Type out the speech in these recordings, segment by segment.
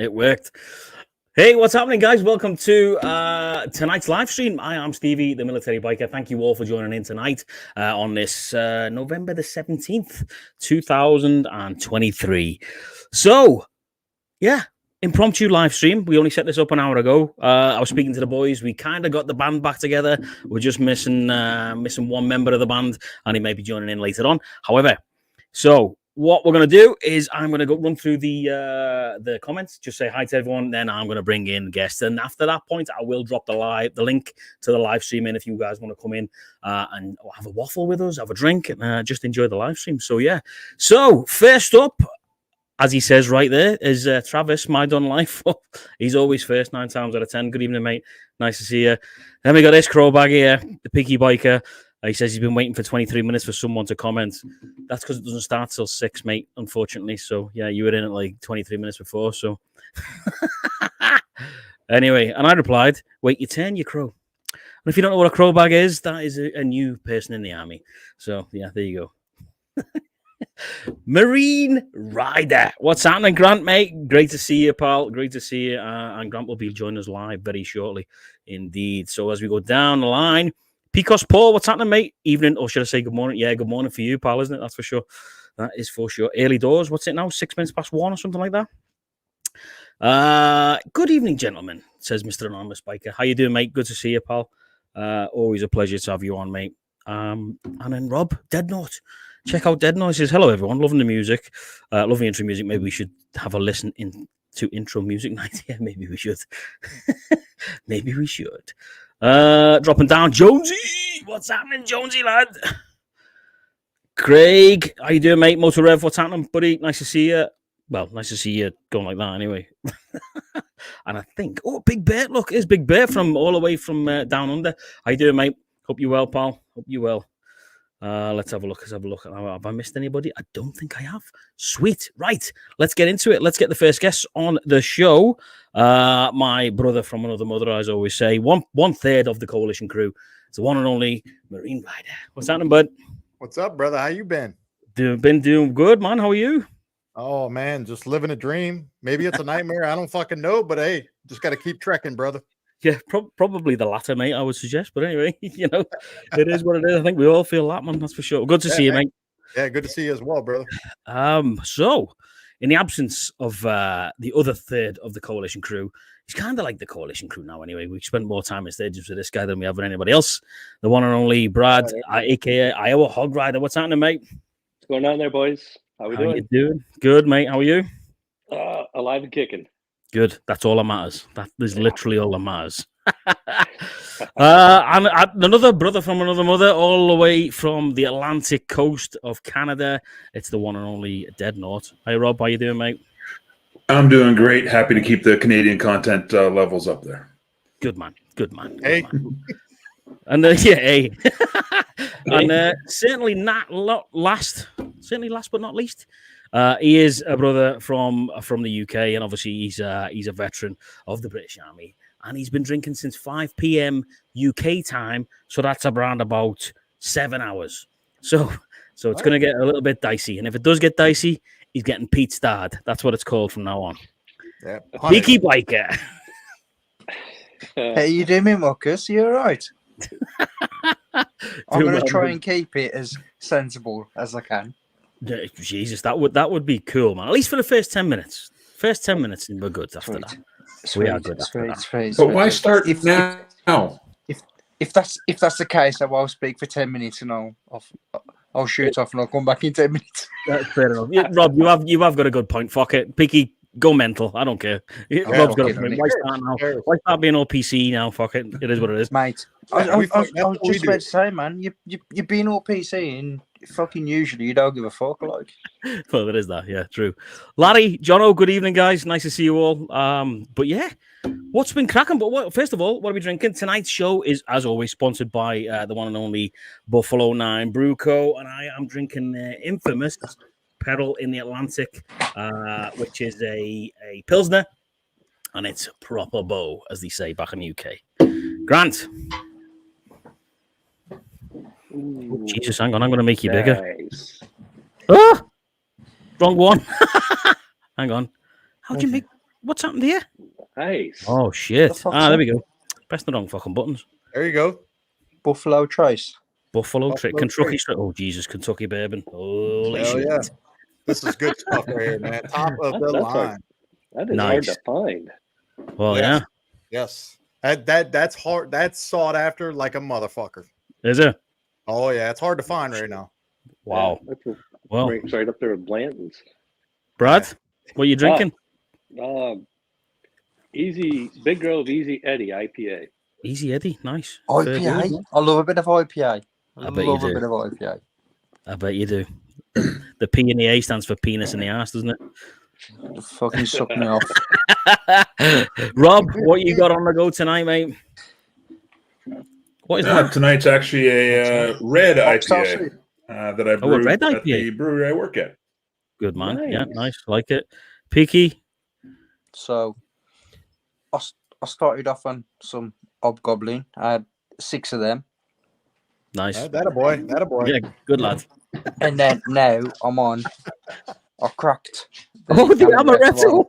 It worked. Hey, what's happening, guys? Welcome to tonight's live stream. I am Stevie, the military biker. Thank you all for joining in tonight on this November the 17th, 2023. So, yeah, impromptu live stream. We only set this up an hour ago. I was speaking to the boys. We kind of got the band back together. We're just missing one member of the band, and he may be joining in later on. However, so what we're going to do is I'm going to go run through the comments, just say hi to everyone. Then I'm going to bring in guests. And after that point, I will drop the link to the live stream in if you guys want to come in and have a waffle with us, have a drink, and just enjoy the live stream. So, yeah. So, first up, as he says right there, is Travis, my done life. He's always first 9 times out of 10. Good evening, mate. Nice to see you. Then we got this crowbag here, the Picky Biker. He says he's been waiting for 23 minutes for someone to comment. That's because it doesn't start till 6, mate, unfortunately. So, yeah, you were in at like 23 minutes before. So, anyway, and I replied, wait your turn, you crow. And if you don't know what a crowbag is, that is a new person in the army. So, yeah, there you go. Marine Rider. What's happening, Grant, mate? Great to see you, pal. Great to see you. And Grant will be joining us live very shortly indeed. So, as we go down the line, Picos Paul, what's happening, mate? Evening, or should I say good morning? Yeah, good morning for you, pal, isn't it? That's for sure. That is for sure. Early doors, what's it now? 6 minutes past 1 or something like that? Good evening, gentlemen, says Mr. Anonymous Biker. How you doing, mate? Good to see you, pal. Always a pleasure to have you on, mate. And then Rob, Dead Note. Check out Dead Note. He says, hello, everyone. Loving the music. Loving intro music. Maybe we should have a listen to intro music night. Yeah, maybe we should. Maybe we should. Dropping down, Jonesy. What's happening, Jonesy, lad? Craig, how you doing, mate? Motor Rev, what's happening, buddy? Nice to see you. Well, nice to see you going like that, anyway. And I think, Big Bear, look, here's Big Bear from all the way from down under. How you doing, mate? Hope you well, pal. Hope you well. Let's have a look. Have I missed anybody? I don't think I have. Sweet. Right. Let's get into it. Let's get the first guests on the show. My brother from another mother, as I always say. One third of the coalition crew. It's the one and only Marine Rider. What's happening, bud? What's up, brother? How you been? Been doing good, man. How are you? Oh, man, just living a dream. Maybe it's a nightmare. I don't fucking know, but hey, just got to keep trekking, brother. Yeah, probably the latter, mate, I would suggest. But anyway, it is what it is. I think we all feel that, man. That's for sure. Good to see you, mate. Yeah, good to see you as well, brother. So, in the absence of the other third of the coalition crew, he's kind of like the coalition crew now anyway. We spend more time in stages with this guy than we have with anybody else. The one and only Brad, a.k.a. Iowa Hog Rider. What's happening, mate? What's going on there, boys? How doing? You doing? Good, mate. How are you? Alive and kicking. Good. That's all that matters. That is literally all that matters. And another brother from another mother, all the way from the Atlantic coast of Canada. It's the one and only Dead Note. Hey, Rob, how you doing, mate? I'm doing great. Happy to keep the Canadian content levels up there. Good man. Good man. Hey. And hey. And certainly last but not least, he is a brother from the UK, and obviously he's a veteran of the British Army, and he's been drinking since 5 p.m. UK time, so that's around about 7 hours. So it's going to get a little bit dicey, and if it does get dicey, he's getting Pete starred. That's what it's called from now on. Yeah, Peaky Biker. Hey, you doing, Marcus? You all right? I'm going to try and keep it as sensible as I can. Jesus, that would be cool, man. At least for the first 10 minutes. First 10 minutes, and we're good after that. We are good after that. But why start now? If that's the case, I'll speak for 10 minutes and I'll shoot off and I'll come back in 10 minutes. That's fair enough. Yeah, Rob, you have got a good point. Fuck it, Picky, go mental. I don't care. Rob's got a point. Why start now? Why start being all PC now? Fuck it. It is what it is, mate. I was just about to say, man, you've been all PC and fucking usually you don't give a fuck, like. Well, there is that, yeah, true. Larry, Jono, good evening, guys. Nice to see you all. But yeah, what's been cracking? But first of all, what are we drinking? Tonight's show is, as always, sponsored by the one and only Buffalo 9 Brew Co. And I am drinking infamous Peril in the Atlantic, which is a Pilsner, and it's a proper bow, as they say back in the UK. Grant. Oh, Jesus, hang on, I'm going to make you bigger. Oh, wrong one. Hang on. How'd you make? What's happened here? Nice. Oh shit! fuck's There that? we go. Press the wrong fucking buttons. There you go. Buffalo Trace. Buffalo Trace, Kentucky Trace. Straight. Oh Jesus, Kentucky bourbon. Holy Hell shit! yeah. This is good stuff right here, man. Top of the That's hard. line. That is hard Nice. to find. Well, Yes. yeah. Yes. That's hard. That's sought after like a motherfucker. Is it? Oh yeah, it's hard to find right now. Wow. Yeah, that's Well, ranks right up there with Blanton's. Brad, what are you drinking? Easy Big Grove Easy Eddie IPA. Easy Eddie, nice. Fair dues, IPA. man. I love a bit of IPA. I bet you love a do. bit of IPA. I bet you do. The P in the A stands for penis in the ass, doesn't You fucking suck me off. it? Rob, what you got on the go tonight, mate? What is that? Tonight's actually a red IPA that I brewed red at IPA. the brewery I work at. Good man. Nice. Yeah, nice. Like it. Peaky. So I started off on some Hobgoblin. I had 6 of them. Nice. That a boy. That a boy. Yeah, good lad. And then now I'm on. I cracked. Oh, the amaretto.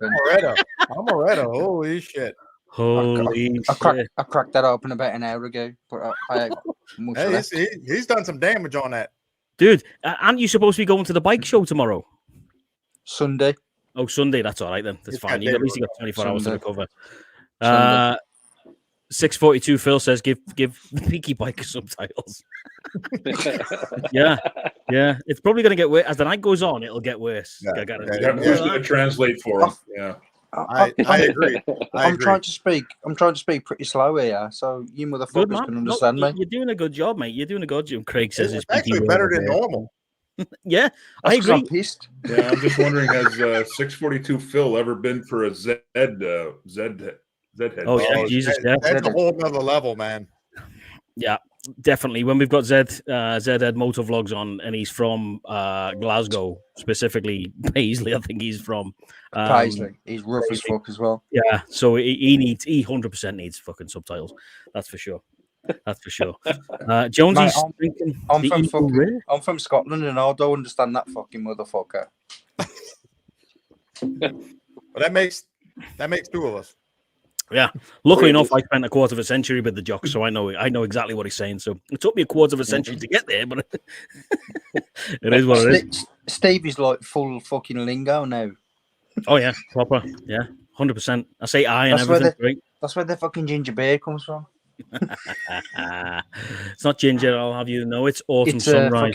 Amaretto. Holy shit. Holy shit. I cracked that open about an hour ago, but I ain't got much Hey, left. he's done some damage on that. Dude, aren't you supposed to be going to the bike show tomorrow? Sunday. Oh, Sunday. That's all right then. That's He's fine. got You at least day you got 24 hours to Sunday. recover. Sunday. 642 Phil says give the Peaky Bike subtitles. Yeah. It's probably going to get worse. As the night goes on, it'll get worse. Yeah. I guarantee Yeah. it. Who's going to translate for him? Yeah. I agree. I'm trying to speak. I'm trying to speak pretty slow here, so you Good motherfuckers man. can No, understand me. you're doing a good job, mate. You're doing a good job. Craig says It's it's actually better than normal. Yeah, That's I 'cause I'm agree. pissed. Yeah, I'm just wondering, has 642 Phil ever been for a Z head? Oh, yeah, Jesus, yeah. That's a whole nother level, man. Yeah, definitely. When we've got Zed motovlogs on, and he's from Glasgow, specifically Paisley, I think he's from. Paisley. He's rough as fuck as well. Yeah, so he 100% needs fucking subtitles. That's for sure. That's for sure. Jonesy's Mate, drinking. I'm the from Eagle Rare. I'm from Scotland, and I don't understand that fucking motherfucker. But that makes 2 of us. Yeah. Luckily enough, I spent a quarter of a century with the jock, so I know exactly what he's saying. So it took me a quarter of a century to get there, but it is what it is. Stevie's like full fucking lingo now. Oh yeah, proper. Yeah, 100%. I say I and That's where everything. Right? That's where the fucking ginger beer comes from. It's not ginger. I'll have you know. It's autumn sunrise.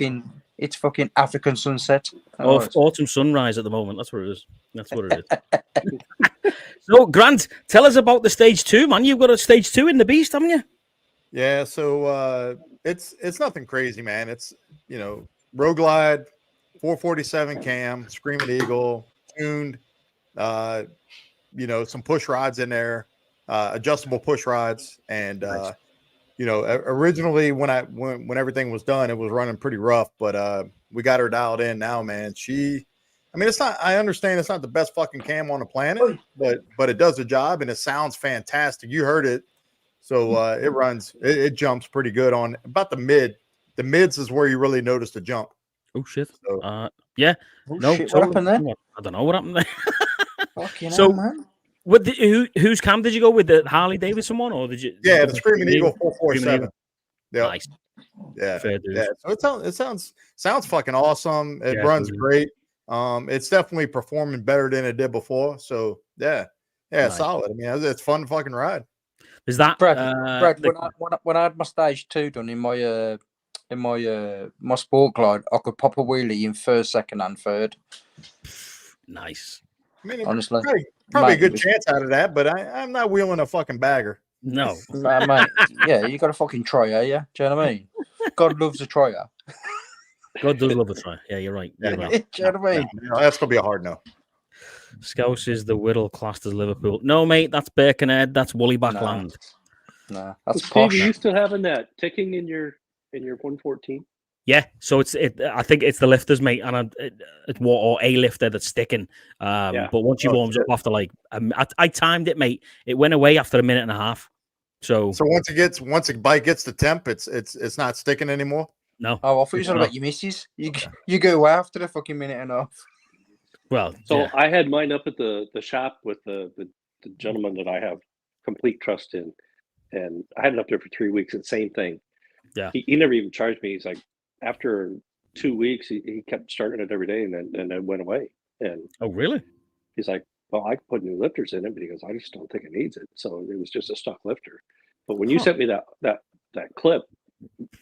It's fucking African sunset. Autumn sunrise at the moment. That's what it is. That's what it is. So, Grant, tell us about the stage 2, man. You've got a stage 2 in the beast, haven't you? Yeah, so it's nothing crazy, man. It's Road Glide, 447 cam, Screaming Eagle, tuned, some push rods in there, adjustable push rods, and Nice. Originally when everything was done, it was running pretty rough, but we got her dialed in now, man. It's not. I understand it's not the best fucking cam on the planet, but it does the job and it sounds fantastic. You heard it, so it runs. It jumps pretty good on about the mid. The mids is where you really notice the jump. Oh shit. So, Yeah. No. Shit, what happened there? I don't know what happened there. Fucking So- hell, man. Whose cam did you go with? The Harley Davidson one, or did you? Yeah, the Screaming Eagle 447. Yeah, Nice. yeah, Fair dues. yeah. So it sounds fucking awesome. It Yeah, runs it does. great. It's definitely performing better than it did before. So yeah, Nice. solid. I mean, it's fun to fucking ride. Is that Brad, the- when I had my stage 2 done in my sport glide, I could pop a wheelie in first, second, and third. nice? I mean, Honestly, probably a mate, good it was- chance out of that, but I'm not wheeling a fucking bagger. No. mate, yeah, you got to fucking try, yeah. Do you know what I mean? God loves a tryer. God does love a try. Yeah, you're right. You're right. Do you know what I mean? That's gonna be a hard no. Scouse is the Whittle classed as Liverpool. No, mate, that's Birkenhead. That's Woollyback No. land. Nah, that's Steve, posh. are you still having that ticking in your 114? Yeah, so I think it's the lifters, mate, and it's or a lifter that's sticking. Yeah. But once you warms up after I timed it, mate. It went away after a minute and a half. So So once a bike gets the temp, it's not sticking anymore. no. Oh, I thought you were talking about your missus. You go away after a fucking minute and a half. Well, So yeah. I had mine up at the shop with the gentleman that I have complete trust in, and I had it up there for 3 weeks. And same thing. Yeah. He never even charged me. He's like, after 2 weeks, he kept starting it every day, and then it went away. And Oh, really? he's like, well, I could put new lifters in it, but he goes, I just don't think it needs it. So it was just a stock lifter. But when you Huh. sent me that clip,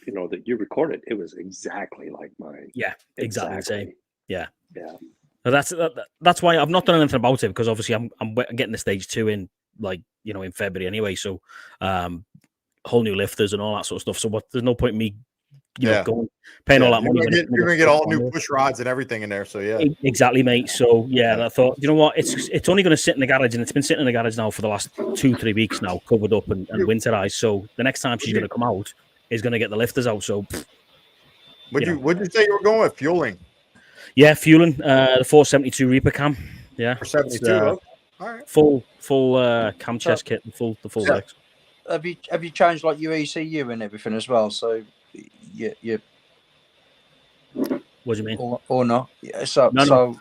that you recorded, it was exactly like mine. Yeah, exactly the same. Yeah. Yeah. So that's why I've not done anything about it, because obviously I'm getting the stage 2 in in February anyway. So whole new lifters and all that sort of stuff. So there's no point in me going paying all that money. You're gonna get all new push rods and everything in there. So yeah, exactly, mate. So yeah, and I thought, you know what, it's only going to sit in the garage, and it's been sitting in the garage now for the last 2-3 weeks now, covered up and winterized. So the next time she's going to come out is going to get the lifters out. So would you say you were going with fueling? Yeah, fueling the 472 Reaper cam. Yeah, For 72. All right. Full cam chest kit, the full legs. Have you changed like your ECU and everything as well? So you What do you mean? or not? Yeah, No.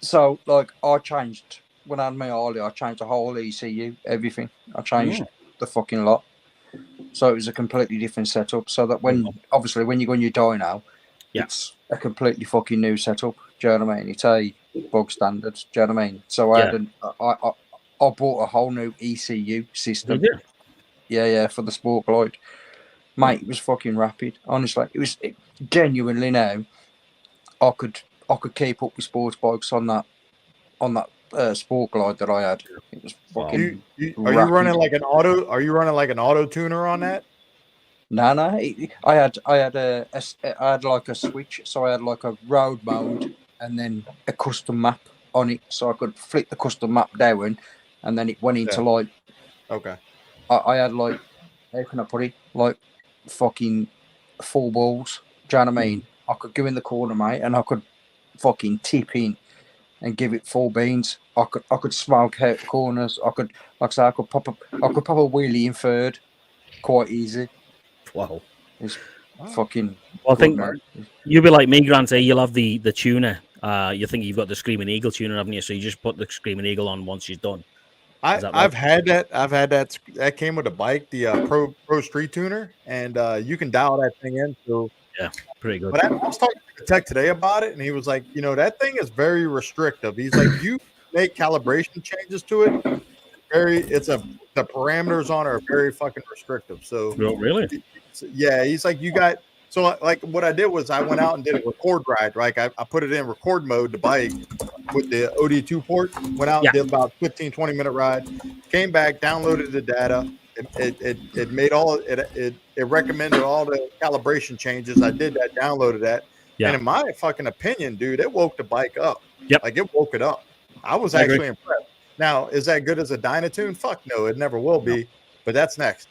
So like I changed when I had my Harley. I changed the whole ECU, everything. I changed the fucking lot. So it was a completely different setup. So that when you go on your dyno, it's a completely fucking new setup. Do you know what I mean? It's a bog standard. Do you know what I mean? So I bought a whole new ECU system. Yeah, for the Sport Glide. Mate, it was fucking rapid. Honestly, it genuinely now. I could keep up with sports bikes on that Sport Glide that I had. It was fucking. Are you running like an auto? Are you running like an auto tuner on that? No. I had like a switch, so I had like a road mode and then a custom map on it, so I could flick the custom map down, and then it went into like. Okay. I had like, how can I put it? Like fucking full balls. Do you know what I mean? I could go in the corner, mate, and I could fucking tip in and give it full beans. I could smoke out corners. I could pop a wheelie in third quite easy. Wow. It's fucking. Well, I think you'll be like me, Grant. You'll have the tuner. You think you've got the Screaming Eagle tuner, haven't you? So you just put the Screaming Eagle on once you're done. I've had that. That came with a bike, the Pro Street Tuner, and you can dial that thing in. So yeah, pretty good. But I was talking to the tech today about it, and he was like, that thing is very restrictive. He's like, you make calibration changes to it. The parameters on it are very fucking restrictive. So really, yeah, he's like, so like what I did was I went out and did a record ride. Right, I put it in record mode, the bike with the OD2 port. Went out and did about 15-20 minute ride. Came back, downloaded the data. It made it recommended all the calibration changes. I did that, downloaded that, and in my fucking opinion, dude, it woke the bike up. Yep, like it woke it up. I was actually impressed. Now, is that good as a Dynatune? Fuck no, it never will be. But that's next.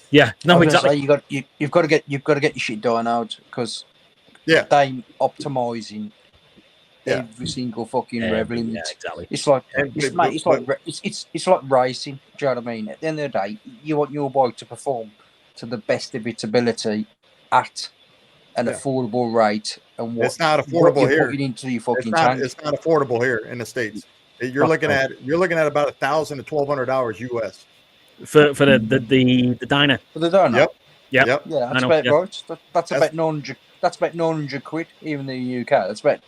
Yeah, no, exactly. Say, you've got to get your shit done out because they optimizing every single fucking rev limit. Yeah, exactly. It's like it's like racing. Do you know what I mean? At the end of the day, you want your bike to perform to the best of its ability at an affordable rate. And it's not affordable here. Putting into your fucking tank. It's not affordable here in the States. You're looking at about $1,000 to $1,200 US for the dyno. For the dyno. Yep. Yeah, that's about right. That's about 900. That's about 900 quid, even in the UK. That's about.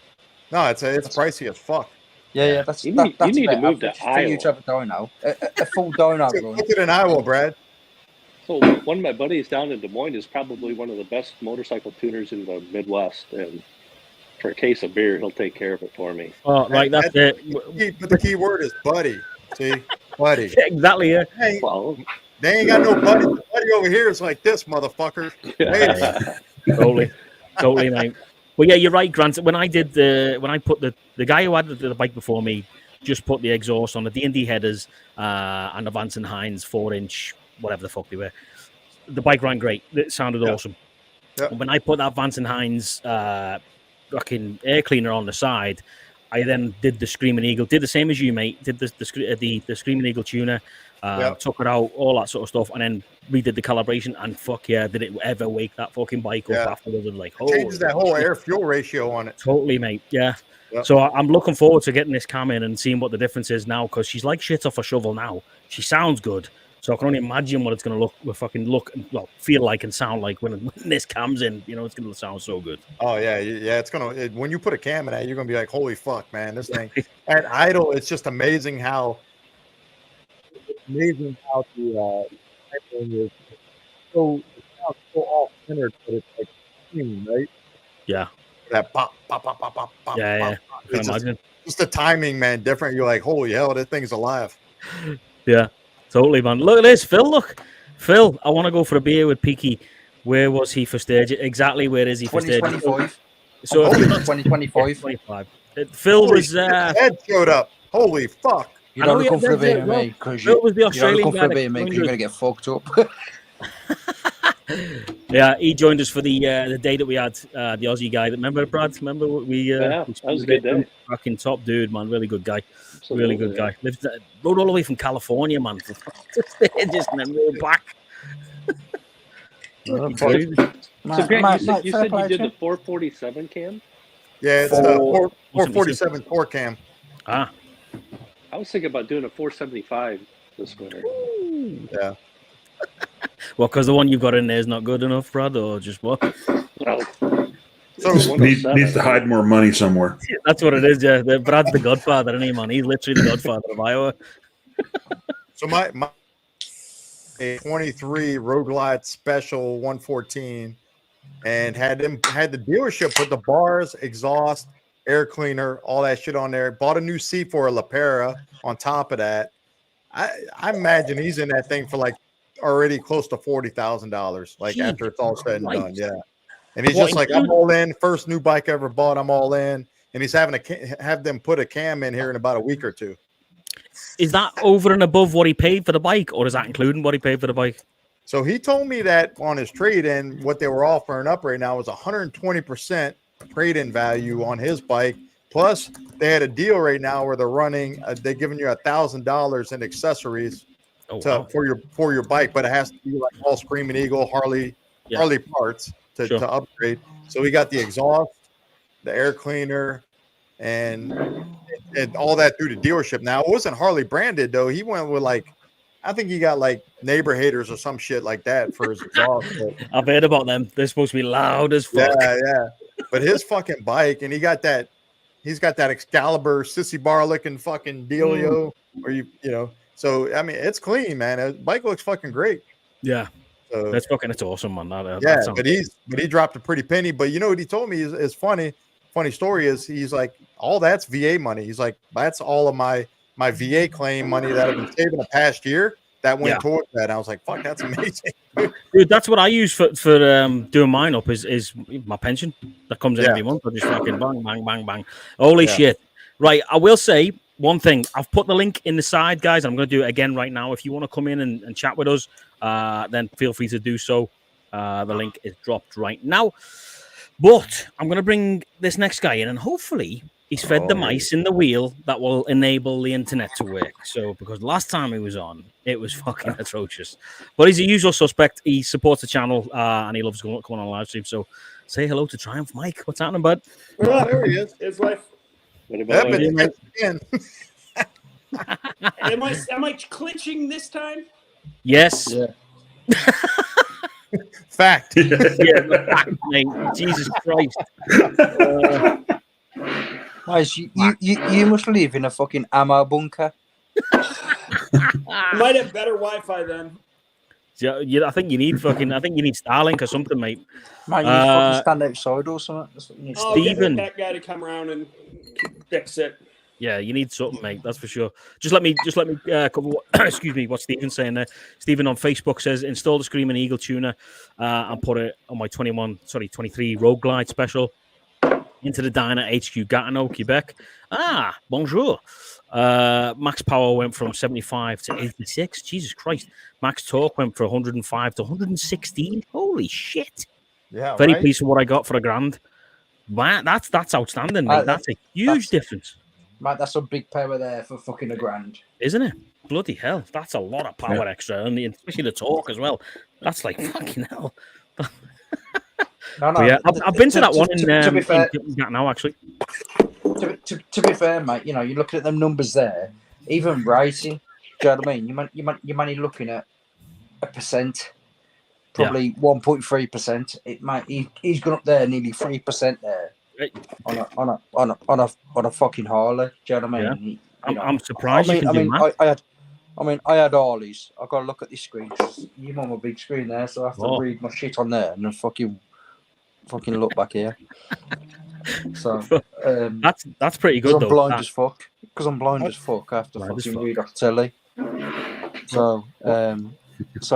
No, it's pricey as fuck. Yeah. That's you need to move to Iowa. For you to have a dyno, a full dyno run. Look at in Iowa, Brad. So one of my buddies down in Des Moines is probably one of the best motorcycle tuners in the Midwest, and for a case of beer, he'll take care of it for me. Oh, right, that's it. But the key word is buddy. See, buddy. Exactly. Yeah. Hey, they ain't got no buddy. The buddy over here is like this, motherfucker. Totally, mate. Well, yeah, you're right, Grant. When I put the guy who had the bike before me just put the exhaust on the D&D headers and the Vance and Hines 4-inch, whatever the fuck they were. The bike ran great. It sounded awesome. Yep. When I put that Vance and Hines fucking air cleaner on the side, I then did the Screaming Eagle. Did the same as you, mate. Did the Screaming Eagle tuner. took it out, all that sort of stuff, and then redid the calibration. And fuck yeah, did it ever wake that fucking bike up afterwards? Of like, it changes that whole air fuel ratio on it. Totally, mate. Yeah. Yep. So I'm looking forward to getting this cam in and seeing what the difference is now, because she's like shit off a shovel now. She sounds good. So I can only imagine what it's going to feel like and sound like when this cam's in. You know, it's going to sound so good. Oh yeah, it's gonna. When you put a cam in that, you're gonna be like, "Holy fuck, man! This thing." At idle, it's just amazing how the is so off centered, but it's like right? Yeah. That pop, pop, pop, pop, pop, pop. Yeah. Pop. I can imagine. Just the timing, man, different. You're like, "Holy hell, this thing's alive." Yeah. Totally, man. Look at this, Phil. Look, Phil. I want to go for a beer with Peaky. Where was he for stage? Exactly where is he for stage? 2025. So 2025. 25. Phil was head showed up. Holy fuck! You're not looking for a beer with me because you're not looking for a beer with me because you're gonna get fucked up. Yeah, he joined us for the day that we had the Aussie guy. Remember, Brad? Remember we? That was a good day. Fucking top dude, man. Really good guy. Absolutely, really good guy. Rode all the way from California, man. Just and then rode back. So, Grant, you said you did the 447 cam? Yeah, it's the 447 core cam. Ah. I was thinking about doing a 475 this winter. Yeah. Well, because the one you've got in there is not good enough, Brad, or just what? So needs to hide more money somewhere. That's what it is, yeah. Brad's the godfather, isn't he, man? He's literally the godfather of Iowa. So my a 23 Road Glide Special 114 and had the dealership put the bars, exhaust, air cleaner, all that shit on there. Bought a new seat for a La Pera on top of that. I imagine he's in that thing for like already close to $40,000, like after it's all said and done. Yeah. And he's just like, I'm all in. First new bike I ever bought, I'm all in. And he's having to have them put a cam in here in about a week or two. Is that over and above what he paid for the bike, or is that including what he paid for the bike? So he told me that on his trade-in, what they were offering up right now was 120% trade-in value on his bike. Plus, they had a deal right now where they're running, they're giving you $1,000 in accessories for your bike, but it has to be like all Screaming Eagle, Harley parts to upgrade. So we got the exhaust, the air cleaner, and all that through the dealership. Now it wasn't Harley branded though. He went with like, I think he got like neighbor haters or some shit like that for his exhaust. I've heard about them. They're supposed to be loud as fuck. Yeah. But his fucking bike, and he's got that Excalibur sissy bar looking fucking dealio, or you know. So I mean, it's clean, man. The bike looks fucking great. Yeah. So, it's awesome, man. But he dropped a pretty penny. But you know what he told me is funny. Funny story is he's like, all that's VA money. He's like, that's all of my VA claim money that I've been saving the past year that went towards that. And I was like, fuck, that's amazing. Dude, that's what I use for doing mine up is my pension that comes in every month. I just fucking bang, bang, bang, bang. Holy shit. Right. I will say one thing. I've put the link in the side, guys. I'm going to do it again right now. If you want to come in and chat with us, then feel free to do so. The link is dropped right now. But I'm going to bring this next guy in, and hopefully he's fed the mice in the wheel that will enable the internet to work. So, because last time he was on, it was fucking atrocious. But he's a usual suspect. He supports the channel, and he loves going on live stream. So, say hello to Triumph Mike. What's happening, bud? Oh, there he is. His wife. What about Am I clinching this time? Yes. Yeah. Fact. Fact, mate. Jesus Christ. Guys, you must live in a fucking ammo bunker. Might have better Wi-Fi then. Yeah, I think you need Starlink or something, mate. Man, you fucking stand outside or something. That's what you need. Stephen, that guy to come around and fix it. Yeah, you need something, mate. That's for sure. Just let me cover what, excuse me, what Stephen's saying there. Stephen on Facebook says, install the Screaming Eagle tuner and put it on my 23 Road Glide special into the Dyna HQ Gatineau, Quebec. Ah, bonjour. Max power went from 75 to 86. Jesus Christ. Max torque went from 105 to 116. Holy shit. Yeah. Very pleased with what I got for $1,000. Man, that's outstanding, mate. That's a huge difference. Mate, that's a big power there for fucking $1,000. Isn't it? Bloody hell, that's a lot of power extra, and especially the torque as well. That's like fucking hell. No, But yeah, I've been to that one to be fair, in now, actually. to be fair, mate, you know, you're looking at them numbers there. Even racing, do you know what I mean? You're only looking at 1%, probably 1.3%. It might he's gone up there nearly 3% there on a fucking Harley. Do you know what I mean? Yeah. I'm surprised you can do that. I had Harleys. I've got to look at this screen. You're on my big screen there, so I have to read my shit on there and then fucking look back here. So that's pretty good though. I'm blind as fuck. Because I'm blind as fuck. I have to fucking read off telly. So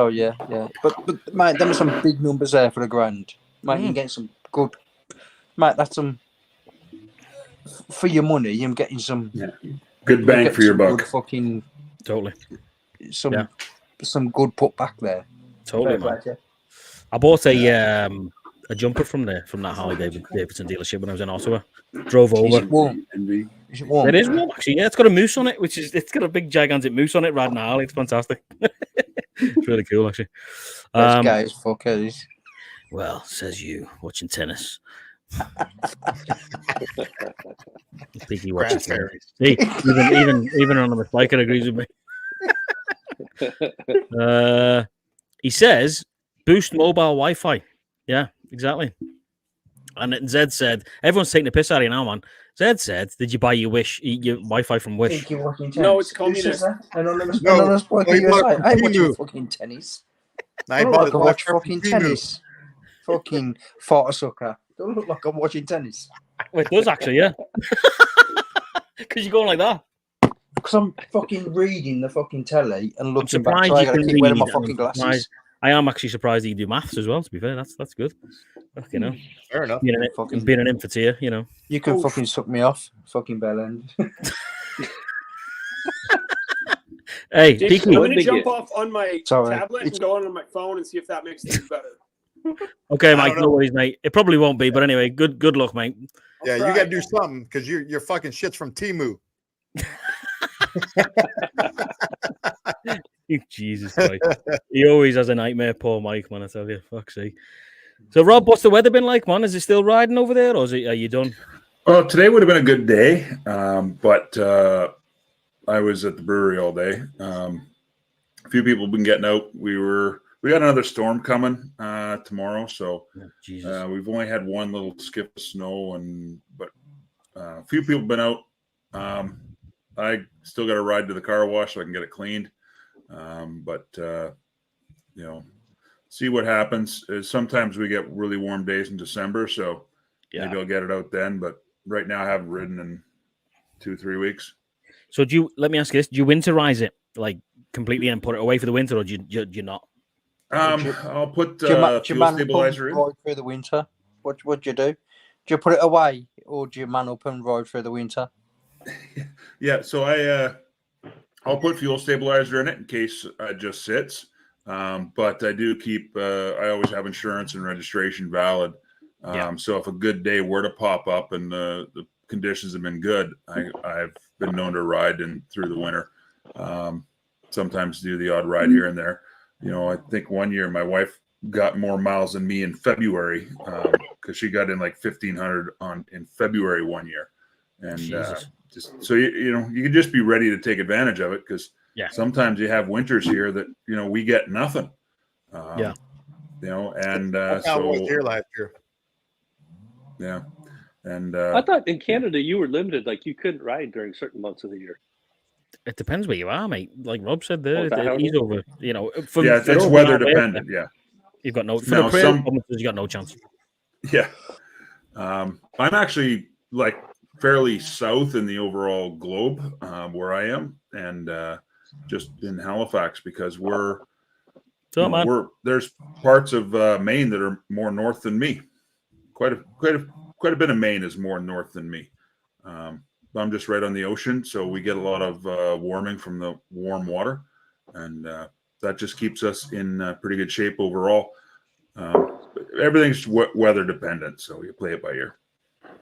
yeah. But mate, there are some big numbers there for the grand. Mate, you get some good. Mate, that's some for your money. You're getting some good bang for your buck. Fucking totally. Some good put back there. Totally, man. I bought a jumper from that Harley Davidson dealership when I was in Ottawa. Drove over. Is it warm? Is it warm? It is warm, actually. Yeah, it's got a moose on it, it's got a big gigantic moose on it riding a Harley. It's fantastic. It's really cool, actually. Those guys, fuck it. Well, says you watching tennis. Piggy watching tennis. See, even Anonymous Biker agrees with me. He says boost mobile Wi-Fi. Yeah, exactly. And Zed said, everyone's taking the piss out of you now, man. Zed said, did you buy your Wi-Fi from Wish? No, it's communist. Anonymous Biker, I watch fucking tennis. I don't like I'm watching fucking tennis. Fucking fart sucker. Don't look like I'm watching tennis. Well, it does actually, yeah. Because you're going like that. Because I'm fucking reading the fucking telly and looking back. So I gotta keep wearing my fucking glasses. I am actually surprised that you do maths as well. To be fair, that's good. You know, fair enough. Being an infotier, you know, you can fucking suck me off, fucking bell end. Hey, Jason, I'm gonna jump off on my tablet and go on my phone and see if that makes things better. Okay, Mike, no worries, mate. It probably won't be, but anyway, good luck, mate. Yeah, you got to do something because your fucking shit's from Temu. Jesus Christ. He always has a nightmare, poor Mike, man, I tell you. Fuck's sake. So, Rob, what's the weather been like, man? Is it still riding over there, or are you done? Well, today would have been a good day, but I was at the brewery all day. A few people have been getting out. We got another storm coming tomorrow, so we've only had one little skip of snow, but a few people have been out. I still got to ride to the car wash so I can get it cleaned. But see what happens. Sometimes we get really warm days in December, so maybe I'll get it out then. But right now I haven't ridden in 2-3 weeks. So let me ask you this, do you winterize it like completely and put it away for the winter, or do you not? I'll put fuel stabilizer in. Ride through the winter. What do you do? Do you put it away, or do you man up and ride through the winter? Yeah, so I'll put fuel stabilizer in it in case it just sits. But I do keep. I always have insurance and registration valid. So if a good day were to pop up and the conditions have been good, I've been known to ride through the winter. Sometimes do the odd ride here and there. I think one year my wife got more miles than me in February because she got in like 1,500 in February one year, and just so you can just be ready to take advantage of it because sometimes you have winters here that we get nothing. And so was here last year. Yeah, and I thought in Canada you were limited, like you couldn't ride during certain months of the year. It depends where you are, mate. Like Rob said there, he's over. It's weather dependent. Yeah, you've got you got no chance. Yeah, I'm actually like fairly south in the overall globe where I am, and just in Halifax because there's parts of Maine that are more north than me. Quite a bit of Maine is more north than me. I'm just right on the ocean, so we get a lot of warming from the warm water, and that just keeps us in pretty good shape overall. Everything's weather dependent, so you play it by ear.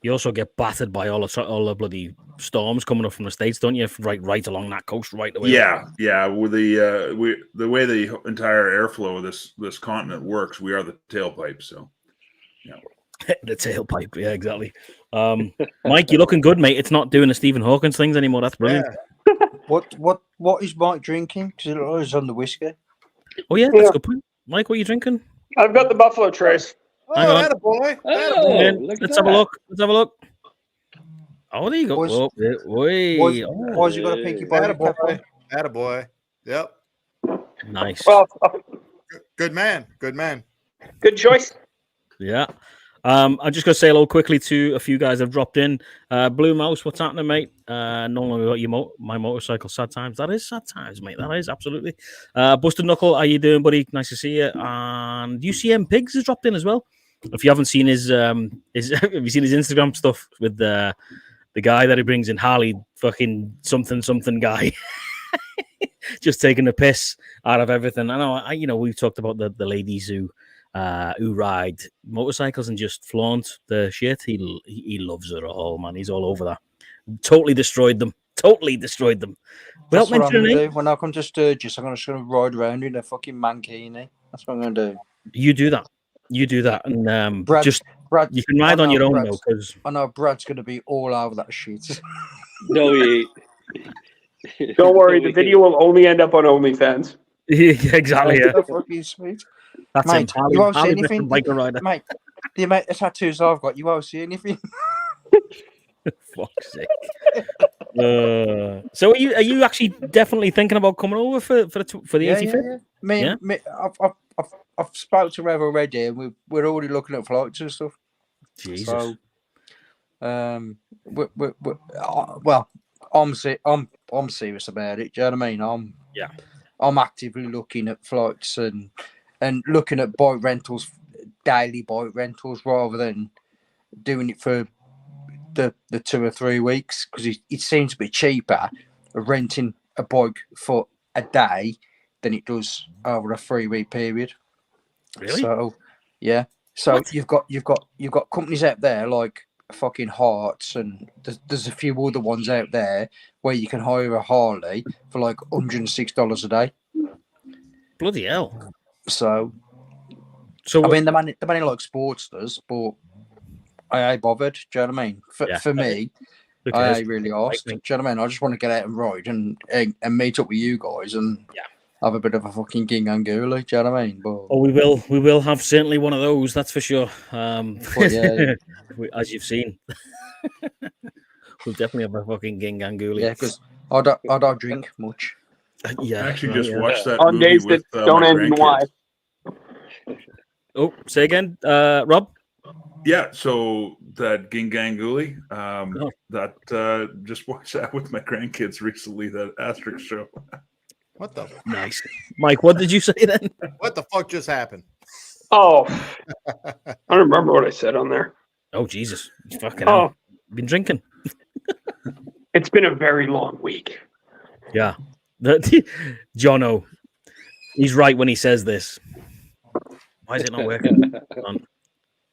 You also get battered by all the bloody storms coming up from the States, don't you? Right along that coast, right away. Yeah. With the way the entire airflow of this continent works, we are the tailpipe. So, yeah. The tailpipe, yeah, exactly. Mike, you're looking good, mate. It's not doing the Stephen Hawkins things anymore. That's brilliant. Yeah. What is Mike drinking? Because it was on the whiskey. Oh yeah, that's a good point. Mike, what are you drinking? I've got the Buffalo Trace. Hang on. Attaboy. Oh, Let's have a look. Let's have a look. Oh, there you go. Boys. Oh, Why has you got a pinky body cap on? Attaboy. Yep. Nice. Well, Good man. Good man. good choice. Yeah. I'm just going to say hello quickly to a few guys that have dropped in. Blue Mouse, what's happening, mate? No longer got my motorcycle. Sad times. That is sad times, mate. That is absolutely. Busted Knuckle, how you doing, buddy? Nice to see you. And UCM Pigs has dropped in as well. If you haven't seen his have you seen his Instagram stuff with the guy that he brings in, Harley, fucking something guy, just taking the piss out of everything. I know, we've talked about the ladies who ride motorcycles and just flaunt the shit. He loves it all, man. He's all over that. Totally destroyed them. Well, That's what I'm gonna do. When I come to Sturgis, I'm just gonna ride around in a fucking mankini. That's what I'm gonna do. You do that, and Brad, you can ride on your own though, because I know Brad's gonna be all over that shit. No, he ain't. Don't worry, the video will only end up on OnlyFans. exactly. Yeah. That's fucking sweet. That's Mate, him. you won't see Harley anything. biker rider. Mate, the amount of tattoos I've got, you won't see anything. Fuck's sake. So are you actually definitely thinking about coming over for the 85th? Yeah. I've spoke to Rev already, and we're already looking at flights and stuff. Jesus. So, well, I'm serious about it. Do you know what I mean? I'm actively looking at flights and looking at bike rentals, daily bike rentals, rather than doing it for the 2 or 3 weeks, because it seems to be cheaper renting a bike for a day than it does over a 3-week period. Really? So yeah. So What? you've got companies out there like fucking Hearts, and there's a few other ones out there where you can hire a Harley for like $106 a day. Bloody hell. So So I mean, the money like Sportsters, but I ain't bothered. Do you know what I mean? For me, who cares? I really asked. Do you know what I mean? I just want to get out and ride and meet up with you guys and have a bit of a fucking gingangooli. Do you know what I mean? But we will have certainly one of those, that's for sure. but yeah, As you've seen. We'll definitely have a fucking gingangooli. yeah, because I don't drink much. Yeah. I actually just watched that On movie days with that don't my end in Y. grandkids. Oh, say again, Rob? Yeah, so that Ginganguli, Oh. that just watched that with my grandkids recently, that Asterix show. What the Nice. Mike, what did you say then? what the fuck just happened? Oh, I don't remember what I said on there. Oh, Jesus. Fucking Oh, hell. Been drinking. it's been a very long week. Yeah. Jono, he's right when he says this. Why is it not working?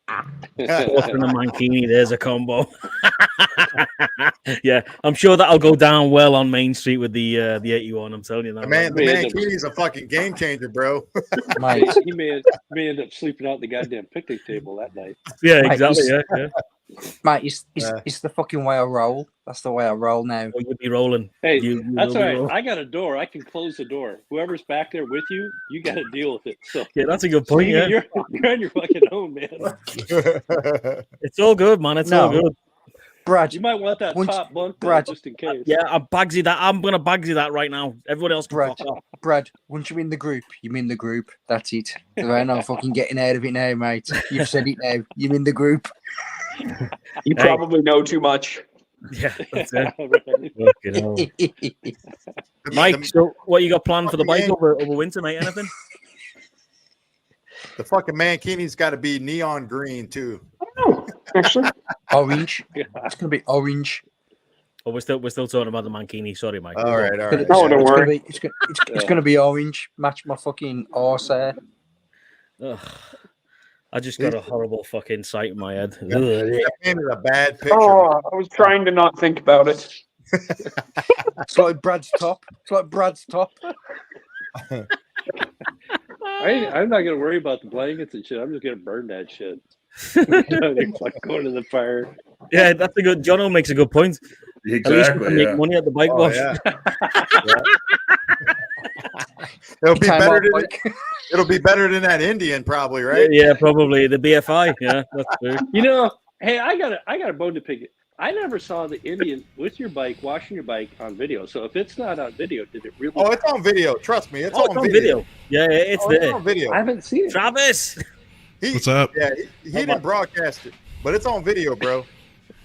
Austin and Mankini, there's a combo. Yeah, I'm sure that'll go down well on Main Street with the 81. I'm telling you that. The Mankini's a fucking game changer, bro. Mate, He may end up sleeping out the goddamn picnic table that night. Yeah, Mate, exactly. Yeah. mate, it's the fucking way I roll. That's the way I roll now. Oh, you'll be rolling. Hey, You that's will all be right. rolling. I got a door. I can close the door. Whoever's back there with you, you got to deal with it. So Yeah, that's a good point. Steven, Yeah, you're on your fucking own, man. it's all good, man. It's all No. good. Brad, You might want that Once- top bunk there, Brad, just in case. Yeah, I'm gonna Bagsy that right now. Everyone else can Brad. fuck off. Brad, once you're in the group, you're in the group. That's it. There ain't no fucking getting out of it now, mate. You've said it now. You're in the group. You probably know too much. Yeah, that's it. Right. Fucking hell. Mike, so what you got planned for the bike over winter, mate? Anything? The fucking Mankini's got to be neon green too. Oh, actually, Orange. It's gonna be orange. Oh, we're still talking about the Mankini. Sorry, Mike. All right, all right. It's No, don't gonna worry. be- It's gonna be orange. Match my fucking arse hair. Ugh. I just got a horrible fucking sight in my head. That painted a bad picture. Oh, I was trying to not think about it. It's like Brad's top. It's like Brad's top. I'm not gonna worry about the blankets and shit. I'm just gonna burn that shit. It's like going to the fire. Yeah, that's a good. Jono makes a good point. At least we Exactly. can make money at the bike Oh, wash. yeah. It'll be better than it'll be better than that Indian, probably, right? Yeah, probably the BFI. Yeah, that's true. You know, hey, I got a bone to pick. I never saw the Indian with your bike washing your bike on video. So if it's not on video, did it really? Oh, it's on video. Trust me, it's Oh, on video. Yeah, it's It's there. on video. I haven't seen it. Travis. What's up? Yeah, he didn't broadcast it, but it's on video, bro.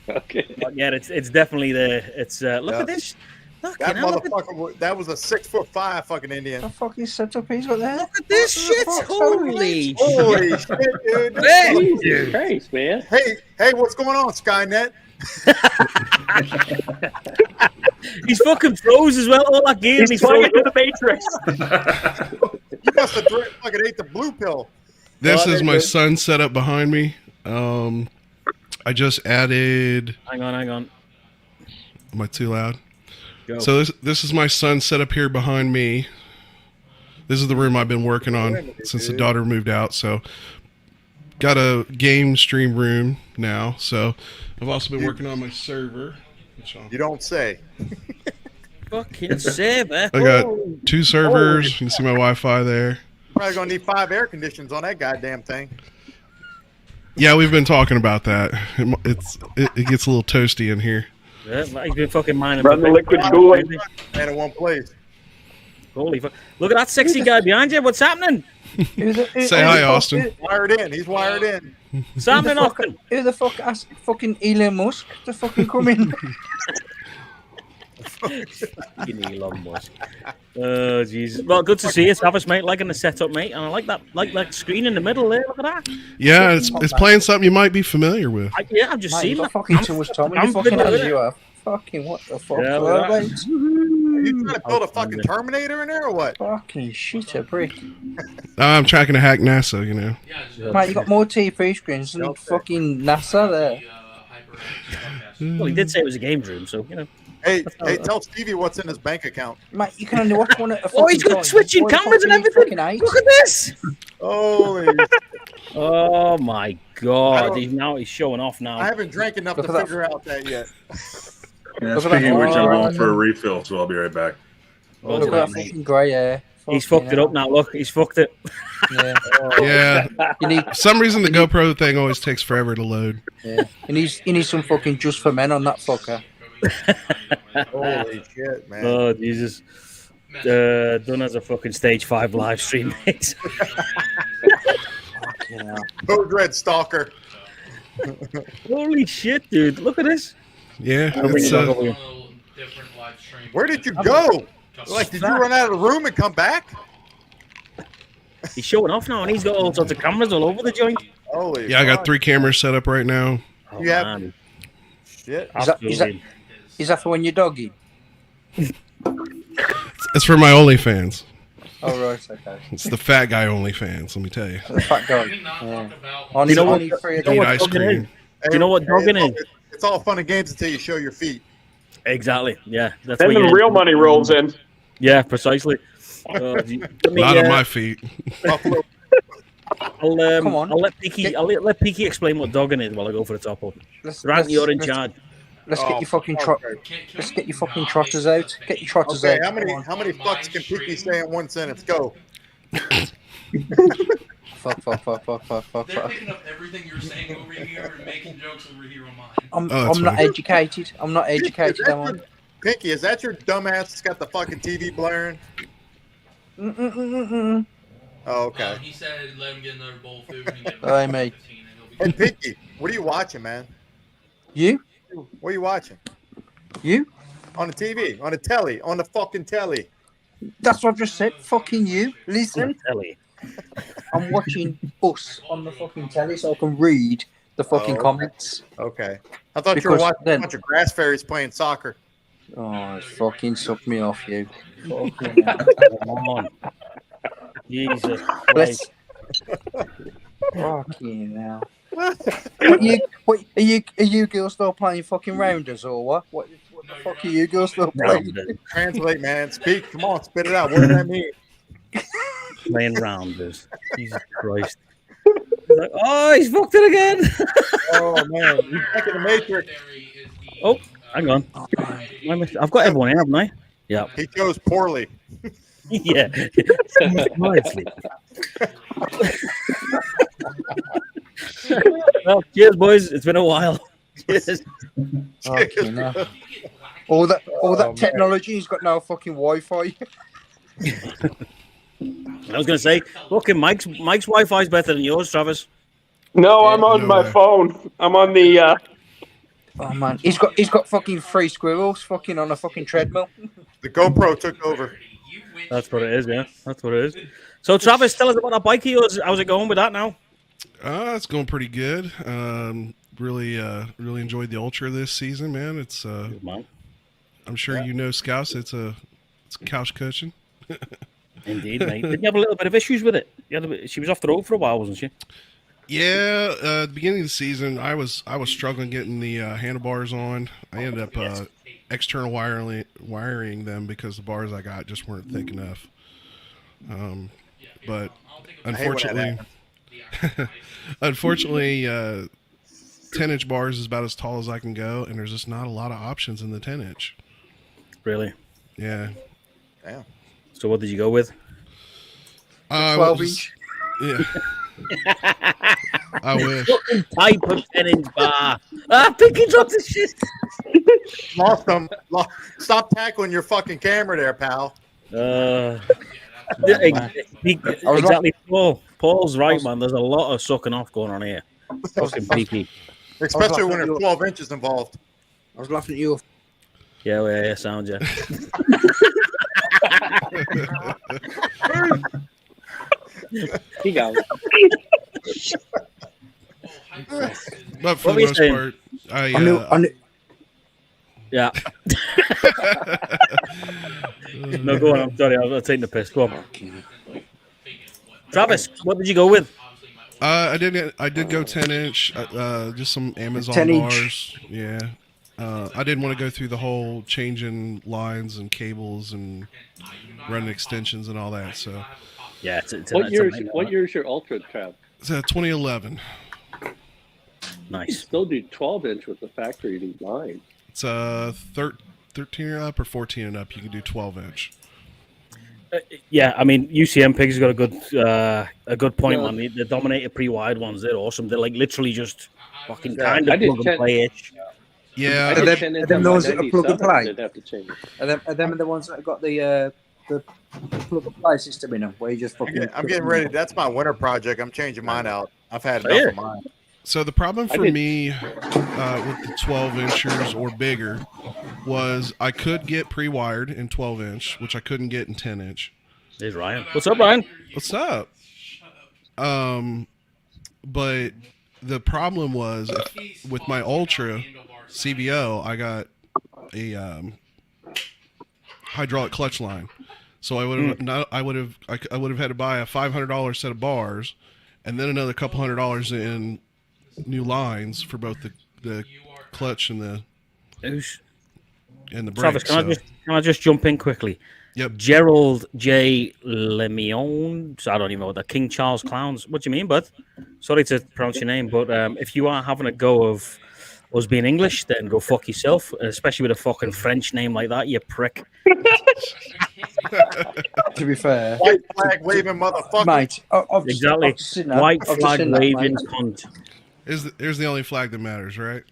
Okay. Yeah, it's definitely there. It's look Yeah. at this. Look, That look at, motherfucker, that was a 6'5" fucking Indian. The fucking setup he's got there. look at this shit. Holy Holy shit, dude. Hey. Jesus Christ, man. Hey, what's going on, Skynet? He's fucking froze as well. All that gear. He's plugging into the Matrix. You must have fucking ate the blue pill. This Oh, is there my you go. son's setup behind me. I just added. Hang on. Am I too loud? Go. So this is my son's setup here behind me. This is the room I've been working on since the daughter moved out. So got a game stream room now. So I've also been working on my server. You don't say. Fucking server. I got 2 servers. You can see my Wi-Fi there. Probably gonna need 5 air conditions on that goddamn thing. Yeah, we've been talking about that. It gets a little toasty in here. Yeah, he's been fucking mining. Run the liquid cooling. And in one place. Holy fuck. Look at that sexy guy behind you. What's happening? Say hi, Austin. Wired in. He's wired in. What's happening, Austin? Who the fuck asked fucking Elon Musk to fucking come in? Fucking Elon Musk. Oh, Jesus. Well, good to see you, Travis, mate. Liking the setup, mate. And I like that screen in the middle there. Look at that. Yeah, it's playing something you might be familiar with. I've just Mate, seen you got that. fucking too much time. I'm You fucking familiar as with you have. Fucking what the fuck? Yeah, Well, look at mate, Are you trying to build a fucking Terminator in there or what? fucking shit, a brick. I'm trying to hack NASA, you know. Mate, you got more TV screens than fucking NASA there. Well, he did say it was a game room, so, you know. Hey, tell Stevie what's in his bank account. Mate, you can only watch one at a fucking Oh, he's got time. switching What the cameras fuck and are you everything. fucking eight? Look at this. Holy. Oh, my God. I He's showing off now. I haven't drank enough Look to at that. figure out that yet. Yeah, Look at speaking of that. which, I'm Oh, going for a refill, so I'll be right back. Well Look at done, that mate. fucking grey hair. He's Fucking fucked it up now. Look, he's fucked it. Yeah. Yeah. You need, For some reason, the GoPro thing always takes forever to load. yeah. You need some fucking just for men on that fucker. Holy shit, man. Oh, Jesus. Done as a fucking stage 5 live stream, mate. Yeah. Code Red Stalker. Holy shit, dude. Look at this. Yeah. I'll bring It's, it back over here. Where did you go? Like, did you run out of the room and come back? He's showing off now, and he's got all sorts of cameras all over the joint. Holy yeah, I got fuck. 3 cameras set up right now. Oh, You have- man. Shit. Is that for when you're doggy? It's for my OnlyFans. Oh, right, okay. It's the fat guy OnlyFans, let me tell you. The fat dog. Yeah. Only, You know what- only three of you know Eat what them. ice dogging cream. is? Do you know what dogging is? It's all fun and games until you show your feet. Exactly. Yeah. That's Then what the you- real money rolls in. Yeah, precisely. Let me, Not on my feet. Buffalo. Come on. I'll let Peaky explain what dogging is while I go for the top up. Rant, you're in charge. Let's get Oh, your fucking okay. let's get your fucking trotters out. Get your trotters Okay, out. how many Come on. fucks can Picky say in one sentence? Go. Fuck. They're picking up everything you're saying over here and making jokes over here on mine. Oh, that's I'm not fine. educated. I'm not educated. Is am I? that Pinky, is that your dumbass that's got the fucking TV blaring? Mm-mm-mm-mm. Oh, okay. He said let him get another bowl of food and get Aye, mate. 15 and he'll Hey, be Pinky, what are you watching, man? You? What are you watching? You? On the TV, on the telly, on the fucking telly. That's what I just said. Fucking you. Listen, Telly. I'm watching Us on the fucking telly so I can read the fucking Oh. comments. Okay. I thought you were Because watching then- a bunch of grass fairies playing soccer. Oh, it's fucking suck me off, you. Come on. Jesus Let's Christ. Fucking hell. Are you girls still playing fucking rounders or what? What the fuck are you girls still playing? Translate, man. Speak. Come on, spit it out. What does that mean? Playing rounders. Jesus Christ. He's like, oh, he's fucked it again. Oh man, he's back in the Matrix. Oh, hang on. I've got everyone here, haven't I? Yeah. He chose poorly. Yeah. Well, cheers, boys. It's been a while. Cheers. Okay, no. All that technology, he's got no fucking Wi-Fi. I was going to say, fucking Mike's Wi-Fi is better than yours, Travis. No, I'm on my phone. I'm on the. Oh man, he's got fucking 3 squirrels fucking on a fucking treadmill. The GoPro took over. That's what it is, yeah. That's what it is. So, Travis, tell us about that bike of yours. How's it going with that now? It's going pretty good. Really enjoyed the Ultra this season, man. It's I'm sure you know, Scouse. It's a couch cushion. Indeed, mate. Did you have a little bit of issues with it? She was off the road for a while, wasn't she? Yeah, at the beginning of the season, I was struggling getting the handlebars on. I ended up external wiring them because the bars I got just weren't thick enough. But unfortunately, 10-inch bars is about as tall as I can go, and there's just not a lot of options in the 10-inch. Really? Yeah. Damn. So what did you go with? 12-inch. Yeah. I wish. Type of 10-inch bar. Pinky dropped the shit. Lost them. Stop tackling your fucking camera there, pal. Exactly. Paul's right, man. There's a lot of sucking off going on here. Fucking PP. Especially when there's 12 inches involved. I was laughing at you. Yeah, sound, yeah. He got it. But for the most part, Yeah. No, go on. I'm sorry. I was taking the piss. Go on. Travis, what did you go with? I did go 10-inch. Just some Amazon 10-inch. bars. Yeah. I didn't want to go through the whole changing lines and cables and running extensions and all that. So. Yeah. What year's your Ultra, Trav? It's 2011. You Nice. still do 12-inch with the factory line. It's 13 and up or 14 and up. You can do 12-inch. Yeah, I mean UCM Pigs got a good point, man. The Dominator pre-wired ones, they're awesome. They're like literally just fucking kind of plug and play itch. Yeah, Are them the ones that are plug and play? They'd have to change it. Are them the ones that have got the plug and play system in them, where you just fucking. I'm getting ready. That's my winter project. I'm changing mine out. I've had enough of mine. So the problem for me with the 12-inchers or bigger was I could get pre-wired in 12-inch, which I couldn't get in 10-inch. There's Ryan. What's up, Ryan? What's up? But the problem was with my Ultra CVO, I got a hydraulic clutch line, so I would have had to buy a $500 set of bars, and then another couple $100 in new lines for both the clutch and the brakes. Travis, can I just jump in quickly? Yep. Gerald J. Lemeon. So I don't even know what that King Charles Clowns. What do you mean, bud? Sorry to pronounce your name, but if you are having a go of us being English, then go fuck yourself. Especially with a fucking French name like that, you prick. To be fair, White flag waving motherfucker. mate. Exactly. White flag waving cunt. Here's the only flag that matters, right?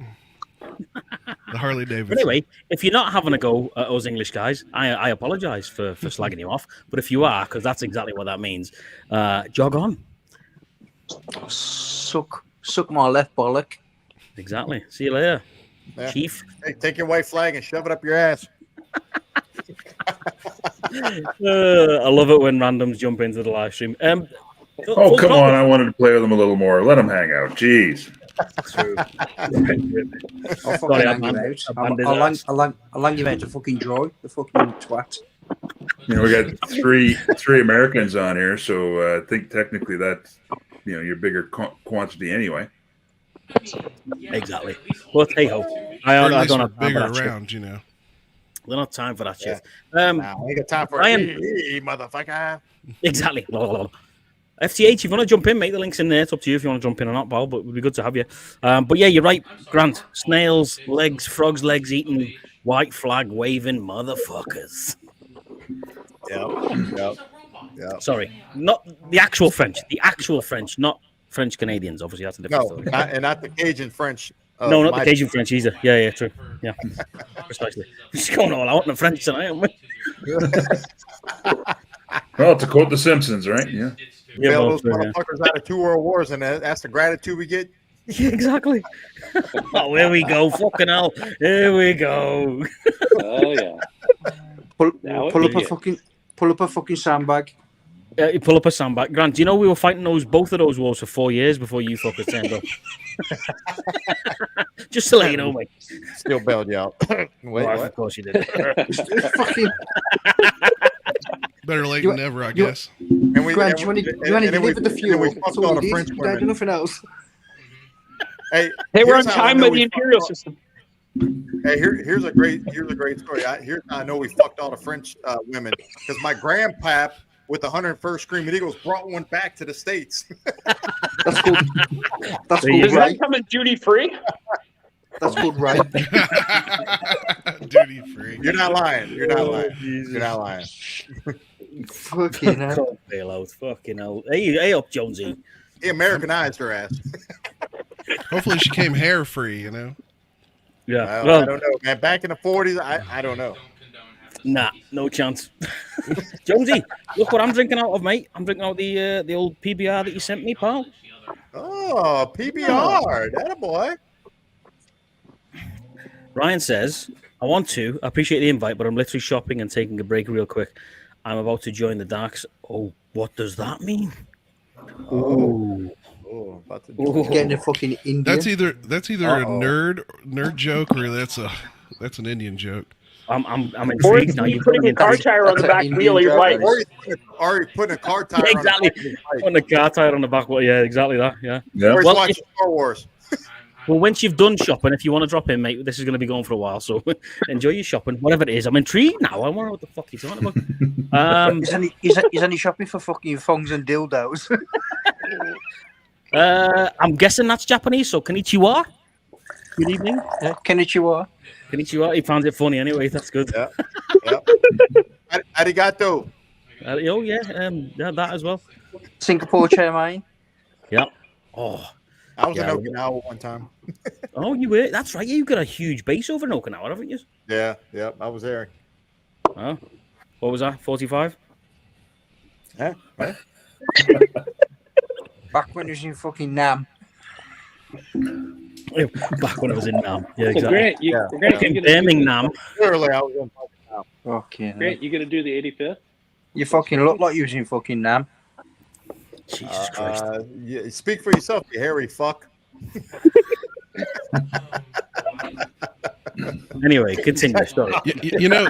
The Harley Davidson. But anyway, if you're not having a go at us English guys, I apologise for slagging you off. But if you are, because that's exactly what that means, jog on. Suck my left bollock. Exactly. See you later, Chief. Hey, take your white flag and shove it up your ass. I love it when randoms jump into the live stream. Oh, come on. I wanted to play with them a little more. Let them hang out. Jeez. True. I'll lang you out to fucking dry, the fucking twat. You know, we got three Americans on here, so I think technically that your bigger quantity anyway. Exactly. But hey ho, Or at I least don't we're have time for bigger that shit. around, you know. There's not time for that shit. Nah, we ain't got time for Ryan- it, motherfucker. Exactly. FTH, if you want to jump in, mate, the link's in there. It's up to you if you want to jump in or not, pal, but it would be good to have you. But yeah, you're right, Grant. Snails, legs, frogs' legs eating, white flag waving motherfuckers. Yeah. Sorry, not the actual French. The actual French, not French Canadians. Obviously, that's a different No, story. not the Cajun French. No, not the Cajun French either. Yeah, true. Yeah, precisely. Just going all out in the French tonight, aren't we? Well, to quote The Simpsons, right? Yeah. Yeah, Bail well, those motherfuckers out of 2 world wars, and that's the gratitude we get. yeah, exactly. Oh, here we go. Fucking hell. Here we go. Oh yeah. Pull up a fucking sandbag. You pull up a sandbag. Grant, do you know we were fighting both of those wars for 4 years before you fuckers turned up? Just to let you know, mate. Still bailed you out. Wait, Well, what? of course you did. Fucking, Better late than never, I guess. And we, Grant, and you we- only and then we- delivered the and then fuel. we That's fucked all all you the did. French You don't do women. nothing else. Hey, They were on here's how I time know by we the fucked imperial all- system. Hey, here's a great story. Here's how I know we fucked all the French women, because my grandpap with the 101st Screaming Eagles brought one back to the States. That's called. That's There you called Does rape. that come as duty free? That's called rape. Duty free. You're not lying. You're not lying. You're not lying. Fucking hell. Can't bail out. Fucking hell. Hey up, Jonesy. He Americanized her ass. Hopefully she came hair free, you know. Yeah. I Well, don't know, man. Back in the 40s, I don't know. nah, no chance. Jonesy, look what I'm drinking out of, mate. I'm drinking out the old PBR that you sent me, pal. Oh, PBR. That a boy. Ryan says, I appreciate the invite, but I'm literally shopping and taking a break real quick. I'm about to join the Darks. Oh, what does that mean? Oh, about to Ooh. Getting a fucking Indian. That's either a nerd joke or that's an Indian joke. I'm Or intrigued is now. he You've putting got a me car intrigued. tire on the That's back an wheel of your Indian bike? already putting a car tire Yeah, exactly. on the back of his Putting a car tire on the back. Well, yeah, exactly that. Yeah. Yeah. Or he's Well, watching Star Wars. Well, once you've done shopping, if you want to drop in, mate, this is going to be going for a while. So enjoy your shopping, whatever it is. I'm intrigued now. I wonder what the fuck you're talking about. Is any shopping for fucking thongs and dildos? I'm guessing that's Japanese. So konnichiwa. Good evening. Konnichiwa. Konnichiwa. He found it funny anyway. That's good. Yeah. Arigato. Oh yeah, yeah, that as well. Singapore chair, mate. Yeah. Oh. I was Yeah, in Okinawa one time. Oh, you were. That's right. You've got a huge base over in Okinawa, haven't you? Yeah, I was there. Oh. What was that? 45? Yeah. Back when he was in fucking Nam. Back when I was in Nam. Yeah, So exactly. Grant, Grant, In you gonna do Birmingham. Clearly, I was in fucking Fucking hell. Grant, you gonna do the 85th? You fucking look like you was in fucking Nam. Jesus Christ. Yeah, speak for yourself, you hairy fuck. Anyway, continue. Sorry. You know,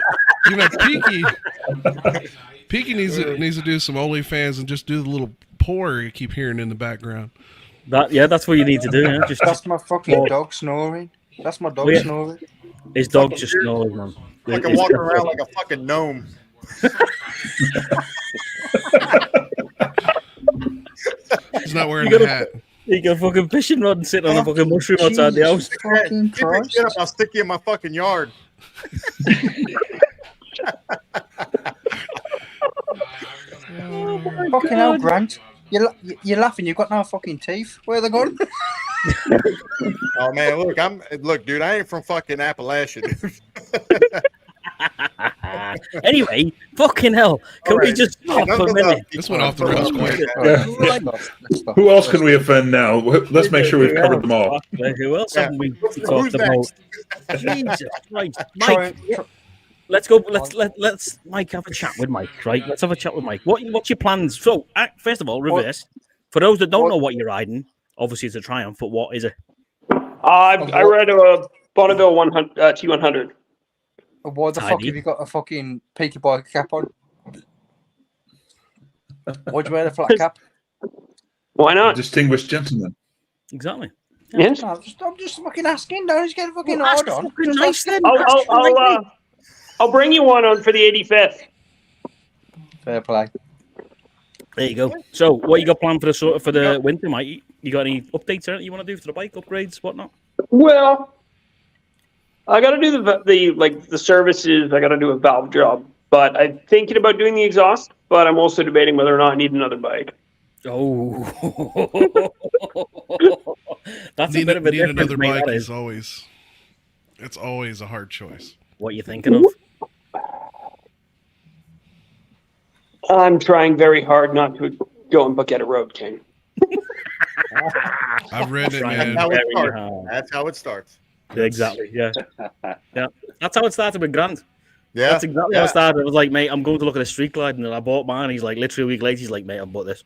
Peaky needs to do some OnlyFans and just do the little pour you keep hearing in the background. That's what you need to do. Yeah? That's my fucking dog snoring. That's my dog snoring. His dog just snores, man. Fucking walking around like a fucking gnome. He's not wearing a hat. You got a fucking fishing rod and sitting on a fucking mushroom outside the house. Fucking Get Christ. up, I'll stick you in my fucking yard. Fucking hell, Grant. You're laughing. You've got no fucking teeth. Where are they gone? Oh man, look, dude, I ain't from fucking Appalachia, dude. Anyway, fucking hell. Can we just stop a minute? This went off the rails quick. Who else can we offend now? Let's make sure we've covered them all. Who else Yeah. haven't we Who's talked about? next? Jesus Christ. Mike, let's go. Let's Mike have a chat with Mike, right? Let's have a chat with Mike. What's your plans? So, first of all, reverse. For those that don't know what you're riding, obviously it's a Triumph, but what is it? I read a Bonneville T100. Why the fuck Tidy. have you got a fucking Peaky Bike cap on? Why'd you wear the flat cap? Why not? Distinguished gentleman. Exactly. Yes. I'm just fucking asking. Don't just get fucking hard on. Just Nice then. I'll bring you one on for the 85th. Fair play. There you go. So, what you got planned for the winter, Mike? You got any updates or anything you want to do for the bike upgrades, whatnot? Well, I got to do the services. I got to do a valve job, but I'm thinking about doing the exhaust. But I'm also debating whether or not I need another bike. Oh, that's need, a bit of a need difference. another Mate, bike is always. It's always a hard choice. What you thinking of? I'm trying very hard not to go and get a Road King. I've read it, man. That's how it starts. Exactly. Yeah. Yeah. That's how it started with Grant. Yeah. That's exactly how it started. It was like, mate, I'm going to look at a street glide, and then I bought mine. He's like, literally a week later, he's like, mate, I bought this.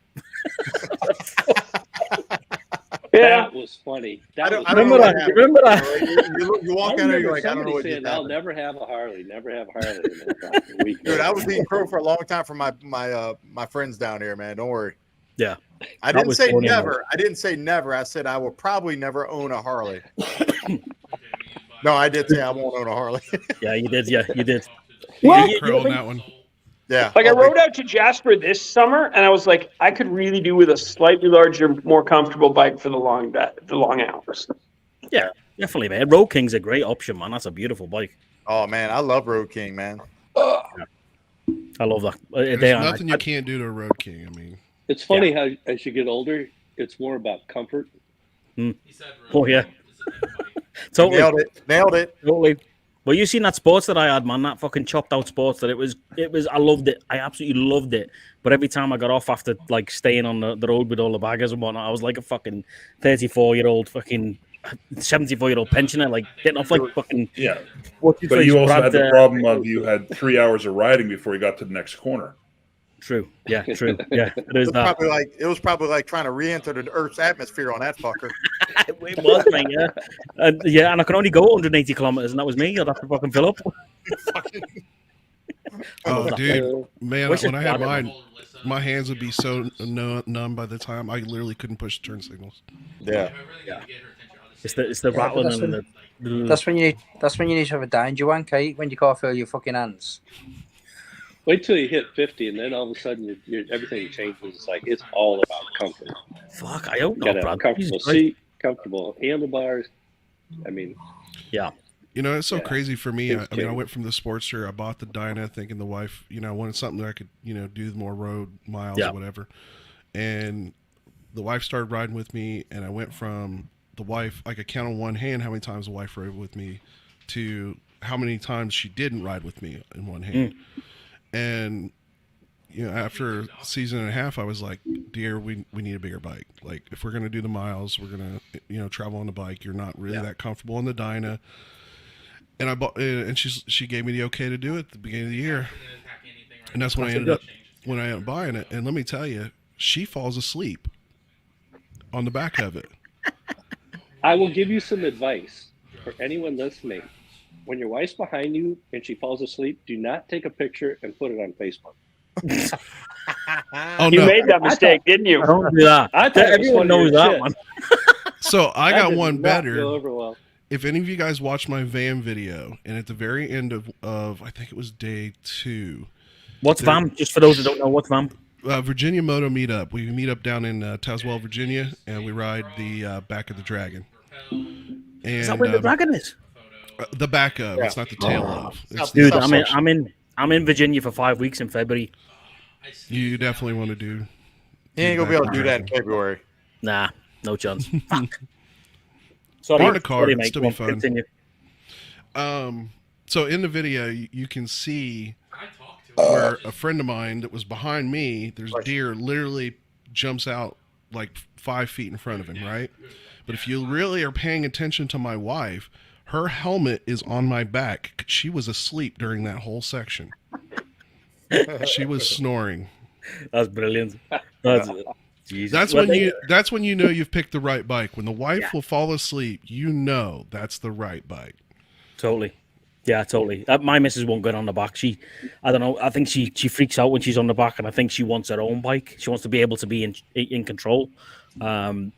That was funny. Remember that? You walk out there, you're like, I don't know what saying, just I'll happened. never have a Harley. Never have a Harley. Dude, I was eating crow for a long time for my friends down here, man. Don't worry. Yeah. I didn't say never. I didn't say never. I said I will probably never own a Harley. No, I did say I won't own a Harley. Yeah, you did. Yeah, you did. Crow on that one. Yeah. Like I rode out to Jasper this summer, and I was like, I could really do with a slightly larger, more comfortable bike for the long hours. Yeah, definitely, man. Road King's a great option, man. That's a beautiful bike. Oh man, I love Road King, man. I love that. There's nothing you can't do to a Road King. I mean, it's funny how as you get older, it's more about comfort. Oh yeah. Totally. Nailed it. Totally. Well, you seen that sports that I had, man, that fucking chopped out sports that it was, I loved it. I absolutely loved it. But every time I got off after like staying on the road with all the baggers and whatnot, I was like a fucking 34-year-old fucking 74-year-old pensioner, like getting off like fucking. Yeah. But you also had the problem of you had 3 hours of riding before you got to the next corner. True. Yeah, true. Yeah, it is that. It was probably like trying to re-enter the Earth's atmosphere on that fucker. It was, man, yeah. And I could only go 180 kilometers, and that was me. I'd have to fucking fill up. Oh, dude, man, when I had mine, my hands would be so numb by the time I literally couldn't push turn signals. Yeah. It's the rattling and the. That's when you need to have a danger wank, eh? When you can't feel your fucking hands. Wait till you hit 50, and then all of a sudden, everything changes. It's like it's all about comfort. Fuck, I hope not. Got a comfortable seat, comfortable handlebars. I mean, yeah. You know, it's so crazy for me. I mean, I went from the Sportster. I bought the Dyna, thinking the wife, wanted something that I could, do more road miles or whatever. And the wife started riding with me, and I went from the wife, I could count on one hand how many times the wife rode with me, to how many times she didn't ride with me in one hand. And after a season and a half, I was like, dear, we need a bigger bike. Like, if we're going to do the miles, we're going to, travel on the bike. You're not really that comfortable on the Dyna. And I bought, and she gave me the okay to do it at the beginning of the year. And that's when I ended up buying it. And let me tell you, she falls asleep on the back of it. I will give you some advice for anyone listening. When your wife's behind you and she falls asleep, do not take a picture and put it on Facebook. You made that mistake, didn't you? Don't do that. Everyone knows that one. So I got one better. Go over well. If any of you guys watched my VAM video, and at the very end of I think it was day 2. What's VAM? Just for those who don't know, what's VAM? Virginia Moto Meetup. We meet up down in Tazewell, Virginia, and we ride the back of the Dragon. And, is that where the Dragon is? The back of. It's not the tail of. Dude, I'm in Virginia for 5 weeks in February. You definitely want to do. You ain't gonna be able to do that in February. Nah, no chance. Fuck. Sorry, car. It'll still be fun. Continue. So in the video, you can see where a friend of mine that was behind me, there's deer literally jumps out like 5 feet in front of him, right? But if you really are paying attention to my wife, her helmet is on my back. She was asleep during that whole section. She was snoring. That's brilliant. That's when you know you've picked the right bike. When the wife will fall asleep, that's the right bike. Totally. Yeah, totally. My missus won't get on the back. I don't know. I think she freaks out when she's on the back, and I think she wants her own bike. She wants to be able to be in control. I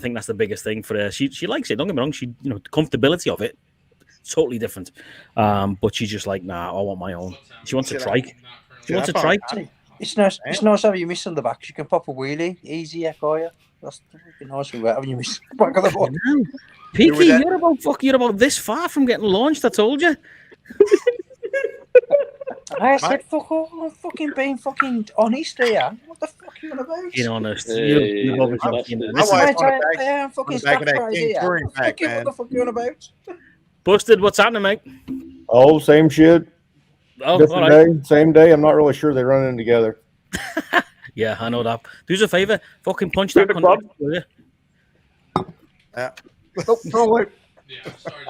think that's the biggest thing for her. She likes it. Don't get me wrong. The comfortability of it, totally different. But she's just like, nah, I want my own. She wants a trike. She wants a trike. It's nice. It's nice having your miss on the back. You can pop a wheelie easy, for you. That's fucking nice about having your miss back of the bike. Peaky, you're about this far from getting launched. I told you. I said, fuck all. I'm fucking being fucking honest here. What the fuck are you on about? Being honest. I'm fucking stuck crazy here. What the fuck are you on about? Busted, what's happening, mate? Oh, same shit. Oh, different day, same day. I'm not really sure they run in together. Yeah, I know that. Do us a favor, fucking punch that club. Will you? Yeah. Yeah, sorry.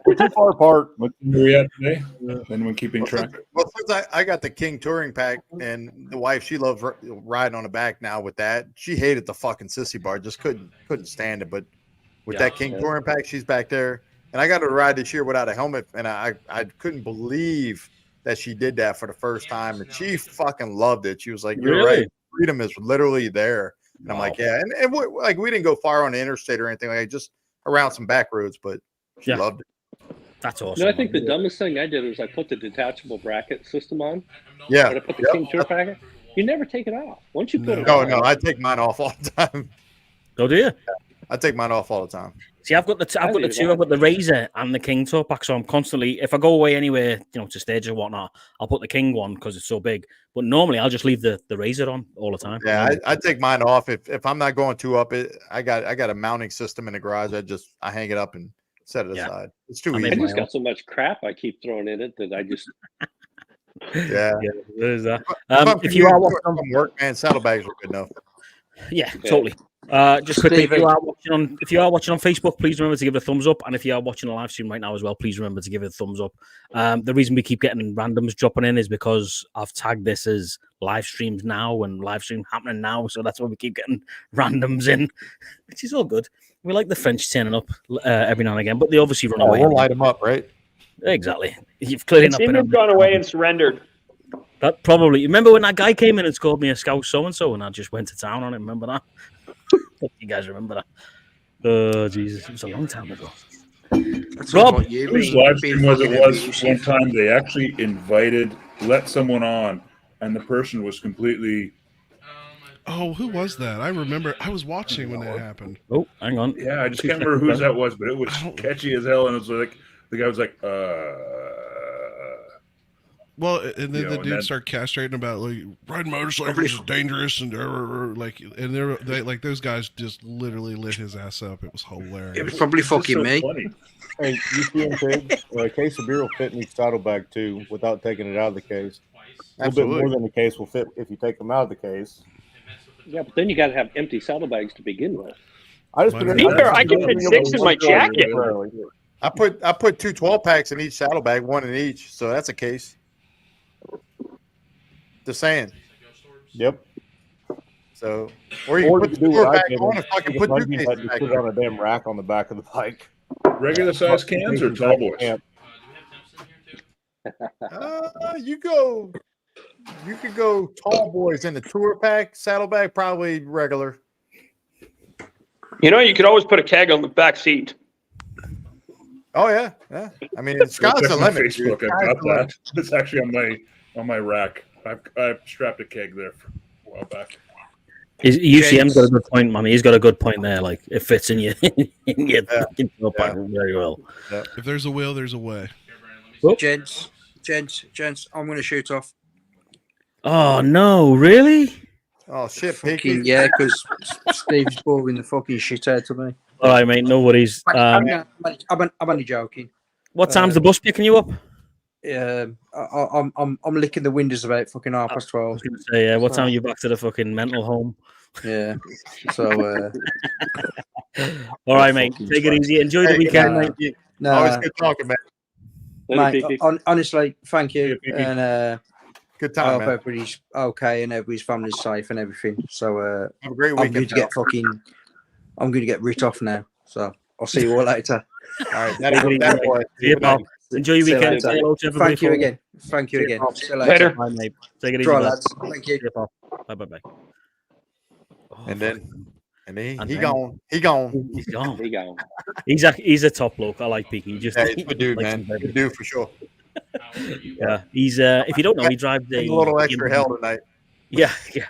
We're too far apart. What are we at today? Anyone keeping track? Well, since I got the King touring pack, and the wife, she loves riding on the back now with that. She hated the fucking sissy bar, just couldn't stand it. But with that King touring pack, she's back there. And I got her to ride this year without a helmet, and I couldn't believe that she did that for the first time. And she fucking loved it. She was like, "You're right. Freedom is literally there." And I'm like, "Yeah." And we didn't go far on the interstate or anything, like just around some back roads, but she loved it. That's awesome. No, I think the dumbest thing I did was I put the detachable bracket system on. Yeah. But I put the King Tour packet. You never take it off. Once you put it on. No, I take mine off all the time. Oh, do you? I take mine off all the time. See, I've got the two. I've got the Razor and the King Tour pack, so I'm constantly. If I go away anywhere, to stage or whatnot, I'll put the King one because it's so big. But normally, I'll just leave the Razor on all the time. Yeah, I take mine off if I'm not going too up. I got a mounting system in the garage. I hang it up and set it aside. It's too easy. I just got so much crap I keep throwing in it that I just. Yeah, there is that. If you are watching from work, man, saddlebags are good enough. Yeah, totally. Just quickly, if you are watching on Facebook, please remember to give it a thumbs up. And if you are watching a live stream right now as well, please remember to give it a thumbs up. The reason we keep getting randoms dropping in is because I've tagged this as live streams now and live stream happening now. So that's why we keep getting randoms in, which is all good. We like the French turning up every now and again, but they obviously run away. We'll light them up, right? Exactly. You've clearly not been gone away and surrendered. That probably. Remember when that guy came in and called me a scout so-and-so and I just went to town on him? Remember that? You guys remember that? Oh, Jesus. It was a long time ago. Rob, whose live stream was one time they actually let someone on, and the person was completely... Oh, who was that? I remember. I was watching when that happened. Oh, hang on. Yeah, I just can't remember whose that was, but it was catchy as hell, and it was like, the guy was like, Well, and then the dude started castrating about like riding motorcycles is dangerous and they like those guys just literally lit his ass up. It was hilarious. It was probably fucking me. Funny. Hey, you see him, Craig? A case of beer will fit in each saddlebag too, without taking it out of the case. A little bit more than the case will fit if you take them out of the case. Yeah, but then you got to have empty saddlebags to begin with. I can fit 6 in my jacket. I put 2 12-packs in each saddlebag, 1 in each, so that's a case. Just saying. Yep. So, or you can put the tour back on and fucking put 2 cases back put on a damn rack on the back of the bike. Regular size cans or tall boys? You could go tall boys in the tour pack, saddlebag, probably regular. You could always put a keg on the back seat. Oh yeah. I mean, sky's the limit. Facebook, I got that. It's actually on my rack. I've strapped a keg there for a while back. UCM's got a good point, man. He's got a good point there. Like it fits in your pack very well. Yeah. If there's a will, there's a way. Gents, I'm going to shoot off. Oh no! Really? Oh shit, Peaky. Yeah, because Steve's boring the fucking shit out of me. All right, mate. No worries. I'm only joking. What time's the bus picking you up? I'm licking the windows about fucking 12:30. I was going to say, yeah. What time are you back to the fucking mental home? Yeah. So. All right, mate. Take it easy. Enjoy the weekend, mate. No, always good talking, man. Mate, honestly, thank you, and good I time. hope everybody's okay and everybody's family's safe and everything. So have a great weekend. I'm going to get rit off now. So I'll see you all later. right, that boy. See you, pal. Enjoy your See you weekend. later. Say hello to everybody. Thank you for- again. Thank you again. pal. See you later. Later. Bye, mate. Take it easy, Try, bud. lads. Thank you. See you, pal. Bye, bye, bye. Oh, And then he And he then- gone. He gone. he's gone. He gone. He's a top bloke. I like Peaky. He just Yeah, he's a good dude, likes man. him very Good much. dude for sure. Yeah, he's if you don't know, he drives Take a little extra hell tonight. Yeah, yeah.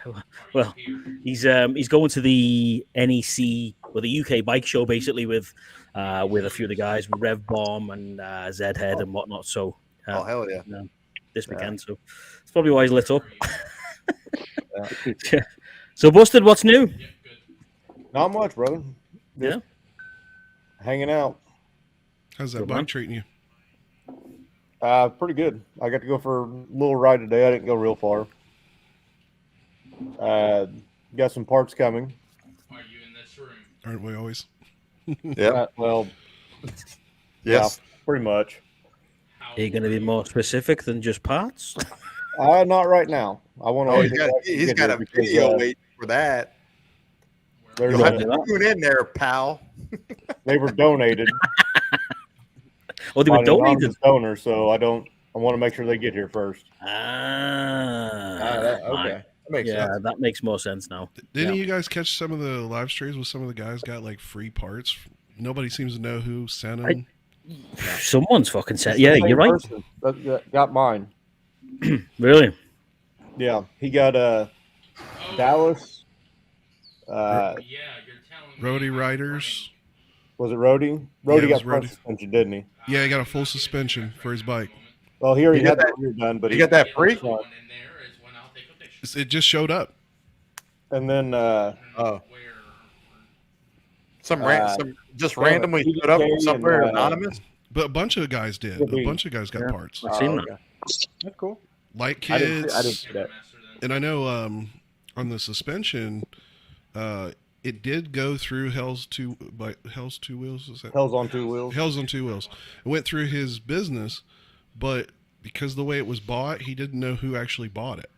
Well, he's going to the NEC or the UK bike show basically with a few of the guys, Rev Bomb and Zhead and whatnot. So Oh hell yeah. this weekend. So it's probably why he's lit up. Yeah. So Busted, what's new? Not much, brother. Just hanging out. How's that Good bike man. treating you? Pretty good. I got to go for a little ride today. I didn't go real far. Got some parts coming. Are you in this room? Aren't we always? Yeah. Well, Yes. pretty much. Are you going to be more specific than just parts? Not right now. I want to. Oh, he's got a video wait for that. There's You'll have a- to tune in there, pal. they were donated Oh, they by were an donated. anonymous donor, so I want to make sure they get here first. Okay. That makes Yeah, sense. that makes more sense now. Didn't you guys catch some of the live streams where some of the guys got like free parts? Nobody seems to know who sent them. Someone's fucking said. Yeah, Same you're right. person that got mine. Really? Yeah, he got Dallas. Yeah, you're telling me. Roadie Riders. Was it Rhodey? Rhodey it was got front Rhodey. suspension, didn't he? Yeah, he got a full suspension for his bike. Well, he already You had got the rear done, but You got that free? Going in there is when I'll take a picture. It just showed up. And then Oh. Where? Some just yeah, randomly put up TDK somewhere and, anonymous. But a bunch of guys did. Could be. A bunch of guys got Yeah. parts. I've seen that. okay. That's cool. Light I didn't Kids. see that. And I know on the suspension, it did go through Hell's Two Wheels. Is that Hell's on two wheels. Hell's on Two Wheels? It went through his business, but because the way it was bought, he didn't know who actually bought it.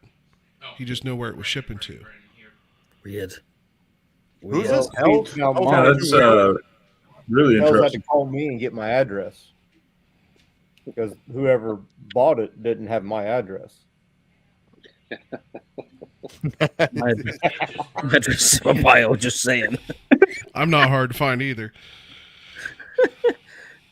He just knew where it was shipping to. Weird. Who's Well, this? Hell's now Oh, mine- that's really Hell's had to interesting. call me and get my address because whoever bought it didn't have my address. My address is on bio, just saying. I'm not hard to find either.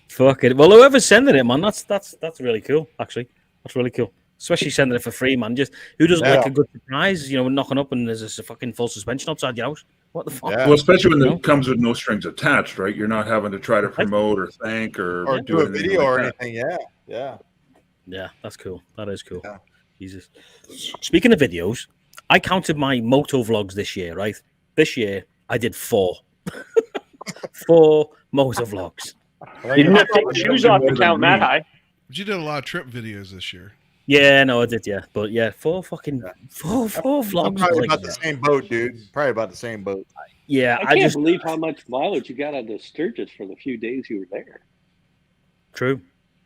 Fuck it. Well, whoever's sending it, man, that's really cool. Actually, that's really cool. Especially sending it for free, man. Just who doesn't like Yeah. a good surprise? You know, knocking up and there's a fucking full suspension outside your house. What the fuck? Yeah. Well, especially when No. it comes with no strings attached, right? You're not having to try to promote or thank or Or do a anything video like or that. anything. Yeah. Yeah. Yeah, that's cool. That is cool. Yeah. Jesus. Speaking of videos, I counted my moto vlogs this year, right? This year, I did 4. 4 moto vlogs. You didn't have to take the shoes off to count that high. But you did a lot of trip videos this year. Yeah, no, I did, yeah. But yeah, 4 fucking 4 I'm vlogs. probably like about the same boat, dude. Probably about the same boat. yeah, I I can't just believe how much mileage you got out of Sturgis for the few days you were there. true.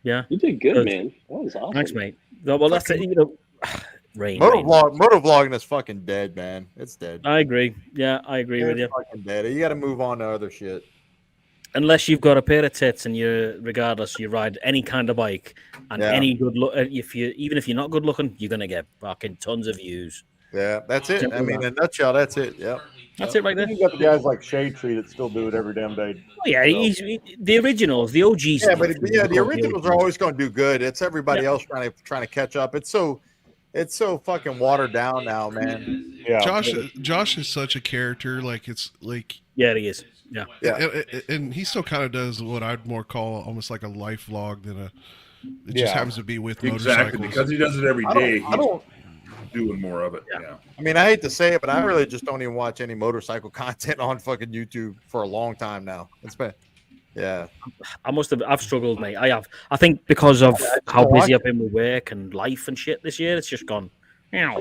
Yeah. You did good, Good. man. That was awesome. Thanks, mate. Well, that's it. You know, rain. Motovlogging is fucking dead, man. It's dead. I agree. Yeah, I agree with It's you. fucking dead. You got to move on to other shit. Unless you've got a pair of tits and regardless, you ride any kind of bike and Yeah. any good look. Even if you're not good looking, you're gonna get fucking tons of views. Yeah, that's it. I mean, in a nutshell, that's it. Yeah. That's it right there. You got the guys like Shade Tree that still do it every damn day. Oh, yeah, the originals, the OGs. Yeah, but the originals are always going to do good. It's everybody else trying to catch up. It's so fucking watered down now, man. Yeah, Josh is such a character. Like it's like Yeah, he is. Yeah. Yeah. and he still kind of does what I'd more call almost like a life vlog than a. It just Yeah. happens to be with Exactly, motorcycles. because he does it every day. I don't. He's doing more of it. Yeah. I mean, I hate to say it, but I really just don't even watch any motorcycle content on fucking YouTube for a long time now. It's been, yeah. I've struggled, mate. I have. I think because of how busy I've been with work and life and shit this year, it's just gone. Meow.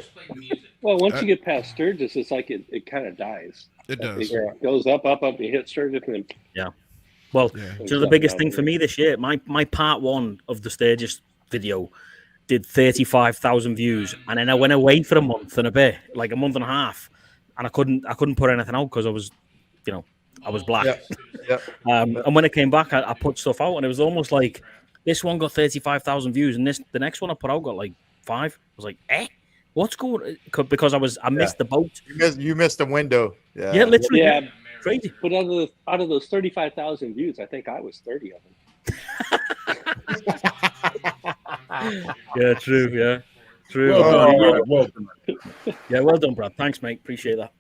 Well, once you get past Sturgis, it's like it kind of dies. It does. It goes up, you hit Sturgis, and then Well, Yeah. so the biggest thing for me this year, my part 1 of the Sturgis video did 35,000 views, and then I went away for a month and a bit, like a month and a half, and I couldn't put anything out because I was, I was black. Yeah. And when it came back, I put stuff out, and it was almost like this one got 35,000 views, and the next one I put out got like 5. I was like, what's going? Because I missed the boat. You missed the window. Yeah, literally. Yeah, crazy. But out of those 35,000 views, I think I was 30 of them. Yeah, true. Yeah, true. Well done. Yeah, well done, Brad. Thanks, mate. Appreciate that.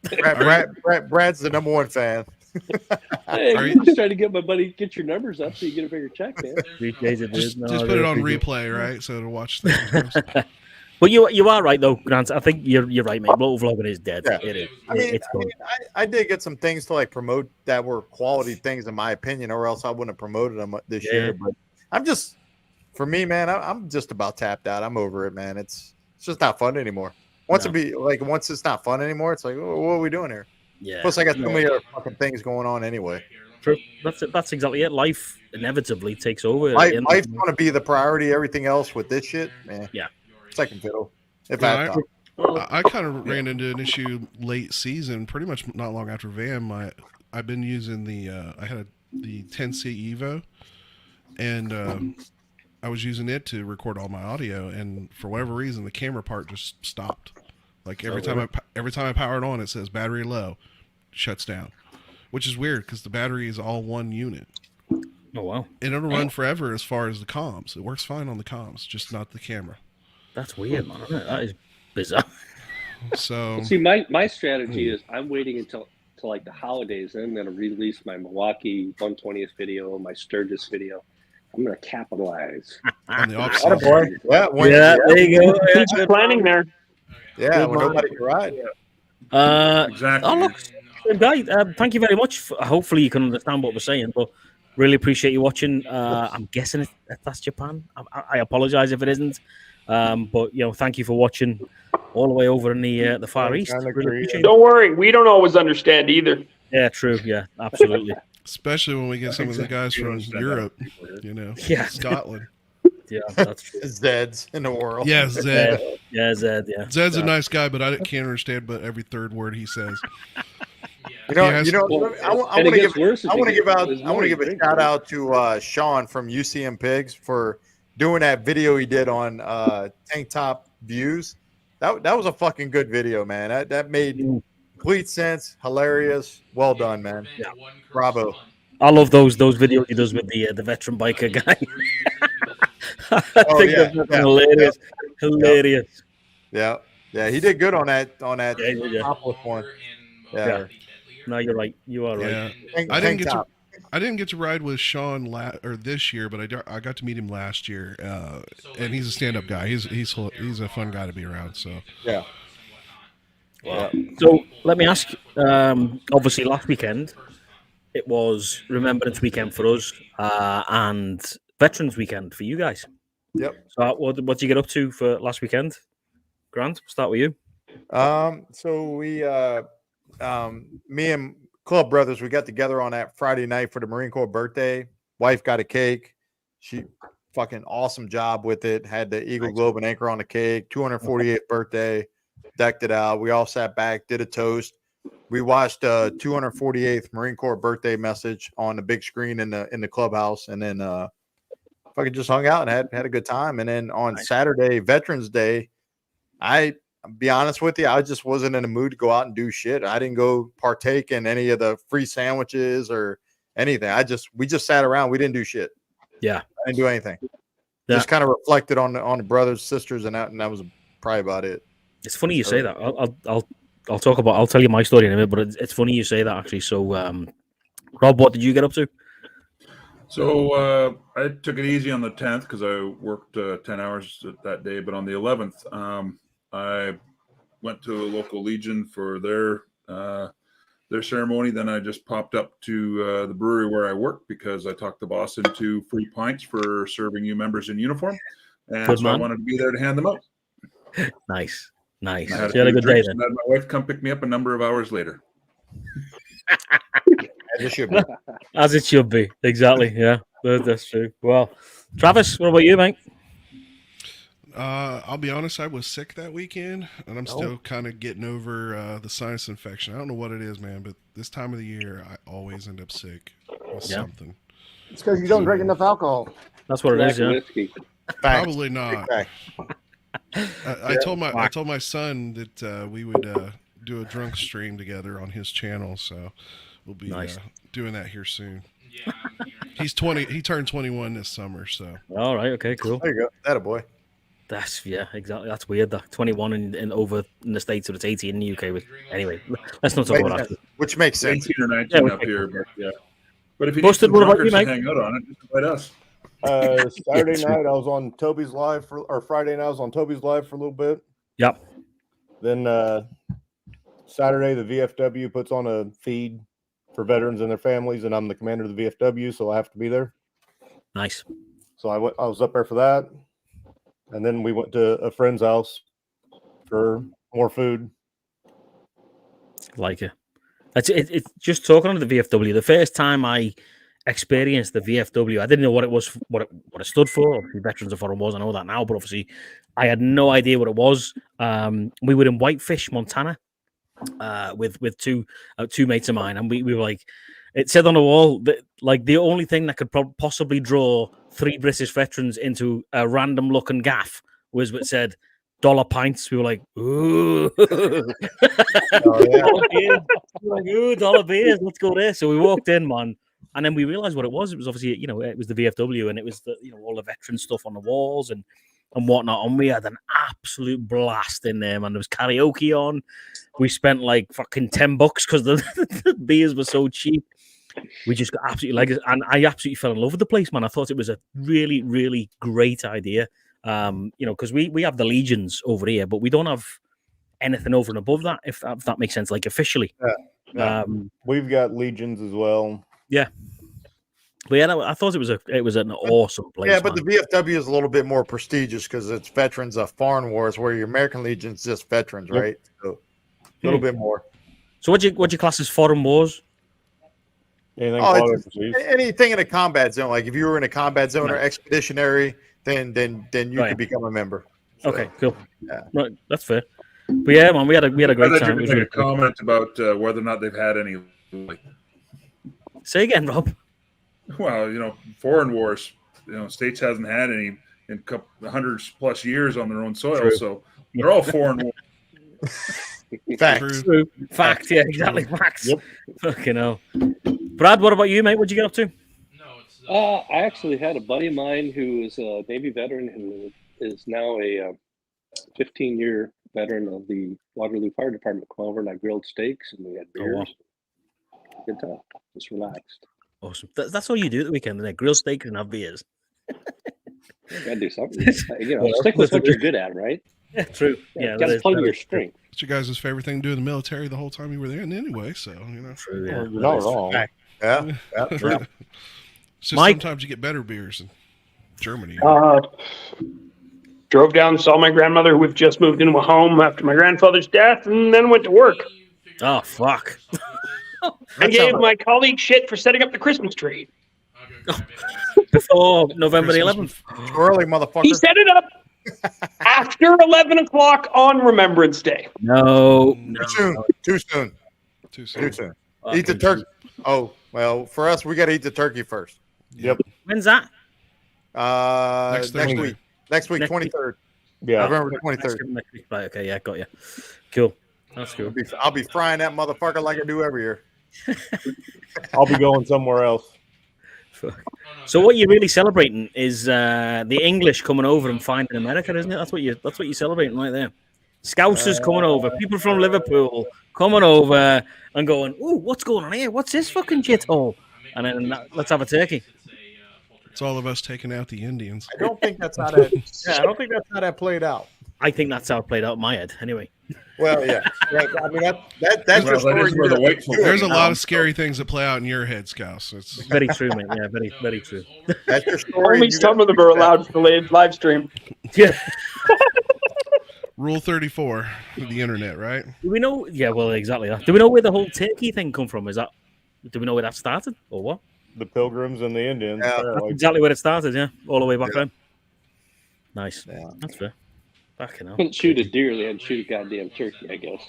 Brad's the number 1 fan. Hey, I'm just trying to get your numbers up so you get a bigger check, man. Just put it on replay, right? So to watch things. But you are right though, Grant. I think you're right, mate. Motovlogging is dead. Yeah. It is. I did get some things to like promote that were quality things in my opinion, or else I wouldn't have promoted them this year. But for me, man, I'm just about tapped out. I'm over it, man. It's just not fun anymore. Once it's not fun anymore, it's like, oh, what are we doing here? Yeah. Plus, I got so many other fucking things going on anyway. True. That's exactly it. Life inevitably takes over. Life's going to be the priority. Everything else with this shit, man. Yeah. Second fiddle. I kind of ran into an issue late season, pretty much not long after VAM. I've been using the 10C Evo, and I was using it to record all my audio, and for whatever reason, the camera part just stopped. Like every time I power it on, it says battery low, shuts down, which is weird because the battery is all one unit. Oh wow! And it'll run forever as far as the comms. It works fine on the comms, just not the camera. That's weird, man. That is bizarre. So see, my strategy is I'm waiting until like the holidays, and I'm going to release my Milwaukee 120th video, my Sturgis video. I'm going to capitalize on the off season. Yeah, there you go. Yeah, planning there. Yeah, when nobody can ride. Exactly. Oh, look, guy, thank you very much. Hopefully, you can understand what we're saying, but really appreciate you watching. I'm guessing if that's Japan. I apologize if it isn't. But thank you for watching all the way over in the Far East. Really don't worry, we don't always understand either. Yeah, true. Yeah, absolutely. Especially when we get some of the guys from Europe, Scotland. Yeah, that's true. Zeds in the world. Yeah, Zed. Yeah, Zed. Yeah, Zed's a nice guy, but I can't understand but every third word he says. I want to give a shout out to Sean from UCM Pigs for doing that video he did on tank top views. That was a fucking good video, man. That made complete sense, hilarious. Well done, man. Yeah. Bravo. I love those videos he does with the veteran biker guy. I think that's hilarious. Hilarious. Yeah, he did good on that topless one. Yeah. No, you're right. You are right. Yeah. I didn't get to ride with Sean this year, but I got to meet him last year, and he's a stand-up guy. He's a fun guy to be around. So yeah. Wow. So let me ask. Obviously, last weekend it was Remembrance weekend for us, and Veterans weekend for you guys. Yep. So what did you get up to for last weekend, Grant? We'll start with you. So we, me and Club Brothers, we got together on that Friday night for the Marine Corps birthday. Wife got a cake. She fucking awesome job with it. Had the Eagle Globe and Anchor on the cake. 248th birthday. Decked it out. We all sat back, did a toast. We watched 248th Marine Corps birthday message on the big screen in the clubhouse, and then fucking just hung out and had a good time. And then on Saturday, Veterans Day, I'll be honest with you, I just wasn't in the mood to go out and do shit. I didn't go partake in any of the free sandwiches or anything. We just sat around. We didn't do shit. Yeah, I didn't do anything. Yeah. Just kind of reflected on the brothers, sisters, and that was probably about it. It's funny you say that. I'll tell you my story in a minute, but it's funny you say that actually. So, Rob, what did you get up to? So I took it easy on the 10th because I worked 10 hours that day. But on the 11th, I went to a local Legion for their ceremony. Then I just popped up to the brewery where I work because I talked the boss into free pints for serving you members in uniform. And I wanted to be there to hand them out. Nice. You had a good day then. My wife come pick me up a number of hours later. As it should be. As it should be. Exactly. Yeah, that's true. Well, Travis, what about you, mate? I'll be honest, I was sick that weekend, and I'm Oh. still kind of getting over the sinus infection. I don't know what it is, man, but this time of the year, I always end up sick with something. It's because you don't drink enough alcohol. That's what it is, yeah. Whiskey. Probably not. Fact. I told my son that we would do a drunk stream together on his channel, so we'll be Nice. doing that here soon. Yeah, I'm hearing He's 20. He turned 21 this summer, so All right, okay, cool. There you go. That a boy. That's exactly. That's weird. That 21 and over in the States, but it's 18 in the UK. With anyway, let's not talk about that. Which makes sense. 18 or 19 Yeah, up here, but yeah. But if you Busted, need some what about you, drunkards to mate? hang out on it, just invite us. Saturday night I was on Toby's live or Friday night I was on Toby's live for a little bit. Yep. Then Saturday the VFW puts on a feed for veterans and their families, and I'm the commander of the VFW, so I have to be there. Nice. So I was up there for that, and then we went to a friend's house for more food. Like it. It's just talking on the VFW. The first time I experienced the VFW, I didn't know what it was, what it stood for. Obviously, Veterans of Foreign Wars, I know that now, but obviously, I had no idea what it was. We were in Whitefish, Montana, with two mates of mine, and we were like, it said on the wall that like the only thing that could possibly draw 3 British veterans into a random looking gaff was what said $1 pints. We were like, ooh, $1 beers. We were like, ooh, $1 beers. Let's go there. So we walked in, man, and then we realized what it was. It was obviously, it was the VFW, and it was the all the veteran stuff on the walls and whatnot. And we had an absolute blast in there, man. There was karaoke on. We spent like fucking $10 because the beers were so cheap. We just got absolutely like it, and I absolutely fell in love with the place, man. I thought it was a really, really great idea. Because we have the legions over here, but we don't have anything over and above that. If that makes sense, like officially. Yeah. We've got legions as well. Yeah. But yeah, I thought it was an awesome place. Yeah, but man. the VFW is a little bit more prestigious because it's veterans of foreign wars, where your American Legion's just veterans, Yep. right? So a little bit more. So what you class as foreign wars? Anything in a combat zone. Like if you were in a combat zone or Right. expeditionary, then you Right. could become a member. So, Okay, cool. Yeah. Right, that's fair. But yeah, man, we had a great I thought you time. It were was making really a cool. comment about whether or not they've had any. Like, Say again, Rob. well, foreign wars. States hasn't had any in hundreds plus years on their own soil, True. so they're all foreign wars. Facts. True. Fact, yeah, exactly. Facts. Yep. Fucking hell. Brad, what about you, mate? What'd you get up to? No, it's I actually had a buddy of mine who is a Navy veteran and is now a 15-year veteran of the Waterloo Fire Department. Come over and I grilled steaks and we had beers. wow. Good time. Just relaxed. Awesome. That's all you do at the weekend, isn't it? Grill steaks and have beers. You gotta do something. Stick with what you're good at, right? Yeah, true. Yeah, You gotta play to your true. strength. it's your guys' favorite thing to do in the military the whole time you were there anyway, so True, yeah. You're not wrong. Yeah. True. Yeah. It's just Mike? sometimes you get better beers in Germany. Drove down, saw my grandmother who had just moved into a home after my grandfather's death, and then went to work. Oh, fuck. I gave my colleague shit for setting up the Christmas tree. Before November the 11th. Too early, motherfucker. He set it up after 11 o'clock on Remembrance Day. No. Too soon. Too soon. Too Too soon. soon. Eat the turkey. Oh, well, for us, we got to eat the turkey first. Yep. When's that? Next Thursday. week. Next week, Next week. 23rd. Yeah. November the 23rd. Next week. Right, okay, yeah, got you. Cool. That's cool. I'll be frying that motherfucker like I do every year. I'll be going somewhere else. Fuck. So what you're really celebrating is the English coming over and finding America, isn't it? That's what you're celebrating right there. Scousers coming over, people from Liverpool coming over and going, "Ooh, what's going on here? What's this fucking shithole?" And then let's have a turkey. It's all of us taking out the Indians. I don't think that's how that. Yeah, I don't think that's how that played out. I think that's how it played out in my head. Anyway, Well, yeah. I mean, that's Well, your that story. is where the white folk- There's a lot of scary things that play out in your head, Scouse. It's very true, mate. Yeah, very, very true. That's your story. Only some of them are allowed for the live stream. Yeah. Rule 34 of the internet, right? Do we know? Yeah, well, exactly that. Do we know where the whole turkey thing come from? Do we know where that started or what? The Pilgrims and the Indians. Yeah. apparently. Exactly where it started. Yeah, all the way back then. Nice. Yeah. That's fair. Fucking hell. Couldn't shoot a deer, they had to shoot a goddamn turkey, I guess.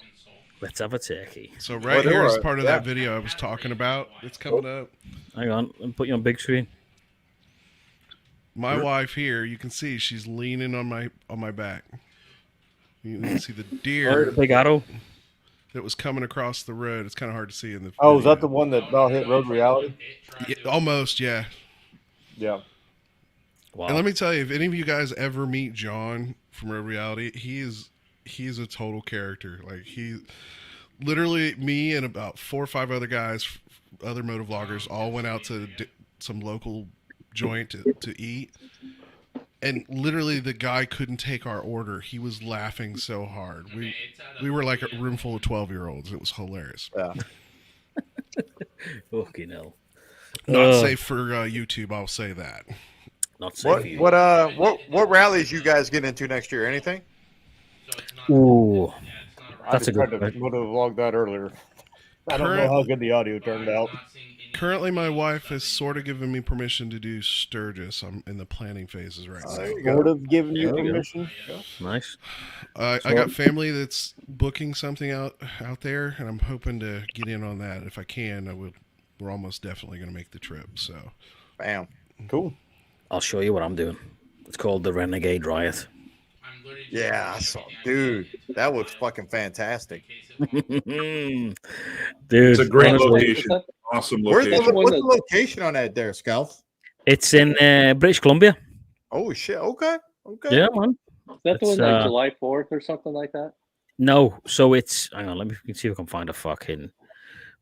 Let's have a turkey. So right here is part of that video I was talking about. It's coming up. Hang on, let me put you on big screen. My wife here, you can see she's leaning on my back. You can see the deer. Big arrow that was coming across the road. It's kind of hard to see in the. Oh, is that the one that about hit Road Reality? Yeah, almost, yeah. Yeah. Wow. And let me tell you, if any of you guys ever meet John from Road Reality, he's a total character. Like he, literally, me and about 4 or 5 other guys, other motovloggers, all went out to some local joint to eat, and literally the guy couldn't take our order. He was laughing so hard. We were like a room full of 12-year-olds. It was hilarious. Yeah. Fucking hell. Not safe for YouTube. I'll say that. Not safe for you. What rallies you guys get into next year? Anything? Ooh, I just tried to motovlog that earlier. I don't know how good the audio turned out. Currently, my wife has sort of given me permission to do Sturgis. I'm in the planning phases right now. Sort of giving you permission. Nice. I got family that's booking something out there, and I'm hoping to get in on that. If I can, we're almost definitely going to make the trip. So, bam, cool. I'll show you what I'm doing. It's called the Renegade Riot. Yeah, I saw, dude. That looks fucking fantastic. Dude, it's a great location. Awesome location. Where's the location on that there, Scout? It's in British Columbia. Oh shit! Okay. Yeah, man. Is that the one like July 4th or something like that? No, so it's. Hang on, let me see if I can find a fucking.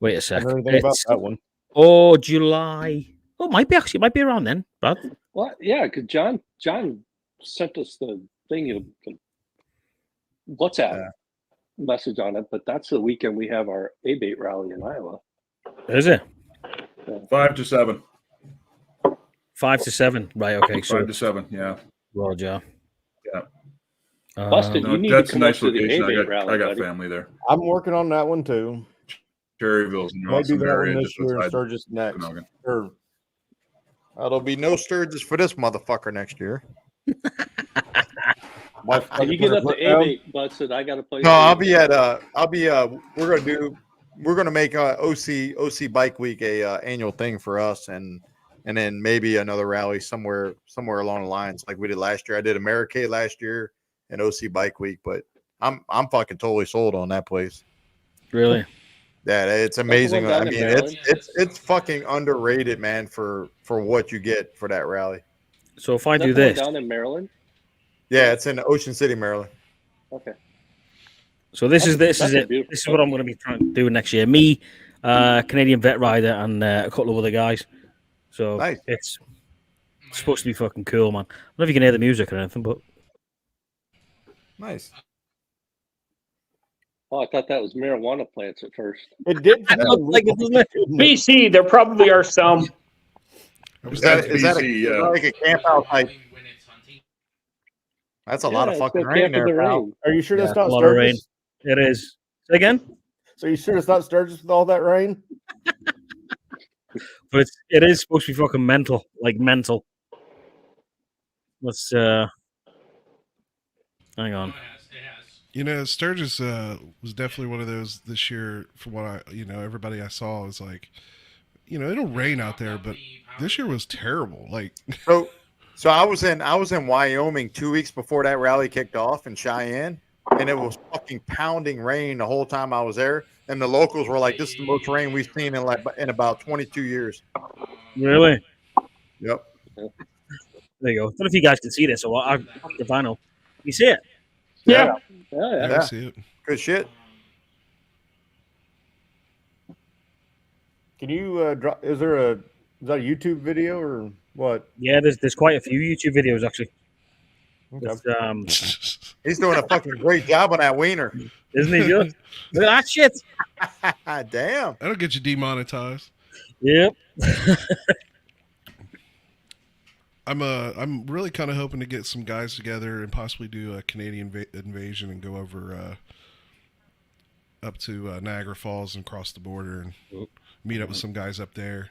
Wait a second. Anything about that one? Oh, July. Oh, it might be around then, Brad. Well, yeah, because John sent us the thing, the WhatsApp message on it, but that's the weekend we have our A-Bait rally in Iowa. Is it? 5 to 7. 5 to 7. Right. Okay. 5 to 7. Yeah. Roger. Yeah. Busted, you need that's to come a nice up to the location. A-Bait rally, I got buddy. family there. I'm working on that one too. Cherryville's an Might awesome do that area. one this Just year. outside Sturgis next. Okanagan. Sure. There'll be no Sturgis for this motherfucker next year. Can you get up to A-Bait, Busted? I got a place. No, we're gonna make OC Bike Week a annual thing for us, and then maybe another rally somewhere along the lines like we did last year. I did Americade last year and OC Bike Week, but I'm fucking totally sold on that place. Really? Yeah, it's amazing. I mean, it's fucking underrated, man, for what you get for that rally. So if I do this down in Maryland. Yeah, it's in Ocean City, Maryland. Okay. So this is it. This is what I'm going to be trying to do next year. Me, Canadian Vet Rider, and a couple of other guys. So nice. It's supposed to be fucking cool, man. I don't know if you can hear the music or anything, but nice. Oh, I thought that was marijuana plants at first. It did. Like it, doesn't it? BC, there probably are some. Is that like a camp out type? That's a lot of fucking rain there, pal. Are you sure that's not a lot of rain. Sturgis? It is. Say again? So you sure it's not Sturgis with all that rain? But it is supposed to be fucking mental. Like mental. Let's hang on. You know, Sturgis was definitely one of those this year. From what everybody I saw was like, it'll rain out there, but this year was terrible. Like, so I was in Wyoming 2 weeks before that rally kicked off in Cheyenne, and it was fucking pounding rain the whole time I was there. And the locals were like, "This is the most rain we've seen in about 22 years." Really? Yep. There you go. I don't know if you guys can see this, so if I know. You see it? Yeah. I see it. Good shit. Can you drop? Is that a YouTube video or what? Yeah, there's quite a few YouTube videos actually. Okay. He's doing a fucking great job on that wiener, isn't he? Good. Look at that shit. Damn. That'll get you demonetized. Yep. I'm really kind of hoping to get some guys together and possibly do a Canadian invasion and go over up to Niagara Falls and cross the border and meet up with some guys up there.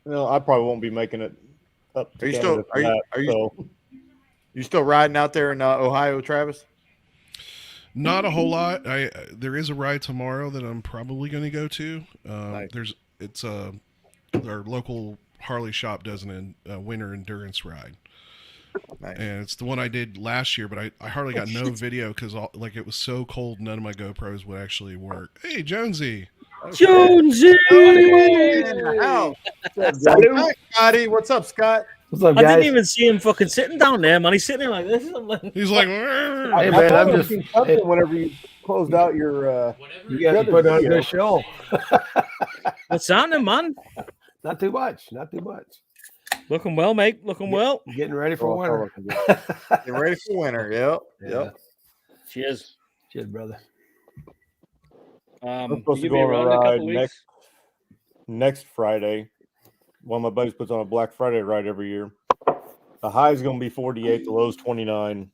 No, I probably won't be making it up. Are you still? You still riding out there in Ohio, Travis? Not a whole lot. There is a ride tomorrow that I'm probably going to go to. Nice. It's our local Harley shop does a winter endurance ride. Nice. And it's the one I did last year, but I hardly got no video because it was so cold, none of my GoPros would actually work. Hey, Jonesy. Jonesy! Hi, Scotty. What's up, Scott? What's up, I guys? didn't even see him fucking sitting down there, man. He's sitting there like this. I'm like, He's like, Hey, I man, thought I'm I just. seen something Hey, whenever you closed out your. you guys put on a good show. what's happening, man? Not too much. Not too much. Looking well, mate. Looking well. Getting ready for winter. Get ready for winter. Yep. Yeah. Yep. Cheers. Cheers, brother. I'm Will supposed to you go be on a around in a ride couple weeks? next Friday. One of my buddies puts on a Black Friday ride every year. The high is going to be 48, the low is 29.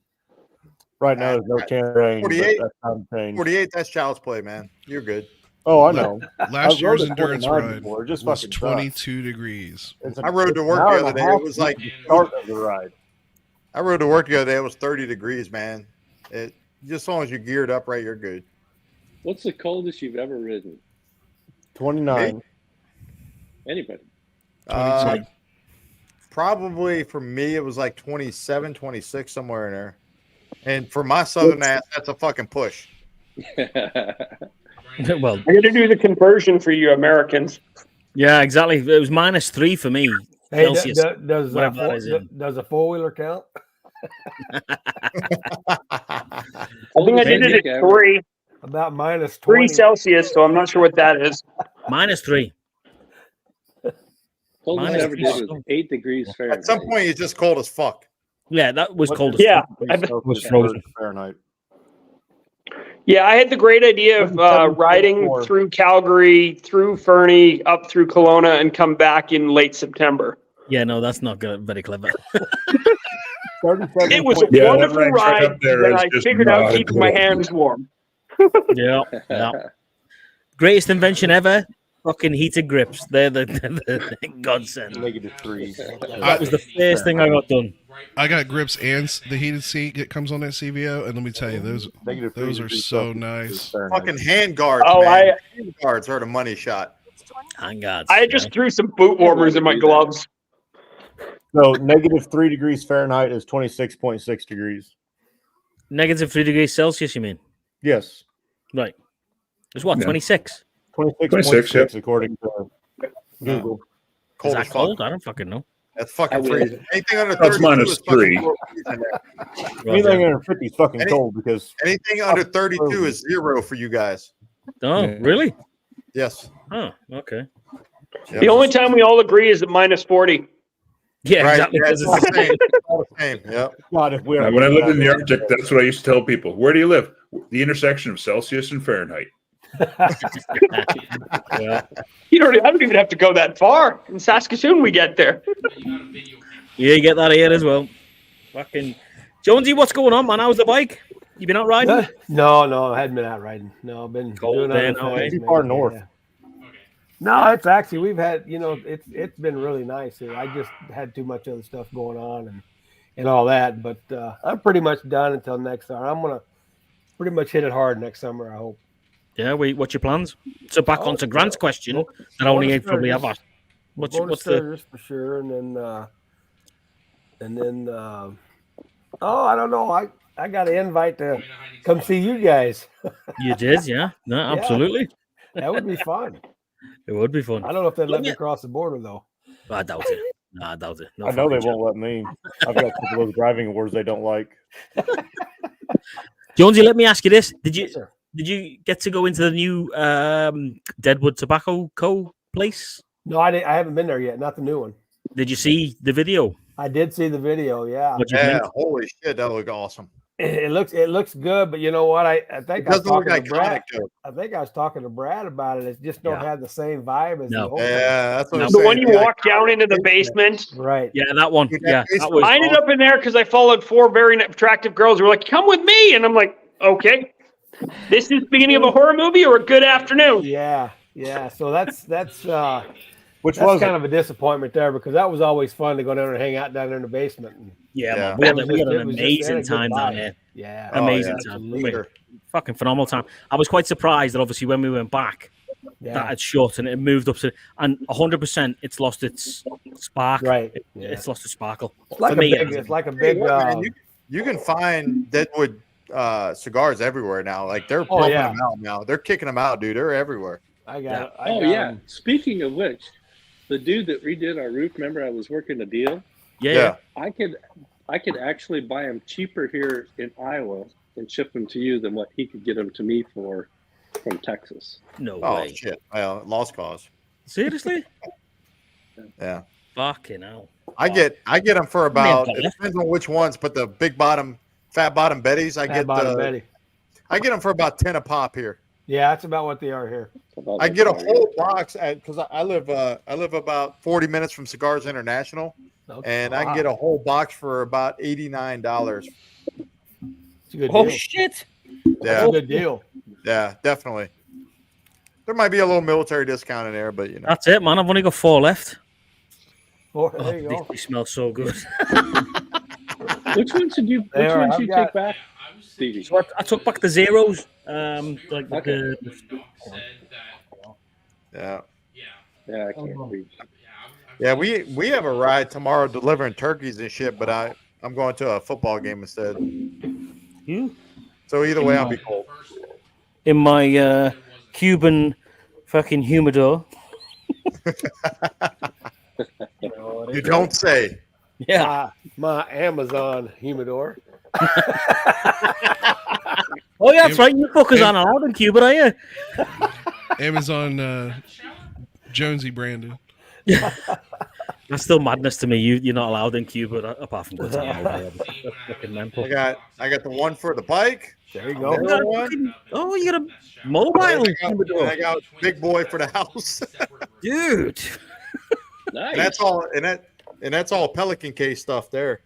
Right now, there's no chance of rain. 48? That's time to change. 48, that's child's play, man. You're good. Oh, I know. last year's rode a endurance 29 ride before. It just was fucking 22 degrees. I rode to work the other day. It was like the start of the ride. I rode to work the other day. It was 30 degrees, man. Just as long as you're geared up right, you're good. What's the coldest you've ever ridden? 29. Anybody? Probably for me, it was like 27, 26, somewhere in there. And for my southern ass, that's a fucking push. Well, I got to do the conversion for you Americans. yeah, exactly. It was -3 for me. Hey, Celsius. does whatever that is in. a four-wheeler count? I think I did it at 3 About -20. Celsius, so I'm not sure what that is. -3. Coldest I Minus ever did was 8 degrees Fahrenheit. At some point, it's just cold as fuck. Yeah, that was cold. Yeah, was frozen. Fahrenheit. Yeah, I had the great idea of riding through Calgary, through Fernie, up through Kelowna, and come back in late September. Yeah, no, that's not good. Very clever. It was a wonderful ride, and I figured out keeping my hands warm. Yeah, yeah. Greatest invention ever. Fucking heated grips. They're the godsend. -3. That was the first thing I got done. I got grips and the heated seat that comes on that CVO, and let me tell you, those are so nice. Fucking hand guards, Oh, man. Hand guards are the money shot. Hand guards. I just threw some boot warmers in my gloves. So -3 degrees Fahrenheit is 26.6 degrees. -3 degrees Celsius, you mean? Yes. Right. It's what, Yeah. 26? 26.6 according to Google. Cold Is as that fuck. cold? I don't fucking know. That's fucking freezing. Anything under That's 32 is -3. fucking freezing. Anything under 50 is fucking cold because Anything under 32 is 0 for you guys. Oh, really? Yes. Oh, okay. The only time we all agree is at -40. Yeah, Right. exactly. Yeah, it's because the same. It's all the same. Yep. God, if we When I lived in the Arctic, that's what I used to tell people. Where do you live? The intersection of Celsius and Fahrenheit. yeah. I don't even have to go that far. In Saskatoon, we get there. Yeah, you get that here as well. Fucking Jonesy, what's going on, man? How's the bike? You been out riding? No, I hadn't been out riding. No, I've been Cold doing there other now, things, Too man. far north. Yeah. No, it's actually we've had it's been really nice here. I just had too much other stuff going on and all that, but I'm pretty much done until next summer. I'm gonna pretty much hit it hard next summer. I hope. Yeah, what's your plans? So back onto Grant's question that only ain't probably have asked. What's the Sturgis for sure, and then I don't know. I got an invite to come see you guys. You did, yeah. No, Yeah. Absolutely. That would be fun. It would be fun. I don't know if they'd let me across the border though. I doubt it. No, I doubt it. No I know they fucking won't let me. I've got a couple of those driving awards they don't like. Jonesy, let me ask you this: Did you Yes, sir. did you get to go into the new Deadwood Tobacco Co. place? No, I haven't been there yet. Not the new one. Did you see the video? I did see the video. Yeah, What you Yeah. think? Holy shit, that looked awesome. it looks good. But you know what? I think It I was doesn't look talking to Brad. iconic, though. I think I was talking to Brad about it. It just don't Yeah. have the same vibe as No. the old one. Yeah, that's what No. I'm The saying. one you Yeah. walk down into the basement. Right. Yeah, that one. Dude, Yeah, that that was. I ended up in there because I followed 4 very attractive girls who were like, "Come with me," and I'm like, "Okay, this is the beginning of a horror movie or a good afternoon." Yeah. So that's Which That's was kind of a disappointment there because that was always fun to go down and hang out down there in the basement. And Yeah, Yeah. man, we had, It was we had just- an it was just amazing a good time down vibe. there. Yeah. Oh, Amazing yeah, time. for sure. Fucking phenomenal time. I was quite surprised that obviously when we went back, Yeah. that had shut and it moved up to, and 100% it's lost its spark. Right. Yeah. It's lost its sparkle. It's like For a me, big. it It's like a Hey, big. look, man, you can find Deadwood cigars everywhere now. Like they're pumping yeah. them out now. They're kicking them out, dude. They're everywhere. I got Yeah. it. I Oh got yeah. 'em. Speaking of which, the dude that redid our roof, remember I was working a deal? yeah. I could actually buy them cheaper here in Iowa and ship them to you than what he could get them to me for from Texas. No Oh way. shit! Well, lost cause. Seriously? Yeah, Fucking hell. I get them for about. Man, It depends on which ones, but the big bottom, fat bottom Betties, I Fat get bottom the. Betty. I get them for about 10 a pop here. Yeah, that's about what they are here. I get a whole box because I live about 40 minutes from Cigars International, Okay. and I can get a whole box for about $89. It's a good Oh deal. shit. That's Yeah, a good deal. yeah, definitely. There might be a little military discount in there, but you know. That's it, man. I've only got 4 left. Oh, Oh, there you go. they smell so good. Which ones did you There, which ones I've you got- take back, Stevie? So I took back the zeros. Like Okay. Yeah, Yeah, I can't read. yeah. We have a ride tomorrow delivering turkeys and shit, but I'm going to a football game instead. You? So either way, I'll be cold. In my Cuban fucking humidor. You don't say. Yeah. My Amazon humidor. Oh yeah, that's right. You fuckers aren't allowed in Cuba, are you? Amazon Jonesy Brandon. That's still madness to me. You're not allowed in Cuba apart from going to the That's fucking mental. I got the one for the bike. There you the go. little one. Oh, you got a mobile And humidor, I got big boy for the house. dude. Nice. And that's all Pelican case stuff there.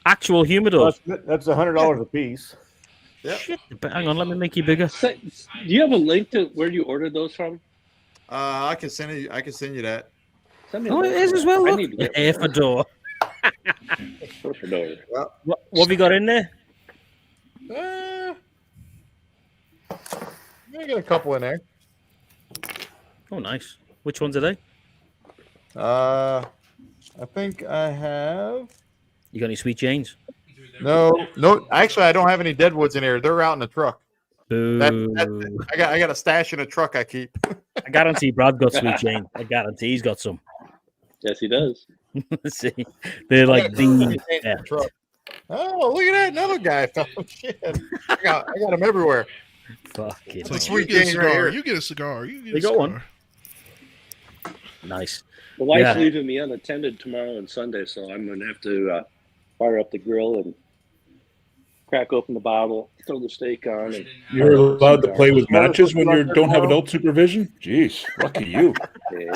Actual humidor. That's $100 a piece. Yeah. Shit. Hang on, let me make you bigger. Do you have a link to where you ordered those from? I can send you that. Send me Oh, a it link. is as well. I Look, need to get air for door. one for door. What have you got in there? I got a couple in there. Oh, nice. Which ones are they? I think I have. You got any Sweet Janes? No. Actually, I don't have any Deadwoods in here. They're out in the truck. Boo. I got a stash in a truck I keep. I guarantee Brad got Sweet Jane. I guarantee he's got some. Yes, he does. See, they're like the best. truck. Oh, look at that! Another guy. Oh, shit. I got them everywhere. Fucking It's like, hell. you get a Jane right cigar, here. you get a cigar, you get You a got cigar. one? Nice. The wife's Yeah. leaving me unattended tomorrow and Sunday, so I'm gonna have to fire up the grill and crack open the bottle, throw the steak on. And You're allowed to play with matches when you don't have adult supervision? Jeez, lucky you. Yeah.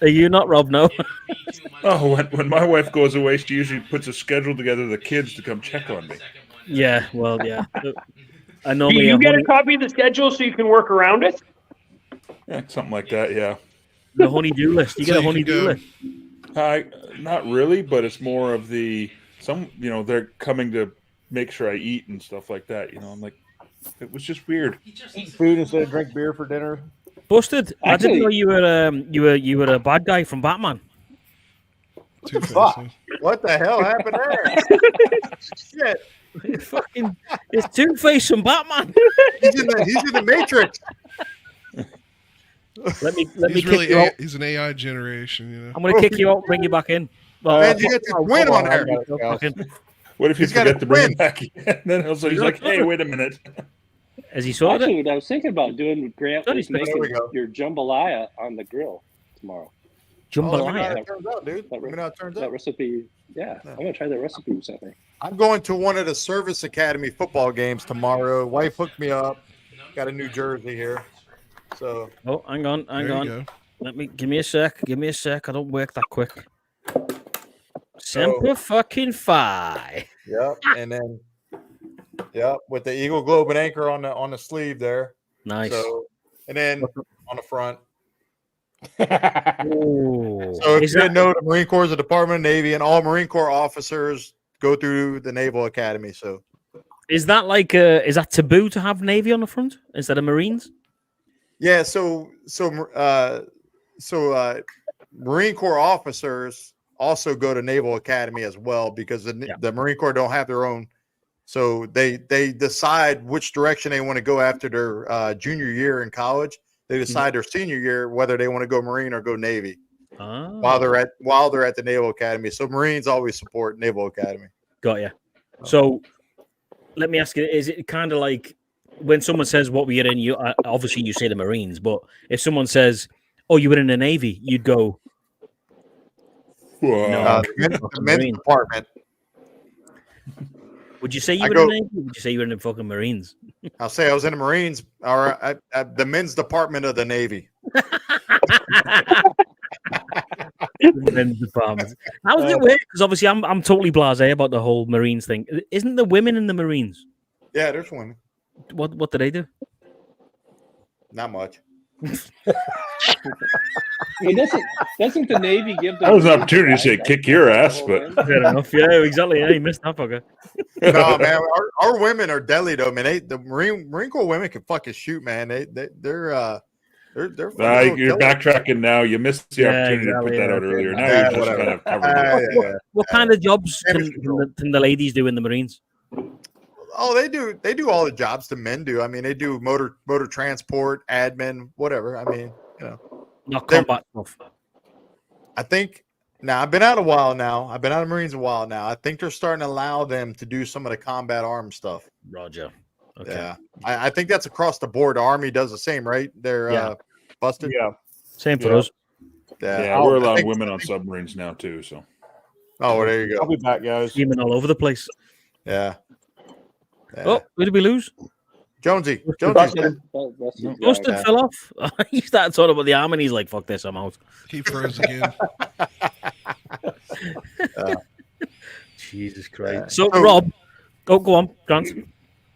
Are you not Rob? No. Oh, when my wife goes away, she usually puts a schedule together of the kids to come check on me. Yeah. Well, yeah. I Do normally you have get honey, a copy of the schedule so you can work around it? Yeah, something like that, yeah. the honey-do list. You So get a you can honey-do go- list. Not really, but it's more of they're coming to make sure I eat and stuff like that. I'm like, it was just weird. Eat food instead of drink beer for dinner. Busted. I didn't Actually- know you were a bad guy from Batman. Two-Face, Fuck. huh? What the hell happened there? Shit. Fucking, it's Two-Face from Batman. He's in the Matrix. Let me He's kick really you out. he's an AI generation, you know. I'm gonna kick you out and bring you back in. Well, Man, you got the twin on there. fucking- What if you He's got a forget to bring twin. it back again? Then he's like, hey, wait a minute. Has he sorted Actually, it? what I was thinking about doing, Grant, was There we making go. your jambalaya on the grill tomorrow. Oh, let me know how Jambalaya. it turns out, dude. Let me know how it turns That out. recipe, yeah, I'm gonna try that recipe with something. I'm going to one of the Service Academy football games tomorrow. Wife hooked me up. Got a new jersey here. So Oh, hang on. There you go. Give me a sec. I don't work that quick. Semper fucking fi. yep, and then with the Eagle Globe and Anchor on the sleeve there. Nice. So and then on the front. Oh, So if is you that didn't know, the Marine Corps is a Department of Navy, and all Marine Corps officers go through the Naval Academy. So is that taboo to have Navy on the front instead of Marines? yeah, Marine Corps officers also go to Naval Academy as well because the Marine Corps don't have their own. So they decide which direction they want to go after their junior year in college. They decide their senior year whether they want to go Marine or go Navy while they're at the Naval Academy. So Marines always support Naval Academy. Got you. So let me ask you: is it kind of like when someone says, "What were you in?" You obviously you say the Marines, but if someone says, "Oh, you were in the Navy," you'd go, "No, the men's department." Would you say you were in the Navy? Or would you say you were in the fucking Marines? I'll say I was in the Marines or the men's department of the Navy. Men's department. How is it weird? Because obviously I'm totally blasé about the whole Marines thing. Isn't there women in the Marines? Yeah, there's women. What do they do? Not much. Doesn't the Navy give them? That was an opportunity to say kick your ass, but fair enough. Yeah, exactly. Yeah, you missed that fucker. No, man, our women are deadly though, man. The Marine Corps women can fucking shoot, man. They're you're backtracking now. You missed the opportunity to put that out earlier. Now you're just kind of covering it. What kind of jobs can the ladies do in the Marines? Oh, they do all the jobs the men do. I mean, they do motor transport, admin, whatever. I mean, not combat stuff. I think now I've been out a while now. I've been out of Marines a while now. I think they're starting to allow them to do some of the combat arms stuff. Roger. Okay. Yeah, I think that's across the board. The Army does the same, right? They're busted. Yeah, same for us. Yeah, we're allowing women on submarines now too. So. Oh, well, there you go. I'll be back, guys. Women all over the place. Yeah. Oh, who did we lose? Jonesy. Busted fell off. He started talking about the army and he's like, fuck this, I'm out. He froze again. Jesus Christ. So Rob, go on, Grant.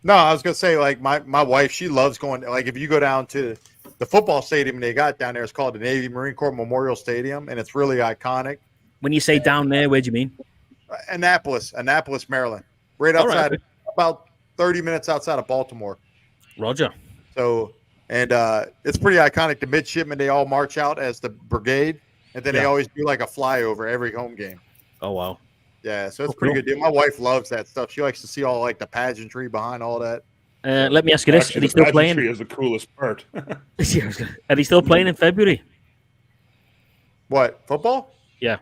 No, I was gonna say, like, my wife, she loves going, like, if you go down to the football stadium they got down there, it's called the Navy Marine Corps Memorial Stadium, and it's really iconic. When you say down there, where do you mean? Annapolis, Maryland. Right outside, about 30 minutes outside of Baltimore. Roger. So, and it's pretty iconic. The midshipmen, they all march out as the brigade, and then they always do like a flyover every home game. Oh, wow. Yeah, so it's pretty good deal. My wife loves that stuff. She likes to see all like the pageantry behind all that. Let me ask you this: Actually, are they still playing? Is the coolest part. Are they still playing in February? What, football? Yeah.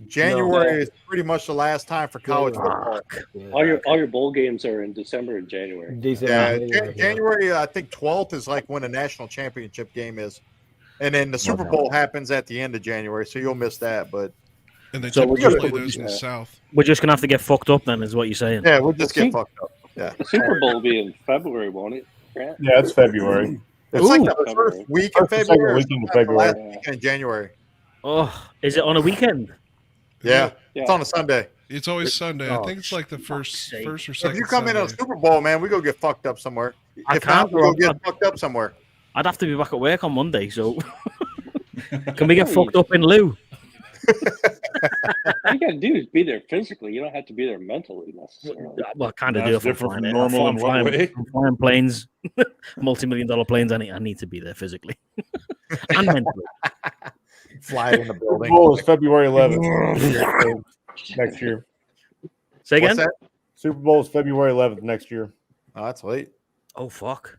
January is pretty much the last time for college football. All your bowl games are in December and January. January, I think 12th is like when the national championship game is, and then the Super Bowl happens at the end of January, so you'll miss that. But and they so typically play those in the South. We're just gonna have to get fucked up, then, is what you're saying? Yeah, we'll just get fucked up. Yeah, the Super Bowl will be in February, won't it? Grant? Yeah, it's February. It's like the first week in February. Weekend of February. Last weekend in January. Oh, is it on a weekend? Yeah, it's on a Sunday. It's always Sunday. I think it's like the first or second. If you come in on Super Bowl, man, we go get fucked up somewhere. If not, we go get fucked up somewhere. I'd have to be back at work on Monday, so can we get fucked up in lieu? All you gotta do is be there physically. You don't have to be there mentally necessarily. Well, I kind of do. Different from normal in what way? I'm flying planes, multi-million-dollar planes. I need to be there physically and mentally. Fly in the building. Super Bowl is February 11th next year. Say again? What's that? Super Bowl is February 11th next year. Oh, that's late. Oh, fuck.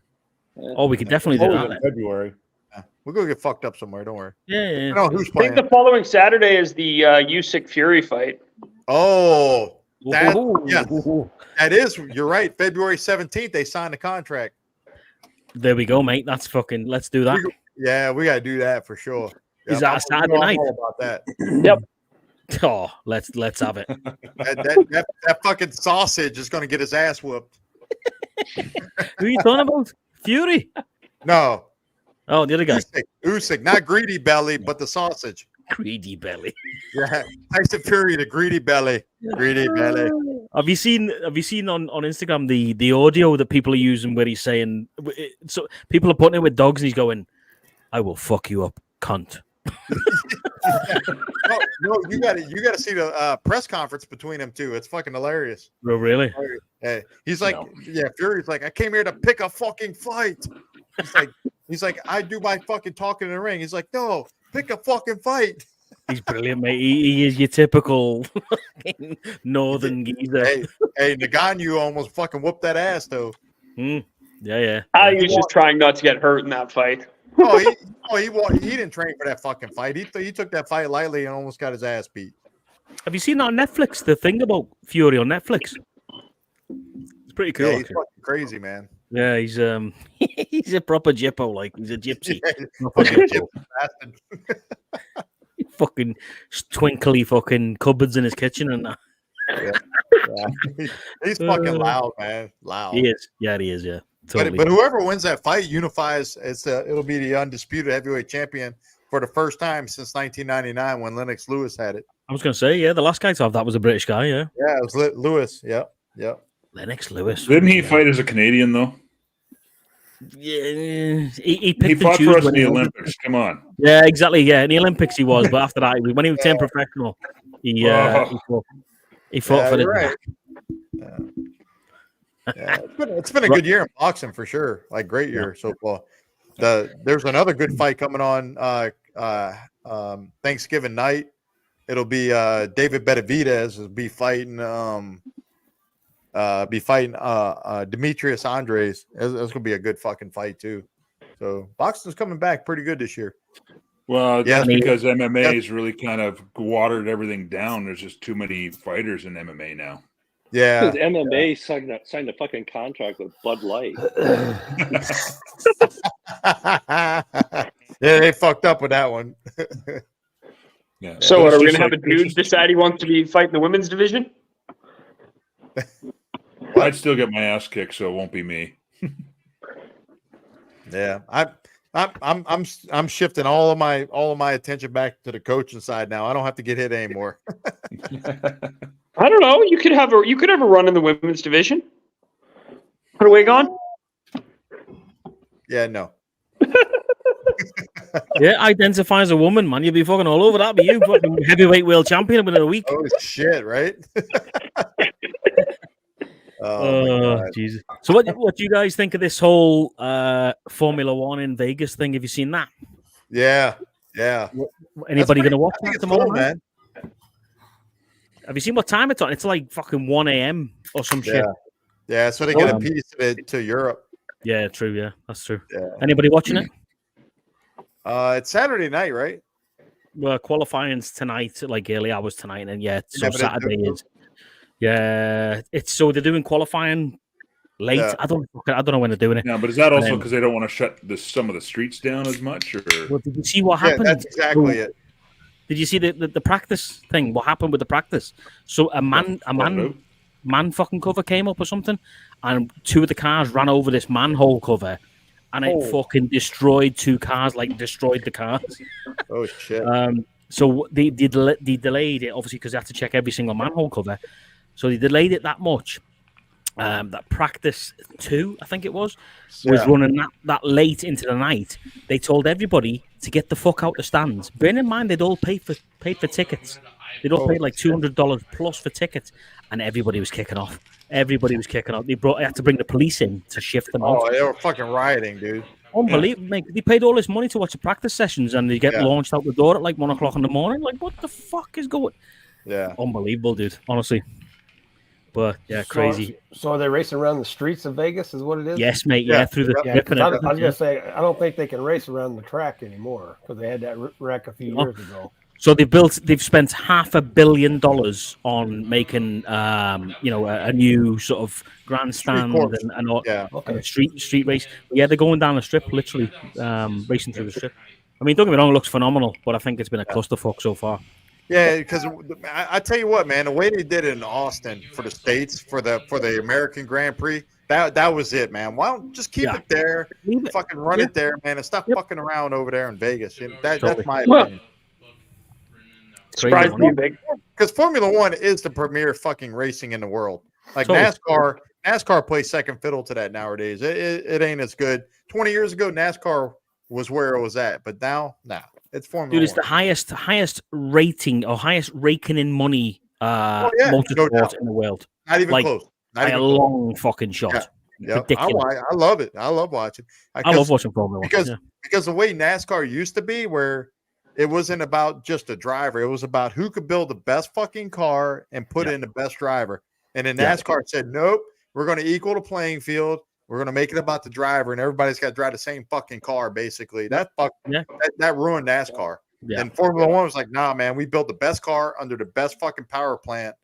Oh, we could definitely do that. February. Yeah. We'll go get fucked up somewhere. Don't worry. Yeah. I know who's I playing. think the following Saturday is the Usyk Fury fight. Oh, that is. You're right. February 17th, they signed the contract. There we go, mate. That's fucking. Let's do that. We got to do that for sure. Is that a Saturday night? About that. Yep. Oh, let's have it. that fucking sausage is going to get his ass whooped. Who are you talking about? Fury? No. Oh, the other guy. Usyk, not greedy belly, but the sausage. Greedy belly. Yeah, Tyson Fury, the greedy belly. Greedy belly. Have you seen on Instagram the audio that people are using where he's saying? So people are putting it with dogs, and he's going, I will fuck you up, cunt. No, you got to see the press conference between them two. It's fucking hilarious. Oh, really? Hey, he's like, yeah, Fury's like, I came here to pick a fucking fight. He's like, I do my fucking talking in the ring. He's like, no, pick a fucking fight. He's brilliant, mate. He is your typical northern geezer. Hey, Nagano almost fucking whooped that ass though. Yeah. I was just trying not to get hurt in that fight. He didn't train for that fucking fight. He took that fight lightly and almost got his ass beat. Have you seen that on Netflix? The thing about Fury on Netflix. It's pretty cool. Yeah, he's fucking crazy, man. Yeah, he's he's a proper gyppo, like he's a gypsy. Fucking twinkly fucking cupboards in his kitchen and that. Yeah. He's fucking loud, man. Loud. He is. Yeah, he is. Yeah. Totally. But whoever wins that fight unifies. It'll be the undisputed heavyweight champion for the first time since 1999 when Lennox Lewis had it. I was going to say, yeah, the last guy to have that was a British guy. Yeah. Yeah, it was Lewis. Yep. Lennox Lewis. Didn't he fight as a Canadian though? Yeah, he fought for us in the Olympics. Come on. Yeah, exactly. Yeah, in the Olympics he was, but after that, when he turned professional, he fought for the. Right. Yeah, it's been a good year in boxing for sure. Like great year so far. There's another good fight coming on Thanksgiving night. It'll be David Benavidez will be fighting Demetrius Andres. That's gonna be a good fucking fight too. So boxing's coming back pretty good this year. Well, that's because MMA has really kind of watered everything down. There's just too many fighters in MMA now. Yeah, because MMA signed a fucking contract with Bud Light. Yeah, they fucked up with that one. Yeah. So what, are we gonna have a dude decide he wants to be fighting the women's division? I'd still get my ass kicked, so it won't be me. Yeah, I'm shifting all of my attention back to the coaching side now. I don't have to get hit anymore. I don't know. You could have a run in the women's division. Put a wig on. Yeah, no. Yeah, identify as a woman, man. You'll be fucking all over that. But you fucking heavyweight world champion within a week. Oh shit! Right. Oh Jesus! So what do you guys think of this whole Formula One in Vegas thing? Have you seen that? Yeah. Anybody going to watch that tomorrow, cool, man? Have you seen what time it's on? It's like fucking 1 a.m. or some shit. Yeah, so they get a piece of it to Europe. Yeah, true. Yeah, that's true. Yeah. Anybody watching it? It's Saturday night, right? Well, qualifying's tonight, like early hours tonight, and so Saturday is. Yeah, it's so they're doing qualifying late. Yeah. I don't know when they're doing it. Yeah, but is that also because they don't want to shut some of the streets down as much? Or well, did you see what happened? That's exactly it. Did you see the practice thing? What happened with the practice? So a man fucking cover came up or something, and two of the cars ran over this manhole cover, and it fucking destroyed two cars, like destroyed the cars. Oh shit! So they delayed it obviously because they had to check every single manhole cover. So they delayed it that much. That practice 2, I think it was running that late into the night. They told everybody to get the fuck out the stands. Bear in mind, they'd all paid for tickets. They'd all paid like $200 plus for tickets, and everybody was kicking off. Everybody was kicking off. They had to bring the police in to shift them out. Oh, they were fucking rioting, dude. Unbelievable, mate. They paid all this money to watch the practice sessions, and they get launched out the door at like 1 o'clock in the morning. Like, what the fuck is going? Yeah, unbelievable, dude. Honestly. But yeah, crazy. So are they racing around the streets of Vegas? Is what it is? Yes, mate. Yeah, through the. I was gonna say I don't think they can race around the track anymore because they had that wreck a few years ago. So they've spent $500 million on making a new sort of grandstand and all, street race. Yeah, they're going down the strip, literally racing through the strip. I mean, don't get me wrong, it looks phenomenal, but I think it's been a clusterfuck so far. Yeah, because I tell you what, man, the way they did it in Austin for the States for the American Grand Prix, that was it, man. Why don't just keep it there, fucking run it there, man, and stop fucking around over there in Vegas. That's my opinion. Surprised me big. Because Formula One is the premier fucking racing in the world. Like NASCAR plays second fiddle to that nowadays. It ain't as good. 20 years ago, NASCAR was where it was at. But now, it's Formula Dude, it's One. the highest rating or highest raking in money no motorsport doubt. in the world. Not even Like, close. Not by even a close. long fucking shot. Yeah. Yep. Ridiculous. I love it. I love watching. I love watching Formula One. Because the way NASCAR used to be, where it wasn't about just a driver, it was about who could build the best fucking car and put in the best driver. And then NASCAR said, nope, we're going to equal the playing field. We're going to make it about the driver, and everybody's got to drive the same fucking car, basically. That ruined NASCAR. Yeah. And Formula One was like, nah, man, we built the best car under the best fucking power plant.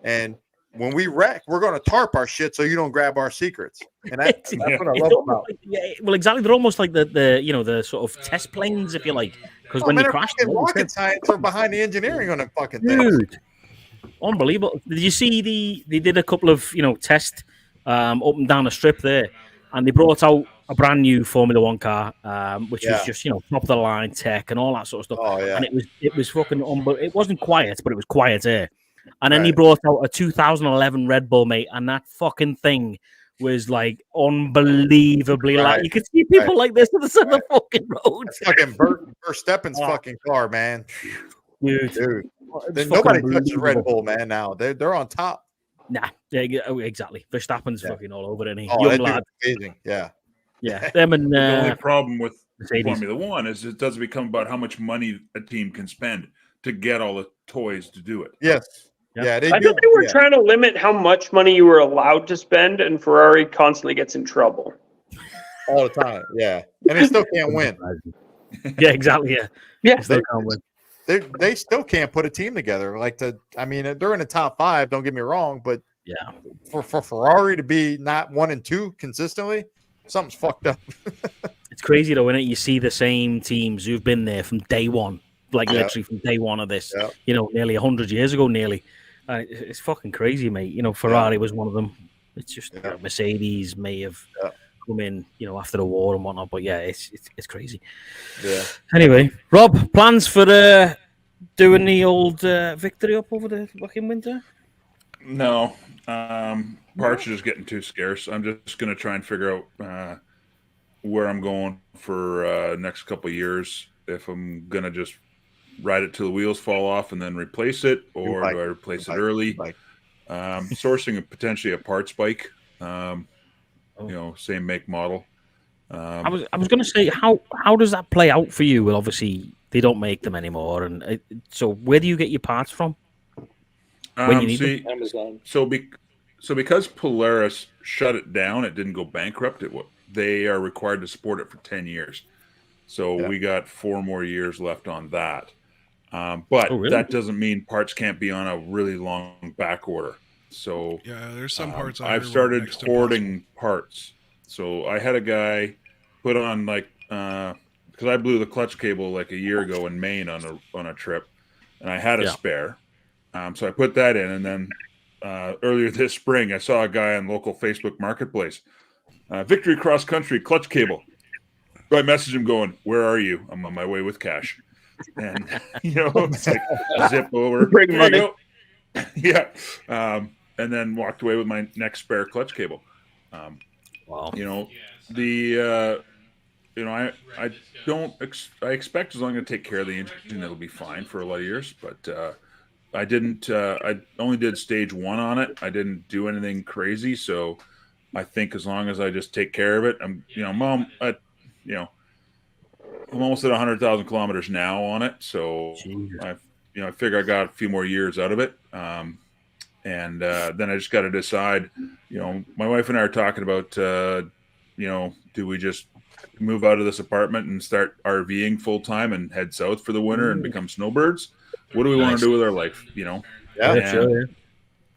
And when we wreck, we're going to tarp our shit so you don't grab our secrets. And that's what I love about it. Well, exactly. They're almost like the sort of test planes, if you like. Because when you crash, rocket science are behind the engineering on them fucking things. Dude, unbelievable. Did you see they did a couple of test up and down the strip there, and they brought out a brand new Formula One car, which was just top of the line tech and all that sort of stuff. Oh yeah, and it was fucking unbelievable. It wasn't quiet, but it was quiet air. And then he brought out a 2011 Red Bull, mate, and that fucking thing was like unbelievably like you could see people like this on the side of the fucking road. That's fucking Verstappen's fucking car, man. Dude. Nobody touches Red Bull, man. Now they're on top. Nah, exactly. Verstappen's fucking all over it. Young lad, amazing. Yeah. Them and the only problem with Formula One is it doesn't become about how much money a team can spend to get all the toys to do it. Yes. Yeah, I thought they were trying to limit how much money you were allowed to spend, and Ferrari constantly gets in trouble. All the time, yeah. And they still can't win. Yeah, exactly, yeah. They can't win. They still can't put a team together. They're in the top 5, don't get me wrong, but for Ferrari to be not 1 and 2 consistently, something's fucked up. It's crazy though, isn't it? You see the same teams who've been there from day one, literally from day one of this, nearly 100 years ago, nearly. It's fucking crazy, mate. Ferrari was one of them. It's just Mercedes may have come in, after the war and whatnot. But yeah, it's crazy. Yeah. Anyway, Rob, plans for doing the old victory up over the fucking winter? No, parts are just getting too scarce. I'm just gonna try and figure out where I'm going for next couple of years. If I'm gonna just ride it till the wheels fall off and then replace it, or do I replace it early? Sourcing potentially a parts bike, same make model. I was going to say, how does that play out for you? Well, obviously they don't make them anymore, and so where do you get your parts from when you need them? Amazon. So because Polaris shut it down, it didn't go bankrupt. They are required to support it for 10 years. So we got 4 more years left on that. But that doesn't mean parts can't be on a really long back order. So there's some parts. I've started hoarding parts. So I had a guy put on because I blew the clutch cable a year ago in Maine on a trip, and I had a spare. So I put that in, and then earlier this spring I saw a guy on local Facebook Marketplace, Victory Cross Country clutch cable. So I messaged him going, "Where are you? I'm on my way with cash." And it's like zip over. Bring money. Yeah. And then walked away with my next spare clutch cable. Wow. I expect as long as I take care of the engine, it'll be fine for a lot of years. But I didn't. I only did stage 1 on it. I didn't do anything crazy. So I think as long as I just take care of it, I'm almost at 100,000 kilometers now on it. So I figure I got a few more years out of it. And then I just got to decide, my wife and I are talking about, do we just move out of this apartment and start RVing full time and head south for the winter and become snowbirds? What do we want to do with our life? Yeah, sure.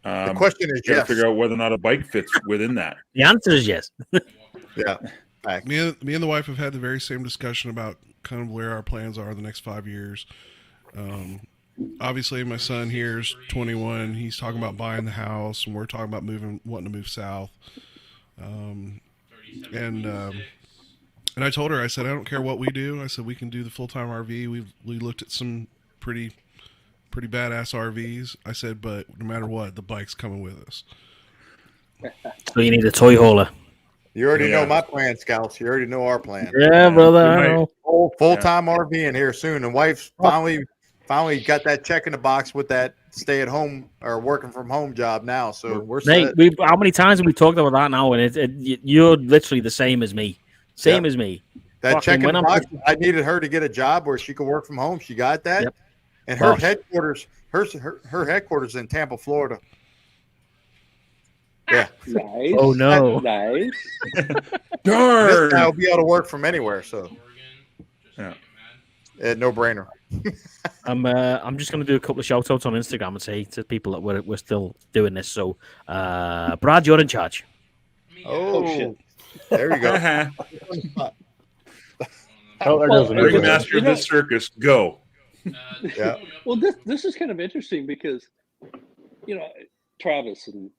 The question is, to figure out whether or not a bike fits within that. The answer is yes. Yeah. Me and the wife have had the very same discussion about kind of where our plans are the next 5 years. Obviously, my son here is 21. He's talking about buying the house, and we're talking about wanting to move south. And I told her, I said, I don't care what we do. I said we can do the full-time RV. We looked at some pretty badass RVs. I said, but no matter what, the bike's coming with us. So you need a toy hauler. You already know my plan, Scouts. You already know our plan. Yeah, brother. full-time RV in here soon, and wife's finally got that check in the box with that stay-at-home or working from home job now. So we're Mate, set. how many times have we talked about that now? And you're literally the same as me. Same as me. That check in the box. I'm... I needed her to get a job where she could work from home. She got that, Yep. and her headquarters, her headquarters in Tampa, Florida. Yeah. Nice. Oh no. Nice. Darn. This guy will be able to work from anywhere. So, yeah, no brainer. I'm just going to do a couple of shout outs on Instagram and say to people that we're still doing this. So, Brad, you're in charge. Oh shit. There you go. Ringmaster of this circus, go. Yeah. Well, this is kind of interesting because, Travis and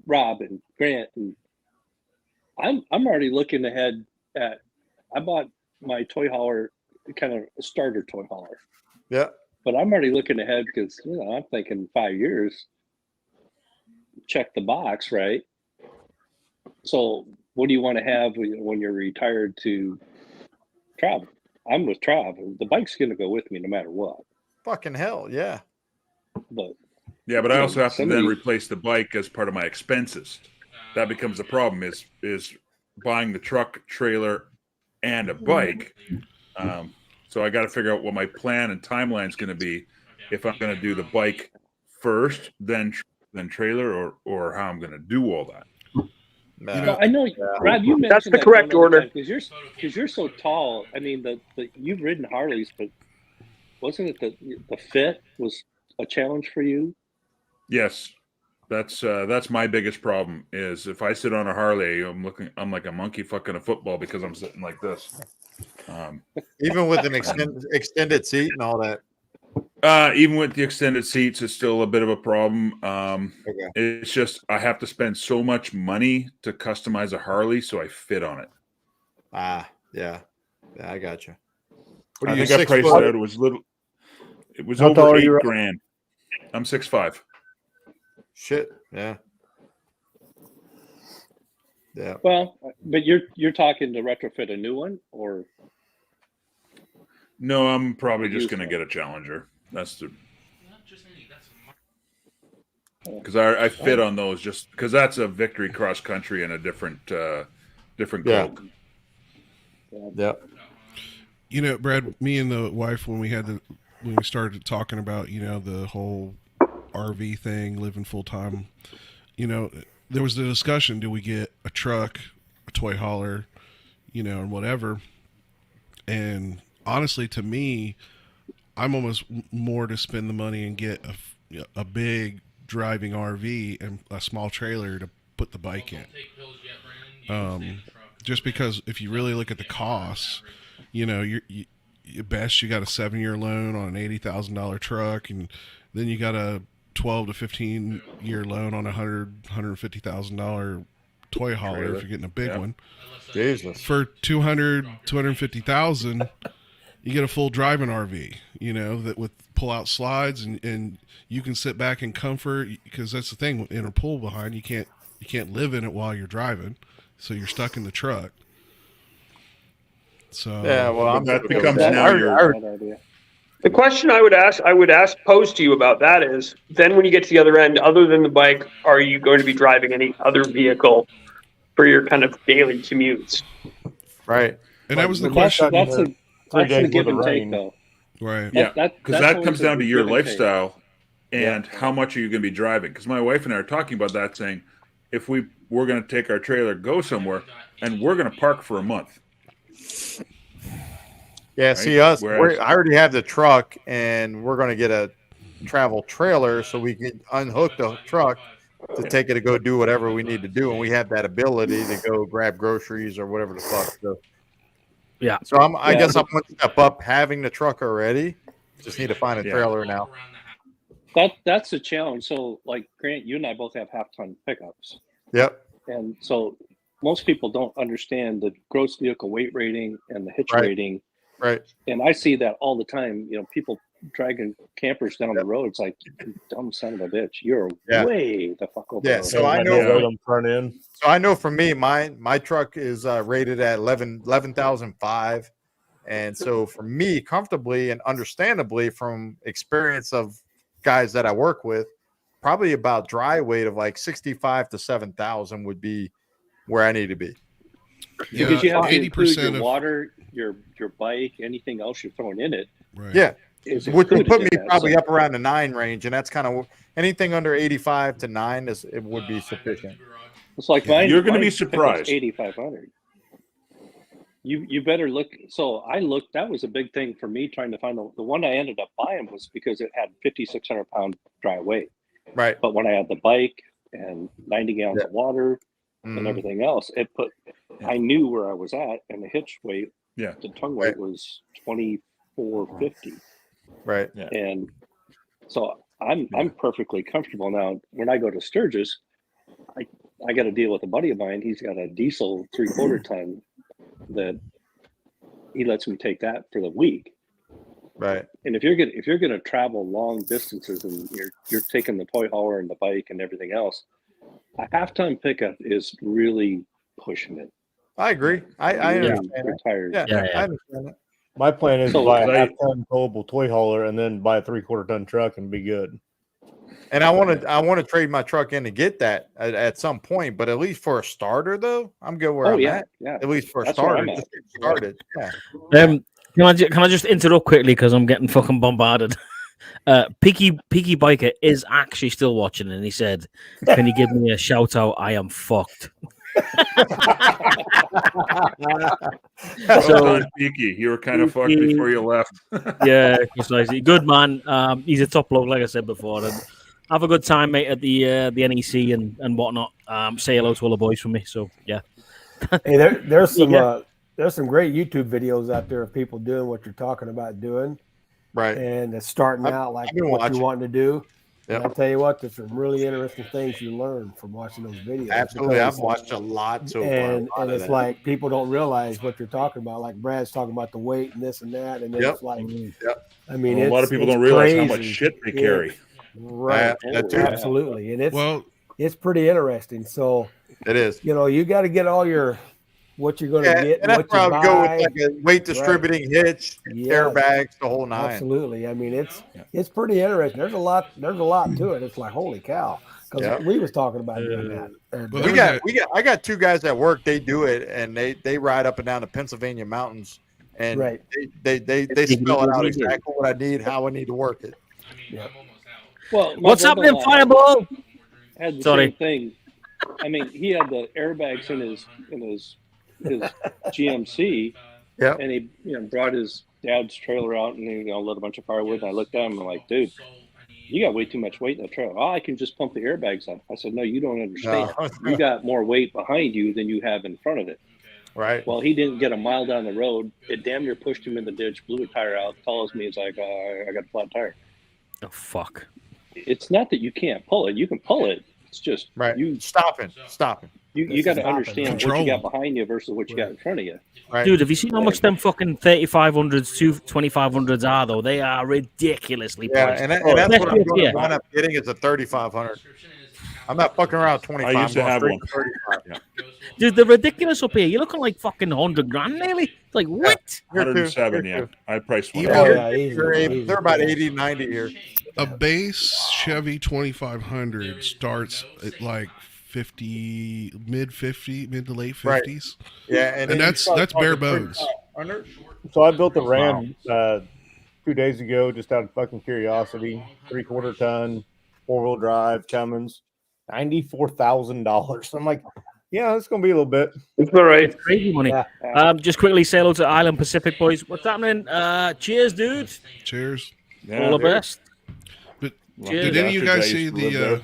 Rob and Grant, and I'm already looking ahead at. I bought my toy hauler, kind of a starter toy hauler. Yeah. But I'm already looking ahead because I'm thinking 5 years. Check the box, right? So, what do you want to have when you're retired to travel? I'm with travel. The bike's going to go with me no matter what. Fucking hell, yeah. But I also have to then replace the bike as part of my expenses. That becomes the problem. Is buying the truck, trailer, and a bike. So I got to figure out what my plan and timeline is going to be. If I'm going to do the bike first, then trailer, or how I'm going to do all that. I know, Rob. You mentioned that's the correct order because you're so tall. I mean, you've ridden Harleys, but wasn't it the fit was a challenge for you? Yes, that's my biggest problem. Is if I sit on a Harley, I'm like a monkey fucking a football because I'm sitting like this. Even with an extended seat and all that. Even with the extended seats, it's still a bit of a problem. It's just I have to spend so much money to customize a Harley so I fit on it. Yeah, I got you. I think I priced it out. It was little. It was over $8,000. I'm 6'5". Shit. Yeah. Well, but you're talking to retrofit a new one, or? No, I'm probably just going to get a Challenger. That's because I fit on those just because that's a Victory cross country and a different coke. Yeah. Brad, me and the wife when we started talking about the whole RV thing, living full time, there was the discussion: do we get a truck, a toy hauler, and whatever? And honestly, to me, I'm almost more to spend the money and get a big driving RV and a small trailer to put the bike in. Just because if you really look at the costs, you best you got a 7-year loan on an $80,000 truck, and then you got a 12 to 15 year loan on a $150,000 toy hauler if you're getting a big one. Jesus. For $250,000. You get a full driving RV, that with pull-out slides, and you can sit back in comfort because that's the thing in a pull behind. You can't live in it while you're driving, so you're stuck in the truck. So yeah, well, that becomes now your. The question I would ask pose to you about that is: then when you get to the other end, other than the bike, are you going to be driving any other vehicle for your kind of daily commutes? Right, and that was the question. That's the give and take, though. Right. Yeah, because that comes down to your lifestyle and how much are you going to be driving. Because my wife and I are talking about that, saying if we're going to take our trailer, go somewhere, and we're going to park for a month. Yeah, right? See us. I already have the truck, and we're going to get a travel trailer so we can unhook the truck to take it to go do whatever we need to do, and we have that ability to go grab groceries or whatever the fuck. So. Yeah. So I guess I'm one step up having the truck already. Just need to find a trailer now. That's a challenge. So like Grant, you and I both have half-ton pickups. Yep. And so most people don't understand the gross vehicle weight rating and the hitch rating. Right. And I see that all the time. People dragging campers down the road. It's like, you dumb son of a bitch. You're way the fuck over. Yeah. So I know front end. So I know for me, my truck is rated at 11,005, And so for me, comfortably and understandably from experience of guys that I work with, probably about dry weight of like 65 to 7,000 would be where I need to be. Because you have to include 80% your of water, your bike, anything else you're throwing in it. right. Yeah. Is Which would included put in me that, probably so- up around the 9 range. And that's kind of anything under 85 to 9 it would be sufficient. It's like Yeah. mine. You're gonna be mine's surprised. 8,500. You better look. So I looked. That was a big thing for me trying to find the one I ended up buying was because it had 5,600 pound dry weight. Right. But when I had the bike and 90 gallons of water and Mhm. everything else, I knew where I was at, and the hitch weight, Yeah. the tongue weight was 2,450. Right. Yeah. And so I'm perfectly comfortable now. When I go to Sturgis, I got to deal with a buddy of mine. He's got a diesel 3/4 ton that he lets me take that for the week. Right. And if you're gonna travel long distances and you're taking the toy hauler and the bike and everything else, a half-ton pickup is really pushing it. I agree. I understand You're that. tired. Yeah, Yeah, I understand that. My plan is So, to buy a like- half-ton towable toy hauler and then buy a 3/4 ton truck and be good. And I want to trade my truck in to get that at some point, but at least for a starter though, I'm good where Oh I'm yeah, at. yeah. At least for a That's where starter, I'm at. just get started. Yeah. Can I just interrupt quickly because I'm getting fucking bombarded. Peaky Biker is actually still watching, and he said, "Can you give me a shout out? I am fucked." Well So- done, Peaky. You were kind of fucked Peaky- before you left. Yeah, precisely. Good man. He's a top bloke, like I said before. And have a good time, mate, at the NEC and whatnot. Say hello to all the boys from me. So yeah. Hey, there's some Yeah. there's some great YouTube videos out there of people doing what you're talking about doing, Right. and it's starting I've- out like I've been what watching. you're wanting to do. And Yep. I'll tell you what, there's some really interesting things you learn from watching those videos. Absolutely. because- I've watched a lot so far. and a lot of it's that. like people don't realize what you're talking about. Like Brad's talking about the weight and this and that, and Yep. it's like, Yep. I mean, Well, a lot of it's- people it's don't realize how much crazy. shit they Yeah. carry. Right, that too. absolutely, and Well, it's pretty interesting. So It is. you got to get all what you're going to Yeah, get, and that's what where I you would go buy. with like a weight distributing hitch, Yeah. airbags, the whole nine. Absolutely. I mean, it's pretty interesting. There's a lot to it. It's like, holy cow. Because Yeah. we was talking about doing that. And, Well, I got two guys at work. They do it, and they ride up and down the Pennsylvania mountains, and Right. they spell it out exactly what I need, how I need to work it. yeah. Well, my What's happening, brother-in-law Fireball? Had the Sorry. same thing. I mean, he had the airbags in his GMC, Yeah. and he brought his dad's trailer out and he lit a bunch of firewood. And I looked at him and I'm like, dude, you got way too much weight in the trailer. Oh, I can just pump the airbags up. I said, no, you don't understand. No. You got more weight behind you than you have in front of it. Right. Well, he didn't get a mile down the road. It damn near pushed him in the ditch, blew a tire out, calls me. He's like, I got a flat tire. Oh fuck. It's not that you can't pull it. You can pull it. It's just Right. you Stopping. you got to understand what Control. you got behind you versus what you got in front of you. Right. Dude, have you seen how much them fucking 3500s, 2500s are though? They are ridiculously Yeah, priced. and that's what I'm Especially going here. to wind up getting is a 3500. I'm not fucking around with 25. I used to I'm have going one. straight to 35. Dude, they're ridiculous up here. You're looking like fucking 100 grand nearly. It's like, what? Here too, 107, here yeah. too. I priced one. Even- Oh, Here- yeah, easy, here, easy. they're about 80, 90 here. a base Chevy 2500 starts at like 50, mid to late 50s. Right. Yeah, and then you that's start bare talking bones. 3,500. So I built a Ram 2 days ago, just out of fucking curiosity. 3/4 ton, 4-wheel drive, Cummins, $94,000. I'm like, yeah, it's gonna be a little bit. It's all right. Crazy money. Yeah. Just quickly say hello to Island Pacific boys. What's happening? Cheers, dude. Cheers. Yeah, All the best. But Well, Cheers. did any of you bastards guys I see used to live the? there.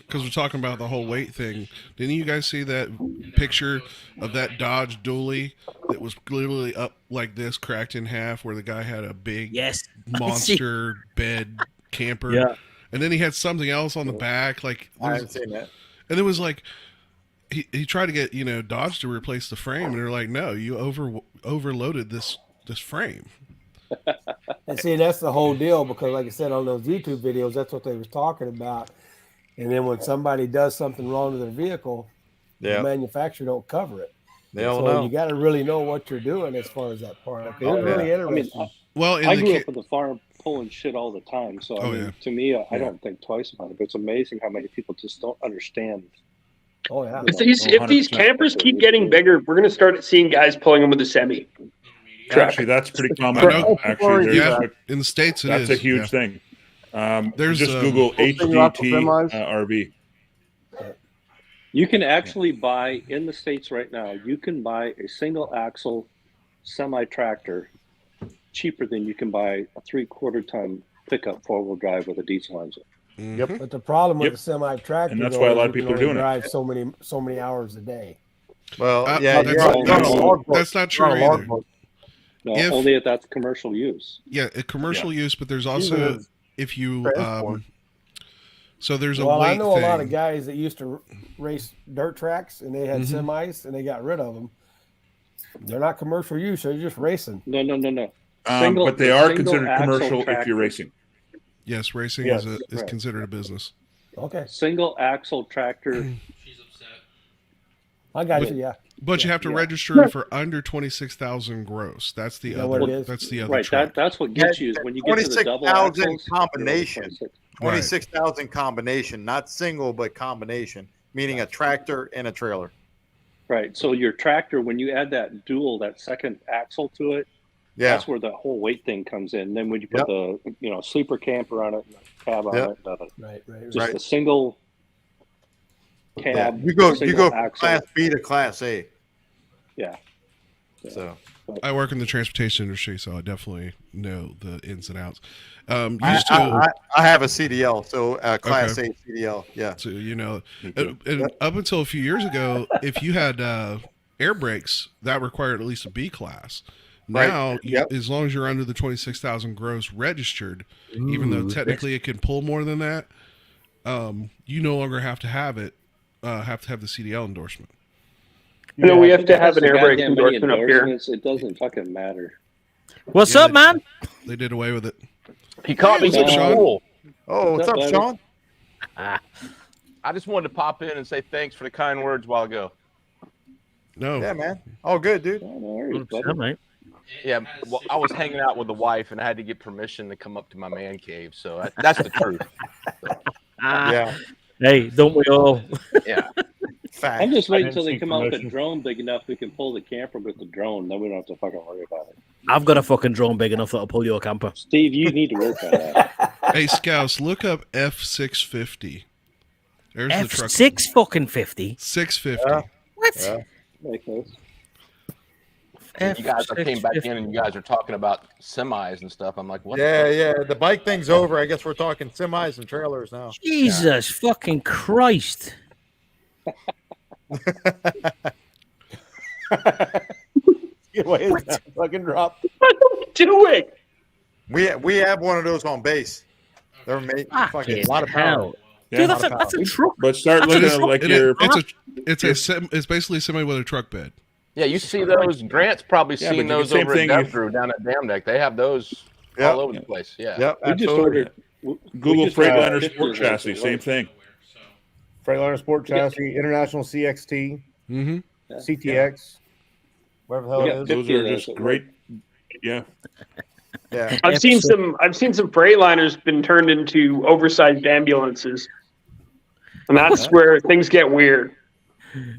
Because we're talking about the whole weight thing. Didn't you guys see that picture of that Dodge Dually that was literally up like this, cracked in half, where the guy had a big Yes. monster bed camper, Yeah. and then he had something else on the back, like, I haven't seen that. and it was like he tried to get Dodge to replace the frame, and they're like, no, you overloaded this frame. And see, that's the whole deal because, like I said, on those YouTube videos, that's what they was talking about. And then when somebody does something wrong to their vehicle, Yeah. the manufacturer don't cover it. They don't so know. you got to really know what you're doing as far as that part. Okay, Oh, it's really yeah. interesting. I grew up with the farm pulling shit all the time. So, Oh, yeah. to me, I don't think twice about it. But it's amazing how many people just don't understand. Oh, yeah. If these campers keep getting bigger, we're going to start seeing guys pulling them with a semi. Actually, that's pretty common. Actually, in the States, that's a huge thing. There's just Google HDT RV. You can actually buy in the States right now. You can buy a single axle semi tractor cheaper than you can buy a 3/4 ton pickup 4-wheel drive with a diesel engine. Yep. But the problem with the semi tractor, and that's why a lot of people are doing drive so many hours a day. Well, that's not true either. No, only if that's commercial use. Yeah, commercial use, but there's also if you so there's a well, weight I know thing. a lot of guys that used to race dirt tracks and they had semis and they got rid of them. They're not commercial use; they're just racing. No. But they are considered commercial if you're racing. Yes, racing is considered a business. Okay. Single axle tractor. She's upset. I got you. Yeah. But you have to register for under 26,000 gross. That's the other. That's the other. Right. track. That's what gets you is when you get to the double axles. Combination. 26,000 combination, not single, but combination, meaning a tractor and a trailer. Right. So your tractor, when you add that second axle to it, that's where the whole weight thing comes in. Then when you put the sleeper camper on it, and the cab on it, just a single cab. You go from axle. Class B to Class A. Yeah. So I work in the transportation industry, so I definitely know the ins and outs. I have a CDL, so Class A CDL. Yeah. So and up until a few years ago, if you had air brakes, that required at least a B class. Now, as long as you're under the 26,000 gross registered, even though technically it can pull more than that, you no longer have to have it. Have to have the CDL endorsement. No, we have to have an air brake endorsement up here. It doesn't fucking matter. What's up, man? They did away with it. He caught me getting cool. Oh, what's up, Sean? I just wanted to pop in and say thanks for the kind words a while ago. No. Yeah, man. Oh, good, dude. Yeah, well, I was hanging out with the wife, and I had to get permission to come up to my man cave. So that's the truth. Yeah. Hey, don't we all? Yeah. Fact. I'm just waiting until they come out with a drone big enough we can pull the camper with the drone. Then we don't have to fucking worry about it. I've got a fucking drone big enough that'll pull your camper. Steve, you need to work on that. Hey, Scouts, look up F650. There's the truck. F6 fucking 50. 650. What? You guys came back in and you guys are talking about semis and stuff. I'm like, what? Yeah. The bike thing's over. I guess we're talking semis and trailers now. Jesus fucking Christ. Get away with that fucking drop. What are you doing? We have one of those on base. They're making fucking a lot of power. Yeah, dude, that's a truck. But start looking at like your. It's basically a semi with a truck bed. Yeah, you see those. Grant's probably seen those over at Death Brew down at Dam Deck. They have those all over the place. Yeah. Yep. We just ordered Google Freightliner Sport Chassis. Same thing. Freightliner Sport Chassis, International CXT, CTX, whatever the hell it is. Those are just great. Yeah. Yeah. I've seen some Freightliners been turned into oversized ambulances, and that's where things get weird.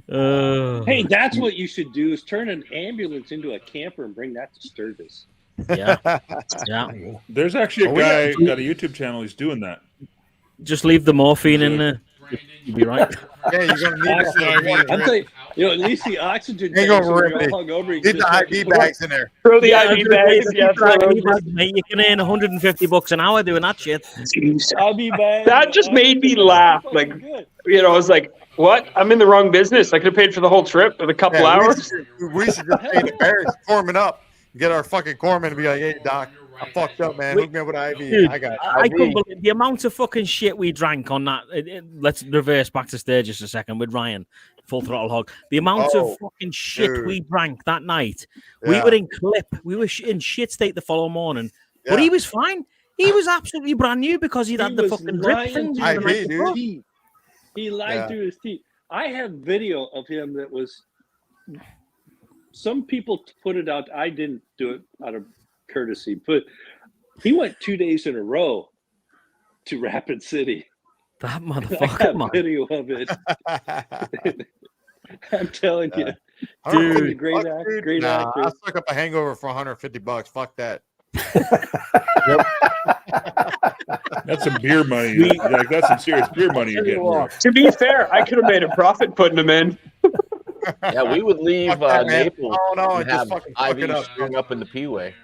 Hey, that's what you should do: is turn an ambulance into a camper and bring that to Sturgis. Yeah. There's actually a guy got a YouTube channel. He's doing that. Just leave the morphine in there. You'll be right. Yeah, you're gonna need I'm saying, at least the oxygen Ain't tanks gonna are rip all it. hung over. Need the IV bags in there. Throw the IV bags. Yeah, mate, you can earn $150 an hour doing that shit. IV bags. That just made me laugh. Like, I was like, what? I'm in the wrong business. I could have paid for the whole trip with a couple hours. We should just pay the barracks, corpsman up, get our fucking corpsman and be like, hey, Doc, I fucked up, man. Hook me up with IV. Dude, I got it. I couldn't believe the amount of fucking shit we drank on that. Let's reverse back to Sturgis a second with Ryan, full throttle hog. The amount of fucking shit we drank that night. Yeah. We were in clip. We were in shit state the following morning. Yeah. But he was fine. He was absolutely brand new because he'd had the fucking drip things. He lied through his teeth. I have video of him that was some people put it out. I didn't do it out of courtesy, but he went 2 days in a row to Rapid City. That I motherfucker, have man. video of it. I'm telling you, Dude. great actor. Great Nah, I actor. suck up a hangover for $150. Fuck that. That's some beer money. Like that's some serious beer money you're getting. There. To be fair, I could have made a profit putting him in. Yeah, we would leave Fuck that, man. Naples Oh, no, and just have fucking fuck it IV up, strung up in the P-way.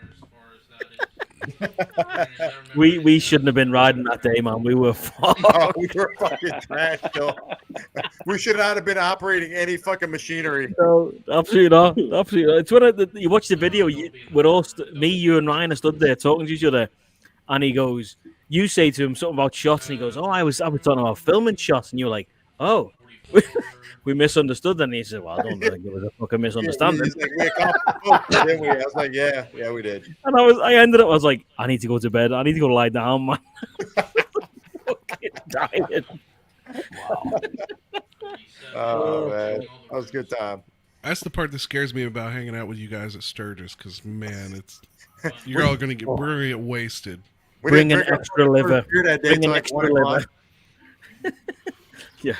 We shouldn't have been riding that day, man. We were Oh, we were fucking trash, Joe. We should not have been operating any fucking machinery. No, absolutely not. Absolutely not. It's when you watch the video, we're all me, you, and Ryan are stood there talking to each other, and he goes, "You say to him something about shots," and he goes, "Oh, I was talking about filming shots," and you're like, "Oh." We misunderstood, and he said, "Well, I don't think it was a fucking misunderstanding." He's like, we accomplished both, didn't we? I was like, yeah, we did. And I ended up, I was like, I need to go to bed. I need to go lie down, man. Fucking dying. Oh man, that was a good time. That's the part that scares me about hanging out with you guys at Sturgis, because man, it's we're gonna get wasted. Bring an extra liver. Bring an extra liver. Yeah,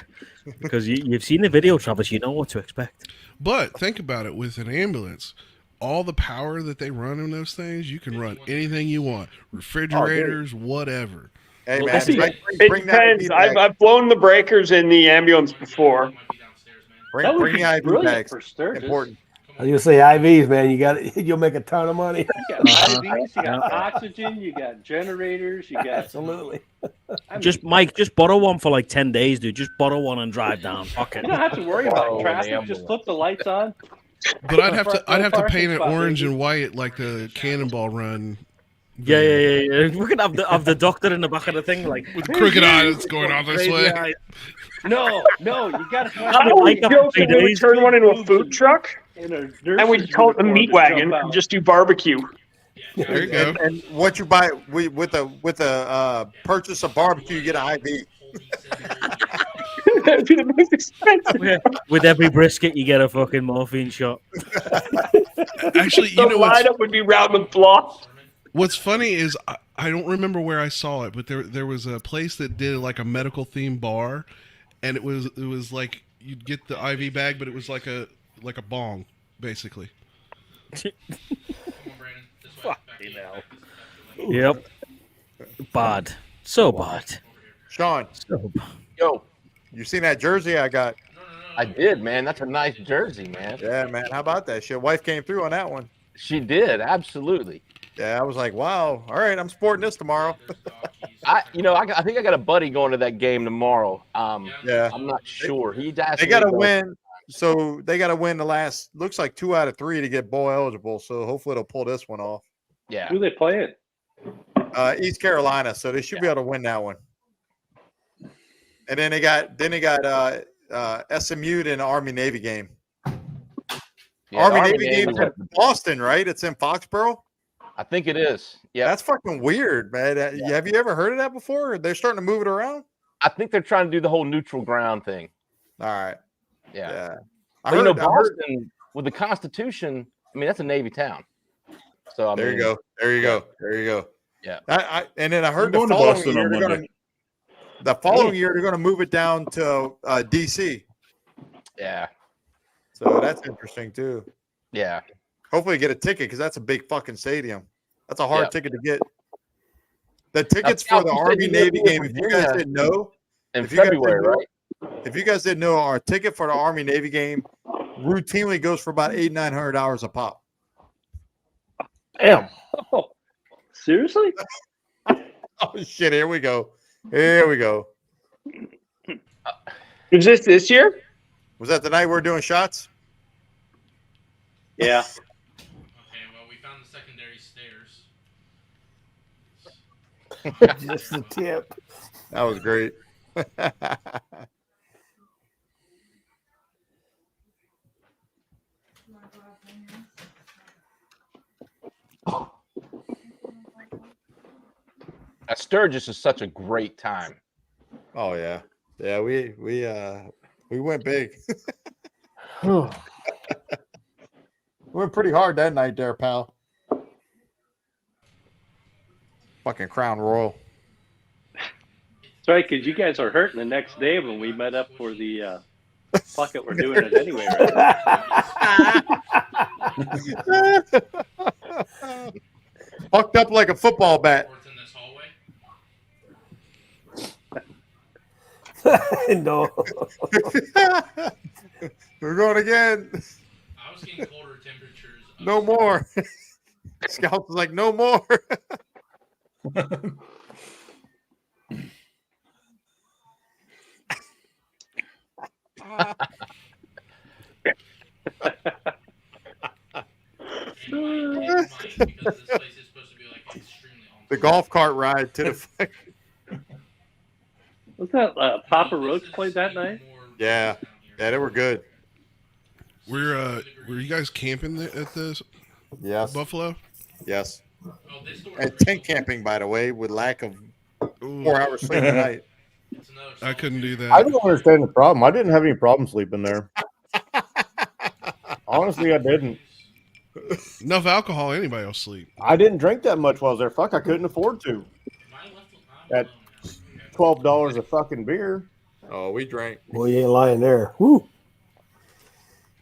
because you've seen the video, Travis. You know what to expect. But think about it: with an ambulance, all the power that they run in those things, you can run anything you want, refrigerators, whatever. Hey Well, man, it depends. I've blown the breakers in the ambulance before. Bring the IV bags. For Sturgis. Important. I was gonna say IVs, man. You'll make a ton of money. You got IVs, you got oxygen, you got generators, you got Absolutely. Just Mike, just borrow one for like 10 days, dude. Just borrow one and drive down. Fuck it. You don't have to worry about traffic. Just flip the lights on. But I'd have to paint it orange and white like the Cannonball Run. Yeah. We're gonna have the doctor in the back of the thing, like with crooked eyes going on this way. No, you got to. How would we joke that we would turn one into a food truck? And we'd call it the meat wagon and just do barbecue. There you go. And what you buy with a purchase of barbecue, you get an IV. That'd be the most expensive. With every brisket, you get a fucking morphine shot. Actually, you the know what's, lineup would be round the block. what's funny is I don't remember where I saw it, but there was a place that did like a medical themed bar, and it was like you'd get the IV bag, but it was like a bong, basically. Fucking hell. Yep. Bad. So bad. Sean, So bad. Yo, you seen that jersey I got? I did, man. That's a nice jersey, man. Yeah, man. How about that shit? Wife came through on that one. She did, absolutely. Yeah, I was like, wow. All right, I'm sporting this tomorrow. I think I got a buddy going to that game tomorrow. Yeah. I'm not sure. He's asked They me got to go. win. So they got to win the last, looks like 2 out of 3 to get bowl eligible. So hopefully they'll pull this one off. Yeah. Who they playing? East Carolina. So they should be able to win that one. And then they got SMU in the Army Navy game. Yeah, Army Army Navy game Navy's in Boston, right? It's in Foxborough. I think it is. Yeah. That's fucking weird, man. Have you ever heard of that before? They're starting to move it around. I think they're trying to do the whole neutral ground thing. All right. Yeah. I But, heard, Boston with the Constitution, I mean, that's a Navy town. So I there mean, you go. There you go. Yeah. And then I heard I'm going to Boston on Monday. the following year they're going to move it down to DC. Yeah. So that's interesting too. Yeah. Hopefully get a ticket because that's a big fucking stadium. That's a hard Yeah. ticket to get. The tickets for the Army Navy game, if you guys didn't know, In February, right? If you guys didn't know, our ticket for the Army Navy game routinely goes for about $800-900 a pop. Damn. Oh, seriously? Oh shit! Here we go. Here we go. Is this year? Was that the night we're doing shots? Yeah. Okay, well, we found the secondary stairs. Just the tip. That was great. Sturgis is such a great time. Oh yeah, yeah. We went big. went pretty hard that night there, pal. Fucking Crown Royal. That's right, because you guys are hurting the next day when we met up for the fuck it, we're doing it anyway, right? Fucked up like a football bat. No. We're going again. I was getting colder temperatures. No more. Scout was like, no more. The golf cart ride to the. Was that Papa Roach played that night? Yeah, they were good. Were you guys camping at the Buffalo? Yes. And tent camping, by the way, with lack of 4 hours sleep a night. I couldn't do that. I don't understand the problem. I didn't have any problem sleeping there. Honestly, I didn't. Enough alcohol, anybody will sleep. I didn't drink that much while I was there. Fuck, I couldn't afford to. At $12 a fucking beer. Oh, we drank. Well, you ain't lying there. Woo.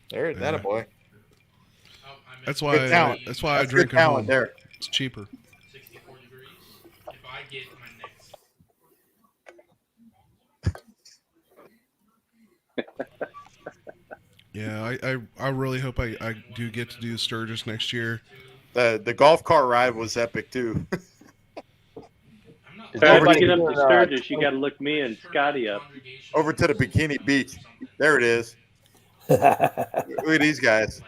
There's that a boy. That's why. That's why I drink at home. There. It's cheaper. 64 degrees. If I get my next. Yeah, I really hope I do get to do Sturgis next year. The golf cart ride was epic too. If you get up to Sturgis, you got to look me and Scotty up. Over to the Bikini Beach. There it is. Look at these guys.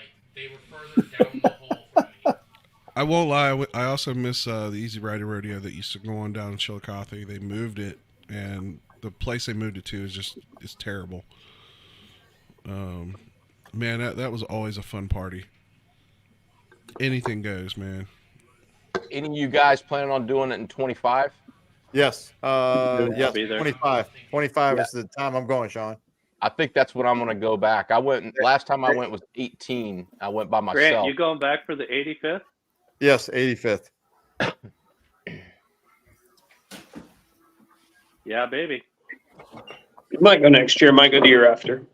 I won't lie. I also miss the Easy Rider Rodeo that used to go on down in Chillicothe. They moved it, and the place they moved it to is terrible. Man, that was always a fun party. Anything goes, man. Any of you guys planning on doing it in 25? Yes. Yes. 25. 25 is the time I'm going, Sean. I think that's when I'm going to go back. Last time I went was 18. I went by myself. Grant, you going back for the 85th? Yes, 85th. Yeah, baby. Might go next year. Might go the year after.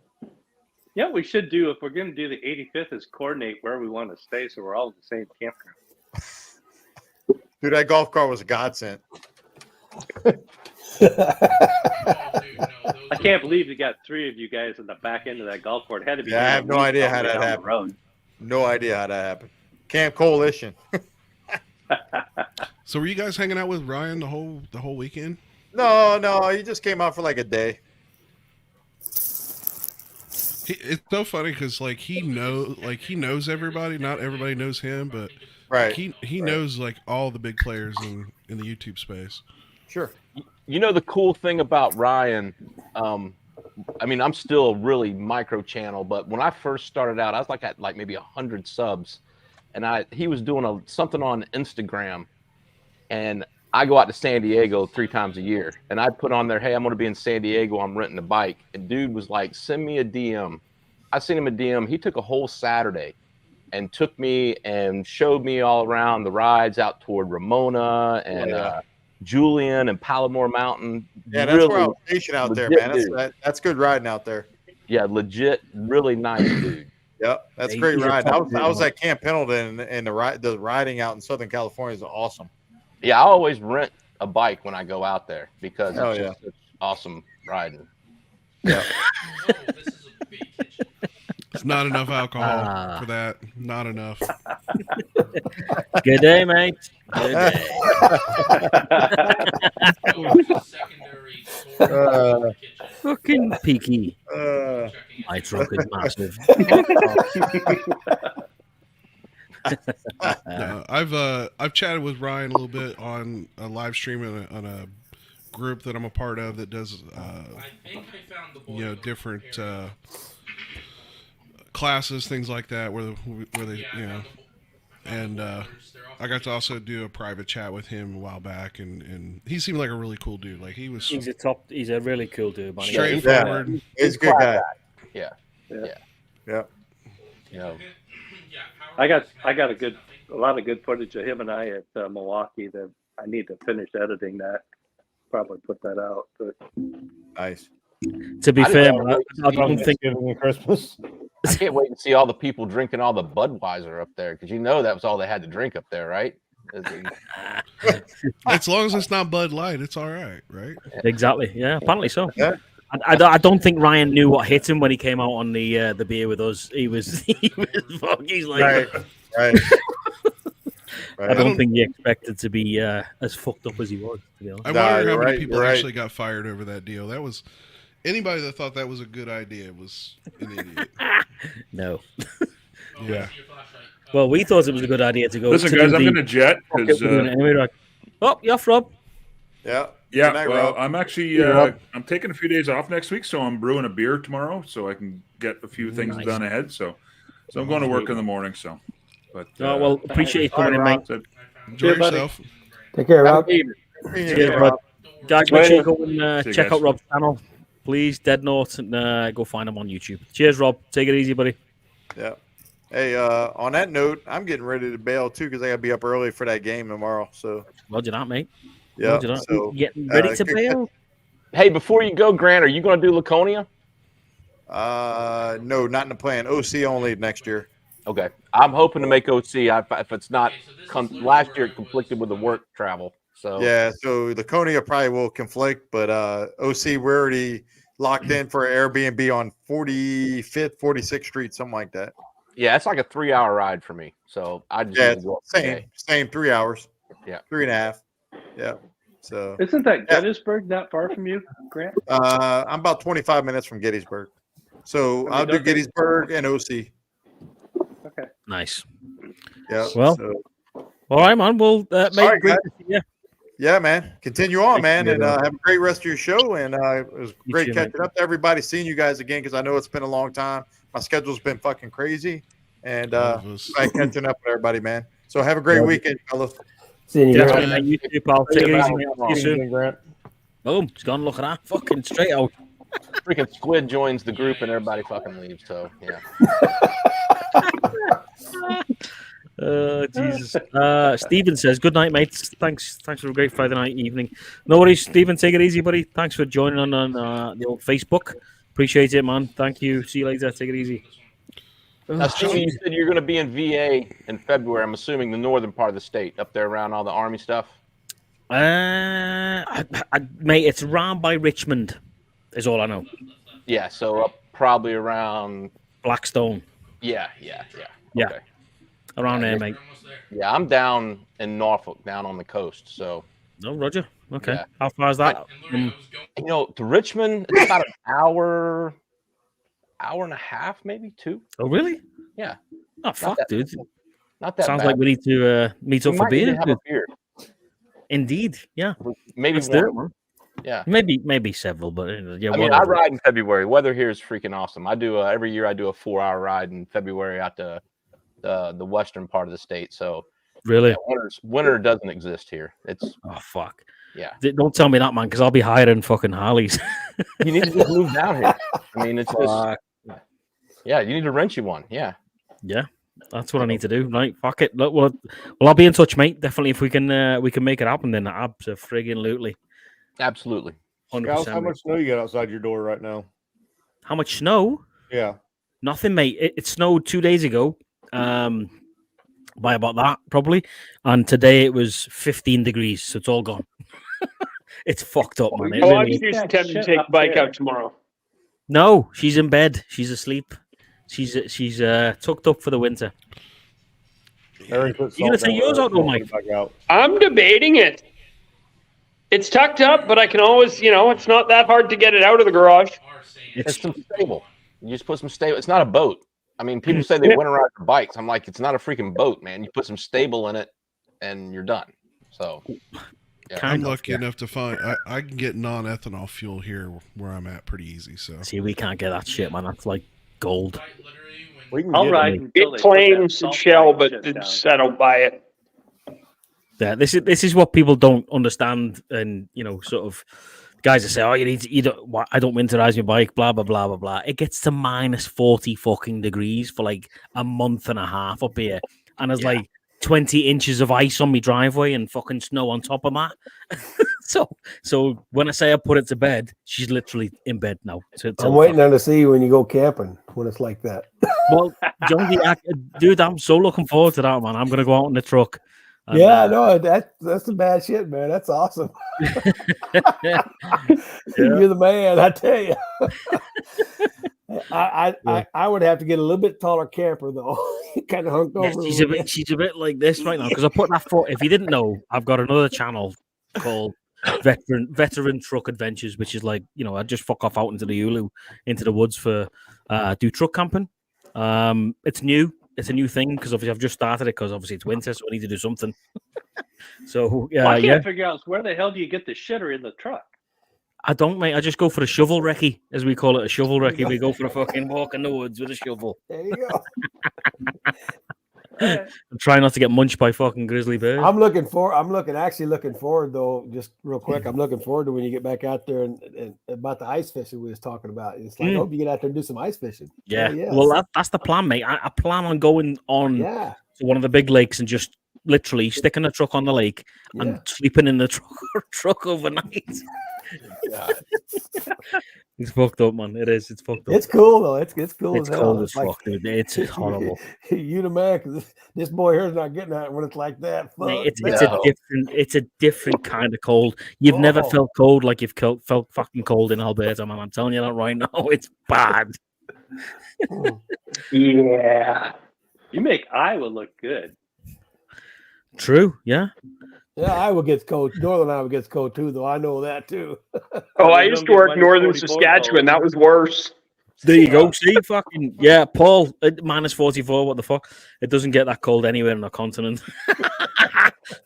Yeah, we should do, if we're going to do the 85th, is coordinate where we want to stay so we're all in the same campground. Dude, that golf cart was a godsend. I can't believe you got 3 of you guys in the back end of that golf cart. It had to be. Yeah, I have no idea how that happened. No idea how that happened. Camp Coalition. So were you guys hanging out with Ryan the whole weekend? No, he just came out for like a day. It's so funny because he knows everybody. Not everybody knows him, but right. He knows like all the big players in the YouTube space. Sure. You know the cool thing about Ryan, I mean, I'm still a really micro channel, but when I first started out, I was at maybe 100 subs, and he was doing something on Instagram, and I go out to San Diego 3 times a year, and I'd put on there, hey, I'm going to be in San Diego, I'm renting a bike, and dude was like, send me a DM. I sent him a DM. He took a whole Saturday and took me and showed me all around the rides out toward Ramona and Julian and Palomar Mountain. Yeah, that's where I was stationed out there, man. That's good riding out there. Yeah, legit, really nice dude. Yep, that's great riding. I was at Camp Pendleton, and the riding out in Southern California is awesome. Yeah, I always rent a bike when I go out there because it's just such awesome riding. Yeah. It's not enough alcohol for that. Not enough. Good day, mate. Good day. Fucking peaky. My truck is massive. No, I've chatted with Ryan a little bit on a live stream on a group that I'm a part of that does different classes, things like that, where they and I got to also do a private chat with him a while back, and he seemed like a really cool dude. Like he's a really cool dude, man. Straightforward. Yeah. He's a good guy. Yeah. Yeah. Yeah. I got a lot of good footage of him and I at Milwaukee that I need to finish editing that. Probably put that out. But Nice. To be I fair, didn't man, I don't think Thanksgiving and Christmas. I can't wait to see all the people drinking all the Budweiser up there because that was all they had to drink up there, right? As long as it's not Bud Light, it's all right, right? exactly. Yeah, apparently so. Yeah. I don't think Ryan knew what hit him when he came out on the beer with us. He's like, Right. I don't think he expected to be as fucked up as he was. To be honest. I wonder how many people actually got fired over that deal. That was anybody that thought that was a good idea was an idiot. No. Yeah. Well, we thought it was a good idea to go. Listen, to guys, do I'm the- going to jet because. Anyway, like, oh, you're off, Rob. Yeah. Yeah, Good night, well, Rob. I'm actually I'm taking a few days off next week, so I'm brewing a beer tomorrow, so I can get a few things Nice. done ahead. So I'm going to work in the morning. So, but Oh, well, appreciate you coming in, mate. Enjoy Yeah, buddy. yourself. Take care, Rob. Cheers, Rob. Guys, make sure you go and See you check guys. out Rob's channel, please. Dead Note, and go find him on YouTube. Cheers, Rob. Take it easy, buddy. Yeah. Hey, on that note, I'm getting ready to bail too because I got to be up early for that game tomorrow. So Roger that, mate. yeah. Roger that. So Getting ready to bail. Hey, before you go, Grant, are you going to do Laconia? no, not in the plan. OC only next year. Okay, I'm hoping to make OC. If it's not, last year it conflicted with the work travel. So Yeah. So Laconia probably will conflict, but OC we're already locked in for Airbnb on 45th, 46th Street, something like that. yeah, it's like a 3-hour ride for me. So I just Yeah, need to go up today. same 3 hours. Yeah. 3.5. Yeah. So isn't that Gettysburg not far from you, Grant? I'm about 25 minutes from Gettysburg. So I'll do Gettysburg and OC. Okay. Nice. Yeah. Well, so, all right, man. Well, mate, Sorry, great guys. to see you. yeah, man. Continue on, man, you, and man. have a great rest of your show. And it was You great too, catching mate. up to everybody, seeing you guys again because I know it's been a long time. My schedule's been fucking crazy, and All of us. like catching up with everybody, man. So have a great weekend, fellas. See you, Definitely, Grant. mate. You too, pal. Take it Yeah, easy, mate. I'll see you soon. Grant. Boom. It's gone. Look at that. Fucking straight out. Freaking Squid joins the group and everybody fucking leaves. So yeah. Jesus. Stephen says, good night, mates. Thanks for a great Friday night evening. No worries, Stephen. Take it easy, buddy. Thanks for joining on the old Facebook. Appreciate it, man. Thank you. See you later. Take it easy. Now, Steve, you said you're going to be in VA in February. I'm assuming the northern part of the state, up there around all the Army stuff. Mate, it's round by Richmond, is all I know. Yeah, so up probably around. Blackstone. Yeah. Yeah. Okay. Around there, mate. Yeah, I'm down in Norfolk, down on the coast. So, No, Roger. Okay. Yeah. How far is that? to Richmond, it's about an hour and a half, maybe 2. Oh, really? Yeah. Oh, fuck, that- dude. Not that Sounds bad. like we need to meet up We for might need to beer. have a beer. Indeed. Yeah. Maybe Let's do it, one. man. Yeah. Maybe several, but yeah. I mean, whatever. I ride in February. Weather here is freaking awesome. I do every year. I do a 4-hour ride in February out to the western part of the state. So Really? yeah, winter doesn't exist here. It's Oh, fuck. yeah. Don't tell me that, man, because I'll be hiring fucking Harleys. You need to just move down here. I mean, it's just Fuck. yeah. You need to rent you one. Yeah. Yeah, that's what I need to do. Right, fuck it. Look, well, I'll be in touch, mate. Definitely, if we can make it happen, then absolutely, Absolutely. 100%. Gals, how mate. much snow you got outside your door right now? How much snow? Yeah. Nothing, mate. It snowed 2 days ago. By about that probably, and today it was 15 degrees, so it's all gone. It's fucked up, man. It Why really don't is. you attempt to take the bike out tomorrow? No, she's in bed. She's asleep. She's tucked up for the winter. Harry put You gonna salt take down yours there, out, though, put Mike? it back out. I'm debating it. It's tucked up, but I can always, it's not that hard to get it out of the garage. It's some stable. You just put some stable. It's not a boat. I mean, people say they winterize their bikes. I'm like, it's not a freaking boat, man. You put some stable in it, and you're done. So, yeah. I'm lucky enough to find I can get non-ethanol fuel here where I'm at pretty easy. So See, we can't get that shit, man. That's like gold. We can I'll get ride it. until It they put that claims salt Shell, brine but shit it's, down. I don't buy it. Yeah, this is what people don't understand, and sort of guys that say, "Oh, I don't winterize my bike." Blah blah blah blah blah. It gets to minus 40 fucking degrees for like a month and a half up here, and there's like 20 inches of ice on my driveway and fucking snow on top of that. So when I say I put it to bed, she's literally in bed now. I'm waiting on to see you when you go camping when it's like that. Well, Jonesy, dude, I'm so looking forward to that, man. I'm gonna go out in the truck. And, yeah, no, that's some bad shit, man. That's awesome. You're the man, I tell you. I would have to get a little bit taller camper though. Kind of hunked over. She's a bit like this right now because I put that foot. If you didn't know, I've got another channel called Veteran Truck Adventures, which is like, you know, I just fuck off out into the Ulu, into the woods for do truck camping. It's new. It's a new thing because obviously I've just started it because obviously it's winter, so I need to do something. So Well, I can't figure out where the hell do you get the shitter in the truck? I don't, mate. I just go for a shovel recce, as we call it, a shovel recce. We go for a fucking walk in the woods with a shovel. There you go. I'm trying not to get munched by fucking grizzly bears. I'm actually looking forward though, just real quick. I'm looking forward to when you get back out there and about the ice fishing we was talking about. It's like, I hope you get out there and do some ice fishing. Yeah. Well, that's the plan, mate. I plan on going on to one of the big lakes and just literally sticking a truck on the lake and sleeping in the truck overnight. It's fucked up, man. It is. It's fucked up. It's cool though. It's cool. It's cold as fuck, dude. It's horrible. You the man, because this boy here's not getting that when it's like that. Mate, it's a different kind of cold. You've never felt cold like you've felt fucking cold in Alberta, man. I'm telling you that right now. It's bad. Yeah. You make Iowa look good. True. Yeah. Yeah, Iowa gets cold. Northern Iowa gets cold too, though. I know that too. I used to work northern Saskatchewan. That was worse. There you go. See, fucking Paul. Minus 44. What the fuck? It doesn't get that cold anywhere on the continent.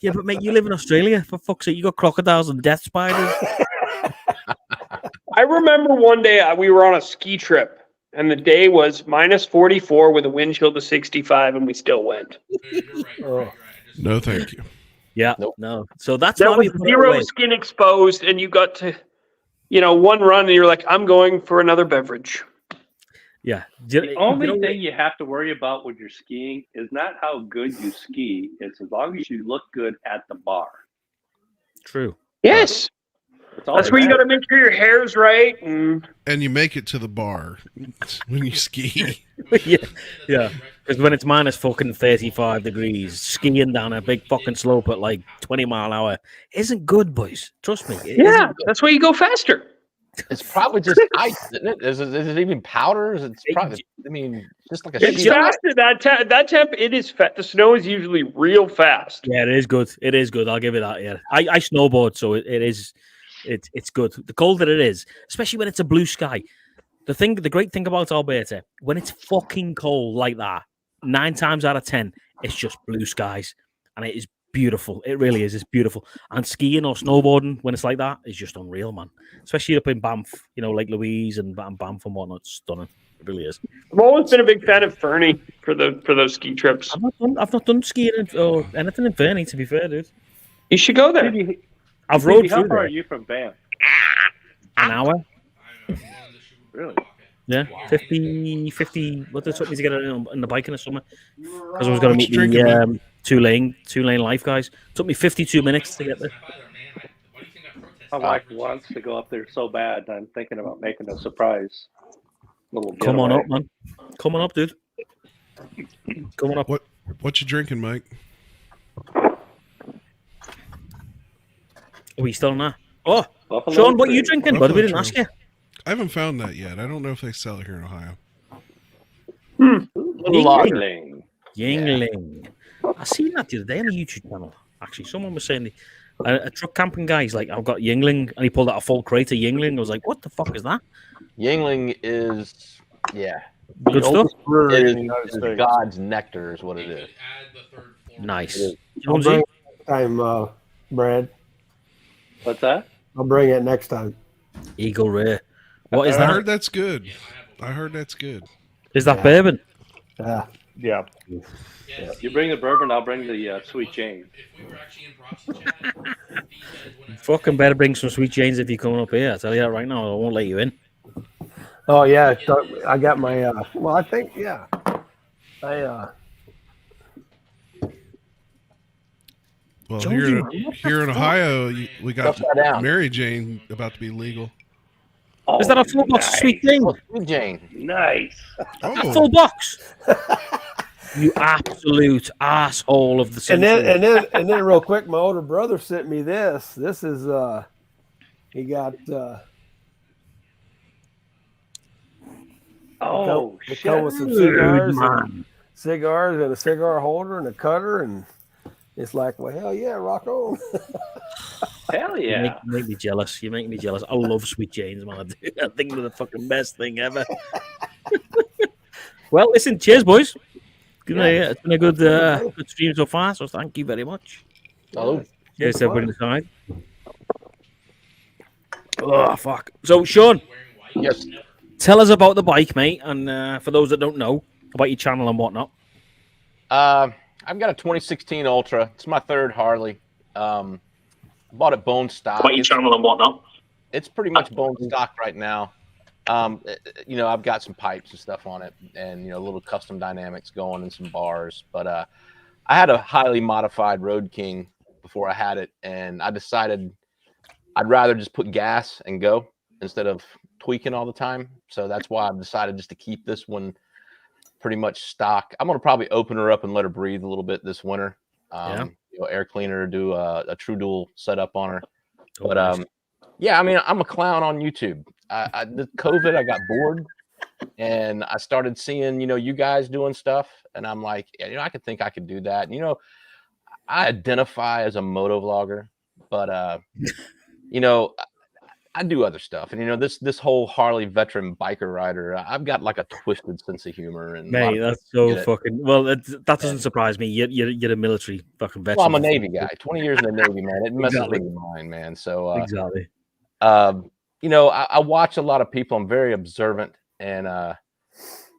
Yeah, but mate, you live in Australia. For fuck's sake, you got crocodiles and death spiders. I remember one day we were on a ski trip, and the day was minus 44 with a wind chill to 65, and we still went. No, thank you. Yeah, no. So that was zero skin exposed, and you got to, one run, and you're like, I'm going for another beverage. Yeah. The only thing you have to worry about when you're skiing is not how good you ski. It's as long as you look good at the bar. True. Yes. That's where you got to make sure your hair's right. And you make it to the bar when you ski. Yeah. Because when it's minus fucking 35 degrees, skiing down a big fucking slope at like 20 mile an hour isn't good, boys. Trust me. That's why you go faster. It's probably just ice, isn't it? Is it even powder? It's probably, just like a sheet. It's faster. That temp, it is fast. The snow is usually real fast. Yeah, it is good. It is good. I'll give it that, yeah. I snowboard, so it is... It's good. The colder it is, especially when it's a blue sky. The great thing about Alberta, when it's fucking cold like that, 9 times out of 10, it's just blue skies, and it is beautiful. It really is. It's beautiful. And skiing or snowboarding when it's like that is just unreal, man. Especially up in Banff, Lake Louise and Banff and whatnot. It's stunning. It really is. I've always been a big fan of Fernie for those ski trips. I've not done skiing or anything in Fernie, to be fair, dude. You should go there. I've rode through How far there. are you from Banff? An hour. Really? Yeah, 50. What it took me to get in the bike in the summer because I was going to meet the two-lane life guys. It took me 52 minutes to get there. My wife wants to go up there so bad. I'm thinking about making a surprise little getaway. Come on up, man. Come on up, dude. Come on up. What you drinking, Mike? Are you still on that? Oh, Buffalo Sean, what are you Trace. drinking, buddy? We didn't ask you. I haven't found that yet. I don't know if they sell it here in Ohio. Yingling. Yingling. I seen that the other day on a YouTube channel. Actually, someone was saying a truck camping guy. He's like, I've got Yingling, and he pulled out a full crate of Yingling. I was like, what the fuck is that? Yingling is, good stuff. It is God's nectar, is what it is. Nice. I'll bring it next time, Brad. What's that? I'll bring it next time. Eagle Rare. What is that? I heard that's good. Is that bourbon? Yeah. You bring the bourbon, I'll bring the sweet Jane. If we were actually in Bronson chat, he said when Fucking better bring some Sweet Janes if you're coming up here. I tell you that right now. I won't let you in. Oh yeah, I got my. Well, I think yeah. Well, Jonesy, here in Ohio, we got Upside down. Mary Jane about to be legal. Is that a full box of Sweet Jane? Oh, Sweet Jane. Nice. A full box. You absolute asshole of the And century. then real quick, my older brother sent me this. This is he got Oh, it shit. come with some cigars and a cigar holder and a cutter, and it's like, well, hell yeah, rock on. Hell You yeah. make me jealous. You make me jealous. I love Sweet Janes, man. I do. I think they're the fucking best thing ever. Well, listen, cheers, boys. It's been a good good stream so far, so thank you very much. Oh, Cheers, everybody inside. Oh, fuck. So, Sean, yes. tell us about the bike, mate, and for those that don't know, about your channel and whatnot. I've got a 2016 Ultra. It's my third Harley. Bought it bone stock. About your channel and whatnot. It's pretty much bone stock right now. I've got some pipes and stuff on it, and little custom dynamics going and some bars. But I had a highly modified Road King before I had it, and I decided I'd rather just put gas and go instead of tweaking all the time. So that's why I've decided just to keep this one pretty much stock. I'm gonna probably open her up and let her breathe a little bit this winter. Air cleaner, do a True Dual setup on her. But yeah, I mean, I'm a clown on YouTube. The COVID, I got bored, and I started seeing you guys doing stuff, and I'm like, I could think I could do that. I identify as a motovlogger, but I do other stuff, and this whole Harley veteran biker rider, I've got like a twisted sense of humor. And mate, that's so fucking well. That doesn't surprise me. You're a military fucking veteran. Well, I'm a Navy guy. 20 years in the Navy, man. It messes with your mind, man. So exactly. I watch a lot of people. I'm very observant, and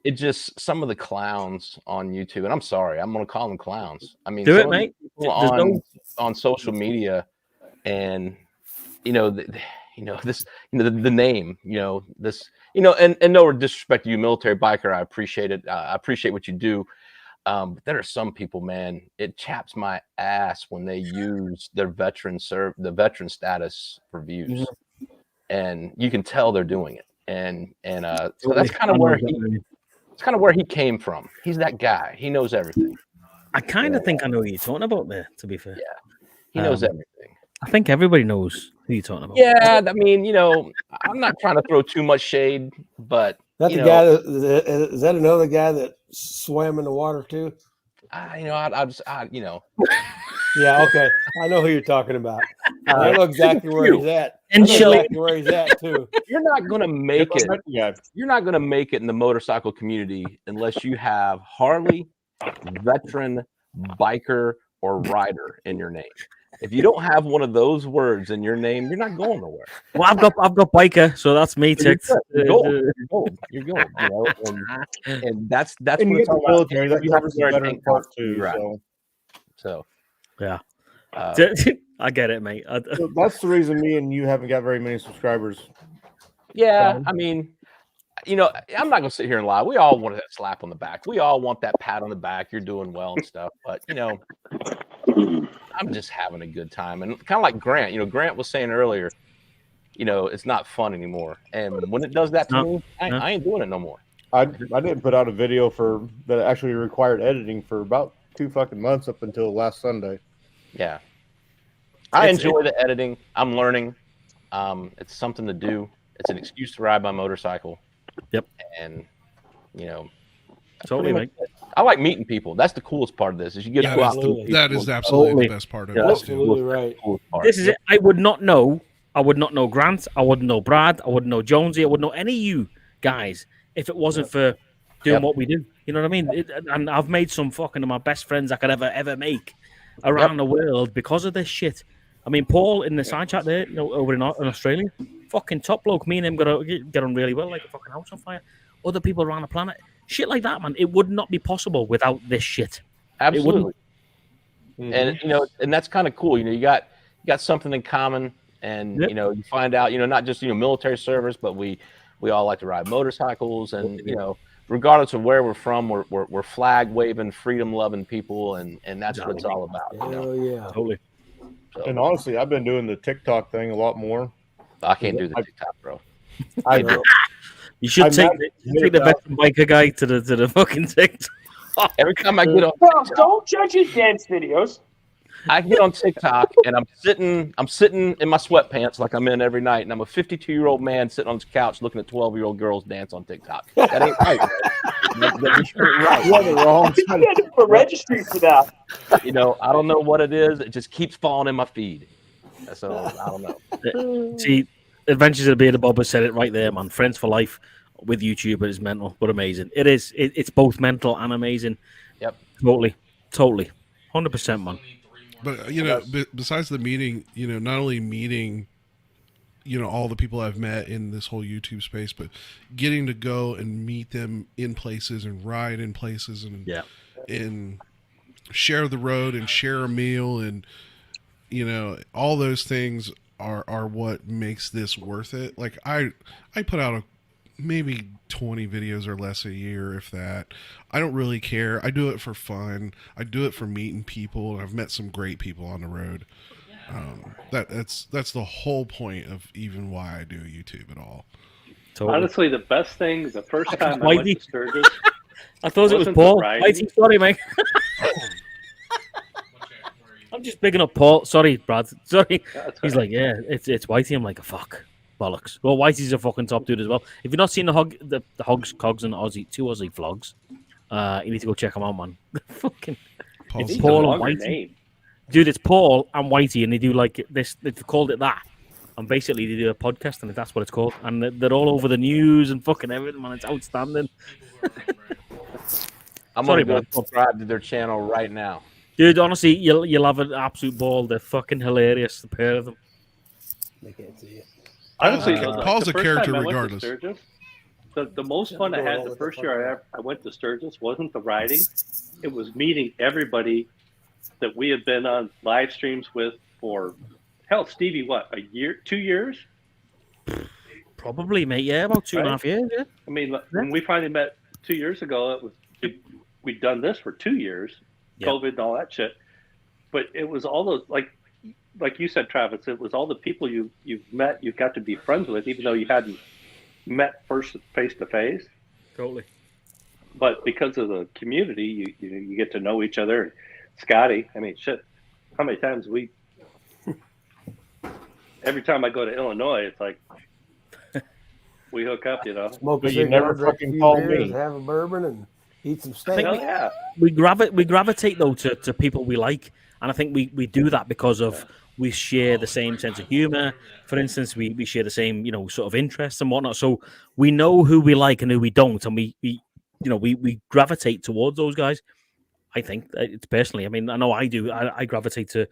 it just some of the clowns on YouTube, and I'm sorry, I'm gonna call them clowns. I mean, do it, mate. On social media, and the name, and no disrespect to you, military biker. I appreciate it. I appreciate what you do. But there are some people, man, it chaps my ass when they use their veteran status for views, and you can tell they're doing it. And so that's kind of where he came from. He's that guy. He knows everything. I kind of think I know who you're talking about there. To be fair, yeah, he knows everything. I think everybody knows who you're talking about. Yeah, I mean, I'm not trying to throw too much shade, but That the guy is that another guy that swam in the water too? Yeah, okay. I know who you're talking about. I know exactly where he's at. And exactly where he's at too. You're not gonna make it. You're not gonna make it in the motorcycle community unless you have Harley, veteran, biker, or rider in your name. If you don't have one of those words in your name, you're not going nowhere. Well, I've got biker, so that's me ticked. You're going. And that's and what you get the military. That you have covers to the wear a veteran tank top. part too. Right. So yeah, I get it, mate. so that's the reason me and you haven't got very many subscribers. Yeah, I mean, I'm not gonna sit here and lie. We all want that slap on the back. We all want that pat on the back. You're doing well and stuff, but I'm just having a good time. And kind of like Grant, Grant was saying earlier, it's not fun anymore. And when it does that to me, I ain't doing it no more. I didn't put out a video that actually required editing for about 2 fucking months up until last Sunday. Yeah. I enjoy the editing. I'm learning. It's something to do. It's an excuse to ride my motorcycle. Yep. And, totally, mate. I like meeting people. That's the coolest part of this. Is you get to go out to meet that people. is absolutely the best part of it. Absolutely right. This is it. I would not know Grant. I wouldn't know Brad. I wouldn't know Jonesy. I wouldn't know any of you guys if it wasn't for doing what we do. You know what I mean? And I've made some fucking my best friends I could ever make around the world because of this shit. I mean, Paul in the side chat there, over in Australia, fucking top bloke. Me and him get on really well, like a fucking house on fire. Other people around the planet, shit like that, man. It would not be possible without this shit. Absolutely. And and that's kind of cool. You got something in common. And Yep. you know, you find out, you know, not just, you know, military service, but we all like to ride motorcycles, and you know, regardless of where we're from, we're flag waving, freedom loving people, and that's what it's all about. You know? Oh yeah. Totally. So, And honestly, I've been doing the TikTok thing a lot more. I can't do the TikTok, bro. I Can't do it. You should I'm take not- the veteran biker guy to the fucking TikTok. Every time I get on Well, don't judge his dance videos. I get on TikTok and I'm sitting in my sweatpants like I'm in every night, and I'm a 52-year-old man sitting on his couch looking at 12-year-old girls dance on TikTok. That ain't right. That ain't right. You're on the wrong You side. got to do a registry for that. You know, I don't know what it is. It just keeps falling in my feed. So I don't know. See, Adventures of the Bearded Bobber said it right there, man. Friends for life with YouTuber is mental, but amazing. It is. It's both mental and amazing. Yep. Totally. 100%, man. But you know, besides the meeting, you know, not only meeting, you know, all the people I've met in this whole YouTube space, but getting to go and meet them in places and ride in places and share the road and share a meal, and you know, all those things are what makes this worth it. Like I put out maybe 20 videos or less a year, if that. I don't really care. I do it for fun. I do it for meeting people, and I've met some great people on the road. That's the whole point of even why I do YouTube at all. Totally. Honestly, the best thing, the first time I went to Sturgis, I thought it was wasn't Paul. the riding. Whitey, sorry, mate. I'm just picking up Paul. Sorry, Brad. Sorry. That's He's all like, yeah, it's Whitey. I'm like, fuck. Bollocks. Well, Whitey's a fucking top dude as well. If you've not seen the Hogs, Cogs, and two Aussie vlogs, you need to go check them out, man. Fucking. Paul's It's a Paul and longer Whitey. name. Dude, it's Paul and Whitey, and they do like this. They've called it that. And basically, they do a podcast, and that's what it's called. And they're all over the news and fucking everything, man. It's outstanding. I'm Sorry, gonna go man. subscribe to their channel right now. Dude, honestly, you'll have an absolute ball. They're fucking hilarious, the pair of them. They can't see you. Honestly, Paul's the a first character time I went to regardless. Sturgis, the most fun I had the first year I went to Sturgis wasn't the riding. It was meeting everybody that we had been on live streams with for, hell, Stevie, what, a year, 2 years? Probably, mate. Yeah, about 2.5 years. Yeah. I mean, when we finally met 2 years ago, it was we'd done this for 2 years, Yeah. COVID and all that shit. But it was all those, like you said, Travis, it was all the people you've met, you've got to be friends with, even though you hadn't met first face to face. Totally. But because of the community, you get to know each other. And Scotty, I mean, shit, how many times every time I go to Illinois, it's like we hook up, you know. Smoke a But you cigar, never drink a fucking few call beers, me. have a bourbon, and eat some steak. Hell yeah. We gravitate though to people we like, and I think we do that because of we share the same sense of humor. For instance, we share the same sort of interests and whatnot. So we know who we like and who we don't, and we gravitate towards those guys. I think it's personally. I mean, I know I do. I gravitate to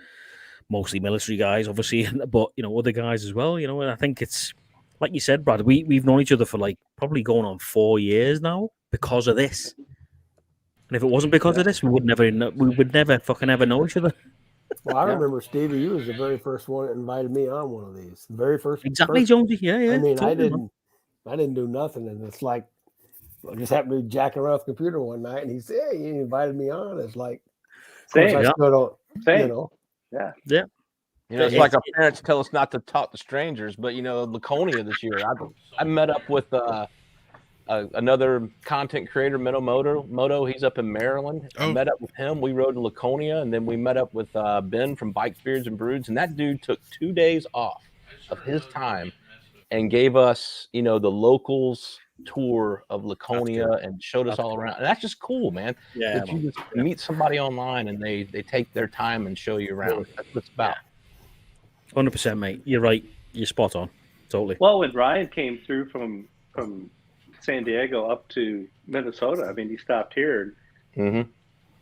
mostly military guys, obviously, but other guys as well. And I think it's like you said, Brad. We've known each other for like probably going on 4 years now because of this. And if it wasn't because of this, we would never fucking ever know each other. Well, I remember, Stevie, you was the very first one that invited me on one of these. The very first. Exactly, Jonesy. Yeah. I mean, totally, I didn't do nothing, and it's like I just happened to be jacking around with the computer one night, and he said, "Hey, you invited me on." It's like, Same. I still don't, Same. Yeah. It's like our parents tell us not to talk to strangers, but Laconia this year, I met up with another content creator, Moto. He's up in Maryland. I met up with him. We rode to Laconia, and then we met up with Ben from Bikes, Beards, and Broods. And that dude took 2 days off of his time and gave us, the locals tour of Laconia and showed us all around. And that's just cool, man. Yeah, that you just meet somebody online and they take their time and show you around. That's what it's about. 100%, mate. You're right. You're spot on. Totally. Well, when Ryan came through from San Diego up to Minnesota, I mean, he stopped here. And,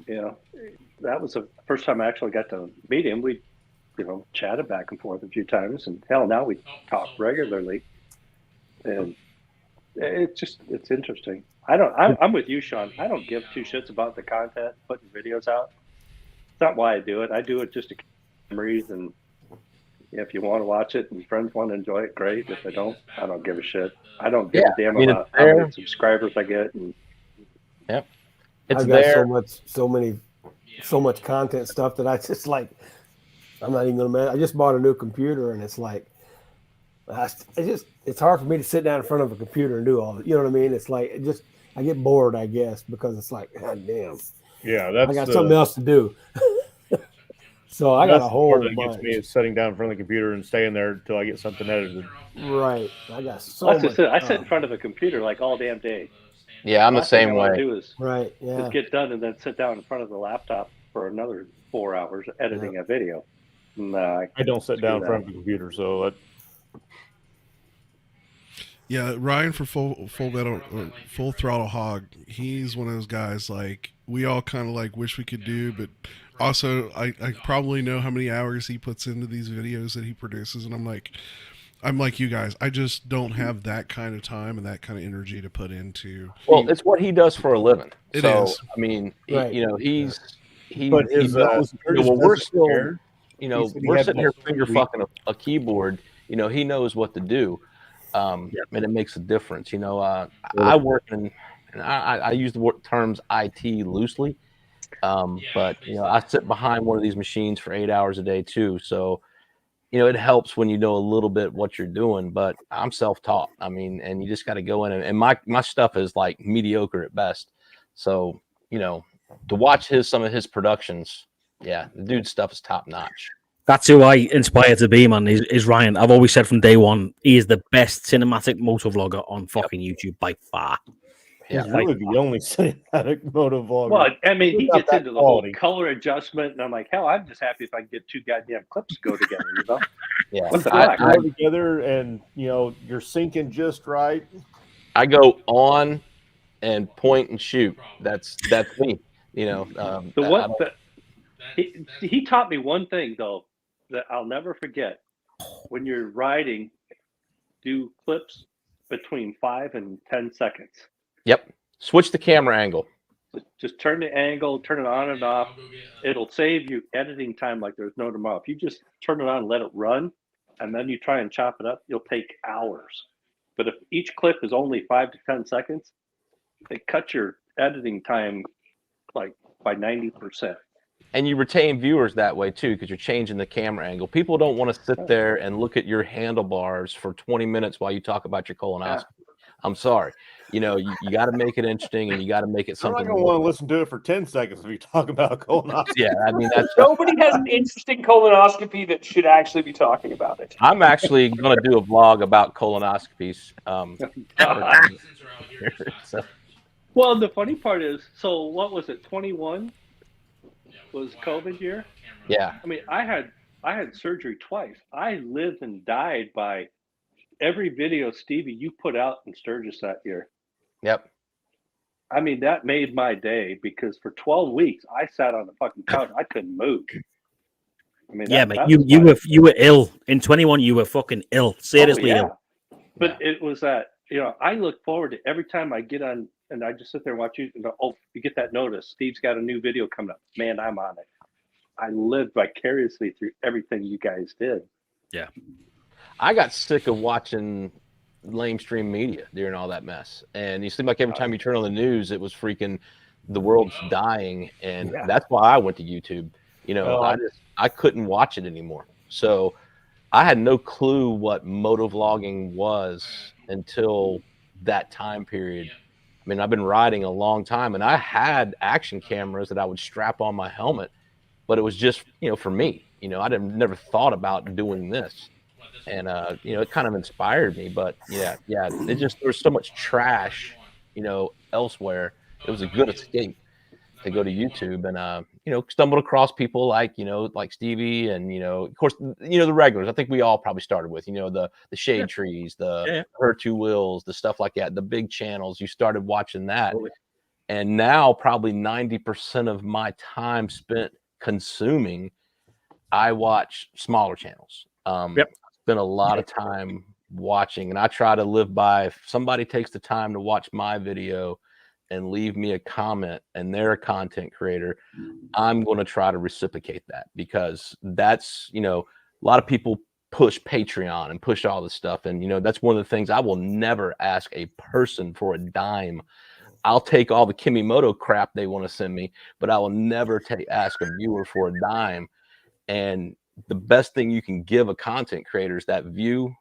that was the first time I actually got to meet him. We, chatted back and forth a few times, and hell, now we talk regularly. And it's interesting. I'm with you, Sean. I don't give two shits about the content, putting videos out. It's not why I do it. I do it just to keep memories and If you want to watch it and friends want to enjoy it, great. If they don't, I don't give a shit. I don't give a damn about how many subscribers I get. And it's I've got there. so much content stuff that I just like. I'm not even gonna. I just bought a new computer, and it's like, it's hard for me to sit down in front of a computer and do all that. You know what I mean? It's like I get bored, I guess, because it's like, God damn. Yeah, I got something else to do. So I got a whole that gets me is sitting down in front of the computer and staying there until I get something edited. Right. I got so much. I sit in front of a computer like all damn day. Yeah, I'm the same way. Is get done and then sit down in front of the laptop for another 4 hours editing a video. I don't sit down in front of the computer, so that. Yeah, Ryan for full throttle hog. He's one of those guys like we all kind of like wish we could do, but also I probably know how many hours he puts into these videos that he produces, and I'm like you guys. I just don't have that kind of time and that kind of energy to put into. Well, it's what he does for a living. It is. I mean, right. But we're still, we're sitting here finger fucking a keyboard. He knows what to do. And it makes a difference. I work in, and I use the terms IT loosely, but I sit behind one of these machines for 8 hours a day too. So, it helps when you know a little bit what you're doing. But I'm self-taught. I mean, and you just got to go in and my stuff is like mediocre at best. So, to watch some of his productions, the dude's stuff is top notch. That's who I inspire to be, man, is Ryan. I've always said from day one, he is the best cinematic motovlogger on fucking YouTube by far. He's really the only cinematic motovlogger. Well, I mean, he gets into the whole color adjustment, and I'm like, hell, I'm just happy if I can get 2 goddamn clips to go together, Yeah. What the fuck? Go together, and, you're syncing just right. I go on and point and shoot. That's me, He taught me one thing, though, that I'll never forget. When you're riding, do clips between 5 and 10 seconds. Yep. Switch the camera angle. Just turn the angle, turn it on and off. It'll save you editing time like there's no tomorrow. If you just turn it on and let it run, and then you try and chop it up, you'll take hours. But if each clip is only 5 to 10 seconds, it cuts your editing time like by 90%. And you retain viewers that way too, because you're changing the camera angle. People don't want to sit there and look at your handlebars for 20 minutes while you talk about your colonoscopy. I'm sorry. You got to make it interesting, and you got to make it something. I'm not going to want to listen to it for 10 seconds if you talk about colonoscopy. Yeah, I mean, that's nobody has an interesting colonoscopy that should actually be talking about it. I'm actually going to do a vlog about colonoscopies. Well, the funny part is, so what was it? 21 was COVID year. Yeah. I mean, I had surgery twice. I lived and died by every video, Stevie, you put out in Sturgis that year. Yep. I mean, that made my day because for 12 weeks I sat on the fucking couch. I couldn't move. I mean, mate, you were ill in 21. You were fucking ill, seriously ill. But it was that I look forward to every time I get on and I just sit there and watch you and go, oh, you get that notice. Steve's got a new video coming up. Man, I'm on it. I lived vicariously through everything you guys did. Yeah. I got sick of watching lamestream media during all that mess. And it seemed like every time you turn on the news, it was freaking the world's dying. And that's why I went to YouTube. I couldn't watch it anymore. So I had no clue what motovlogging was until that time period. I mean, I've been riding a long time, and I had action cameras that I would strap on my helmet, but it was just, for me. I never thought about doing this. And, it kind of inspired me, but it just, there was so much trash, elsewhere. It was a good escape to go to YouTube and, stumbled across people like Stevie and, of course, the regulars. I think we all probably started with, the Shade Trees, the Her Two Wills, the stuff like that, the big channels. You started watching that. And now probably 90% of my time spent consuming, I watch smaller channels. Spend a lot of time watching, and I try to live by, if somebody takes the time to watch my video and leave me a comment and they're a content creator, I'm going to try to reciprocate that, because that's, a lot of people push Patreon and push all this stuff. And, you know, that's one of the things I will never ask a person for a dime. I'll take all the Kimimoto crap they want to send me, but I will never ask a viewer for a dime. And the best thing you can give a content creator is that view,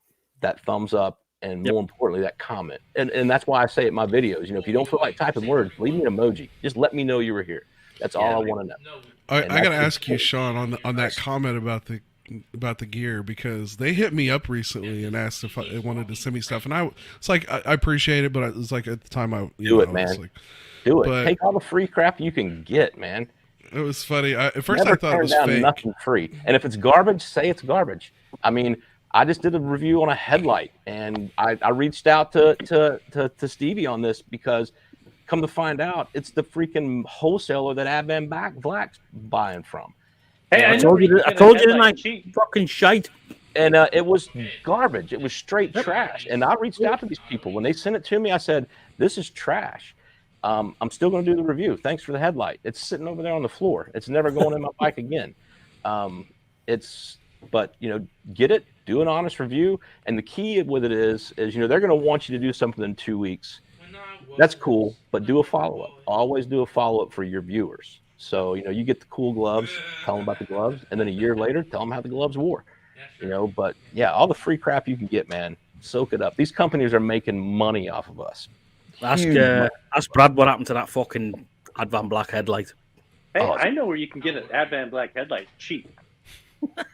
that thumbs up, and more importantly, that comment. And that's why I say it in my videos, you know, if you don't feel like typing words, leave me an emoji. Just let me know you were here. That's all I want to know. I got to ask you, Sean, on that comment about the gear, because they hit me up recently and asked if they wanted to send me stuff, and it's like I appreciate it, but it was like at the time I do it, man. Do it. Take all the free crap you can get, man. It was funny. At first, Never I thought it was fake. Nothing free, and if it's garbage, say it's garbage. I mean, I just did a review on a headlight, and I reached out to Stevie on this because, come to find out, it's the freaking wholesaler that Advan Black's buying from. Hey, I told you, fucking shite. And it was garbage. It was straight trash. And I reached out to these people. When they sent it to me, I said, this is trash. I'm still going to do the review. Thanks for the headlight. It's sitting over there on the floor. It's never going in my bike again. But, you know, get it, do an honest review. And the key with it is, you know, they're going to want you to do something in 2 weeks. That's cool, but do a follow-up. Always do a follow-up for your viewers. So, you know, you get the cool gloves, tell them about the gloves, and then a year later, tell them how the gloves wore. You know, but yeah, all the free crap you can get, man, soak it up. These companies are making money off of us. Ask Brad what happened to that fucking Advan Black headlight. Hey, I know where you can get an Advan Black headlight cheap. Well,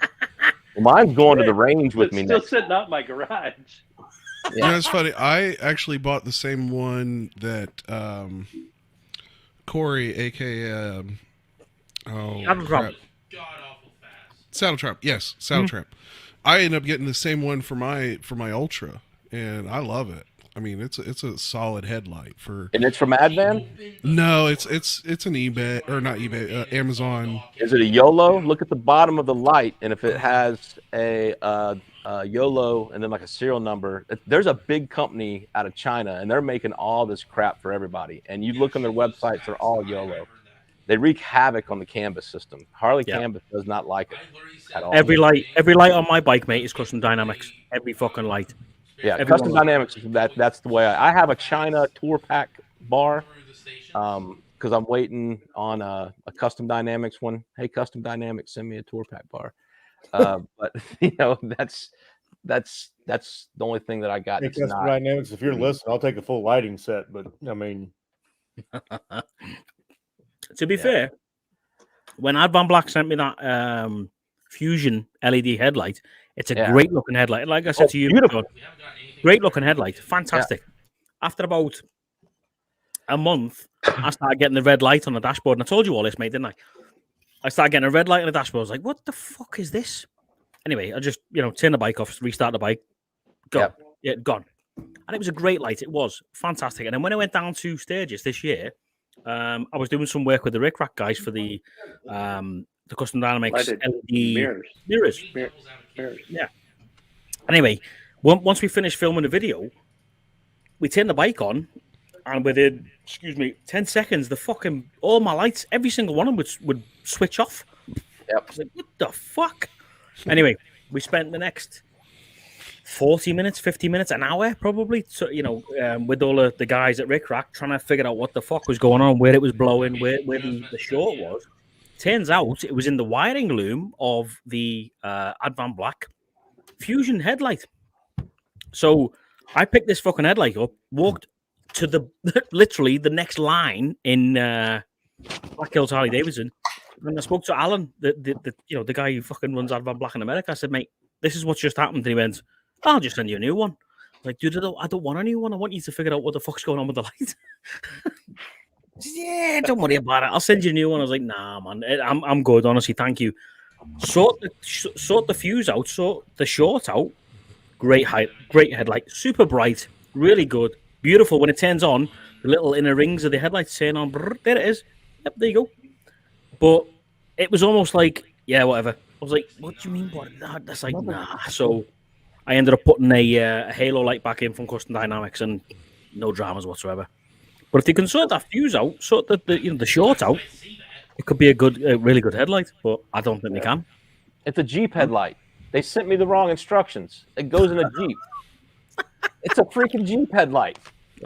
mine's going to the range with me still next. sitting out in my garage. Yeah. You know, it's funny. I actually bought the same one that Corey, aka Saddle Trap. Yes, Saddle Trap. I ended up getting the same one for my Ultra, and I love it. I mean, it's a solid headlight for. And it's from Advan? No, it's an eBay or not eBay, Amazon. Is it a YOLO? Look at the bottom of the light, and if it has a YOLO and then like a serial number, there's a big company out of China, and they're making all this crap for everybody. And you look on their websites, they're all YOLO. They wreak havoc on the canvas system. Harley canvas does not like it at all. Every light on my bike, mate, is custom dynamics. Every fucking light. Yeah, custom dynamics. That's the way I have a China tour pack bar, because I'm waiting on a custom dynamics one. Hey, custom dynamics, send me a tour pack bar. But you know, that's the only thing that I got. Hey, custom dynamics. If you're listening, I'll take a full lighting set. But I mean. To be fair, when Advan Black sent me that Fusion LED headlight, it's a great looking headlight. Like I said to you, beautiful. Great looking headlight, fantastic. After about a month, I started getting the red light on the dashboard, and I told you all this, mate, didn't I? I started getting a red light on the dashboard. I was like, "What the fuck is this?" Anyway, I just turn the bike off, restart the bike, gone, gone, and it was a great light. It was fantastic. And then when I went down to Sturgis this year. I was doing some work with the Rick Rack guys for the custom dynamics LED mirrors. Yeah. Anyway, once we finished filming the video, we turned the bike on, and within 10 seconds, all my lights, every single one of them would switch off. Yep. I was like, what the fuck? Anyway, we spent the next 40 minutes, 50 minutes, an hour probably, so, with all the guys at Rick Rack trying to figure out what the fuck was going on, where it was blowing, where the short was. Turns out it was in the wiring loom of the Advan Black Fusion headlight. So I picked this fucking headlight up, walked to literally the next line in Black Hills Harley Davidson, and I spoke to Alan, the guy who fucking runs Advan Black in America. I said, mate, this is what's just happened. And he went, I'll just send you a new one. Like, dude, I don't want a new one. I want you to figure out what the fuck's going on with the light. Yeah, don't worry about it. I'll send you a new one. I was like, nah, man, I'm good. Honestly, thank you. Sort the fuse out, sort the short out. Great height, great headlight, super bright, really good, beautiful. When it turns on, the little inner rings of the headlights turn on. Brrr, there it is. Yep, there you go. But it was almost like, yeah, whatever. I was like, what do you mean? What? That's like, nah. So I ended up putting a halo light back in from Custom Dynamics, and no dramas whatsoever. But if they can sort that fuse out, sort the short out, it could be a really good headlight. But I don't think they can. It's a Jeep headlight. They sent me the wrong instructions. It goes in a Jeep. It's a freaking Jeep headlight,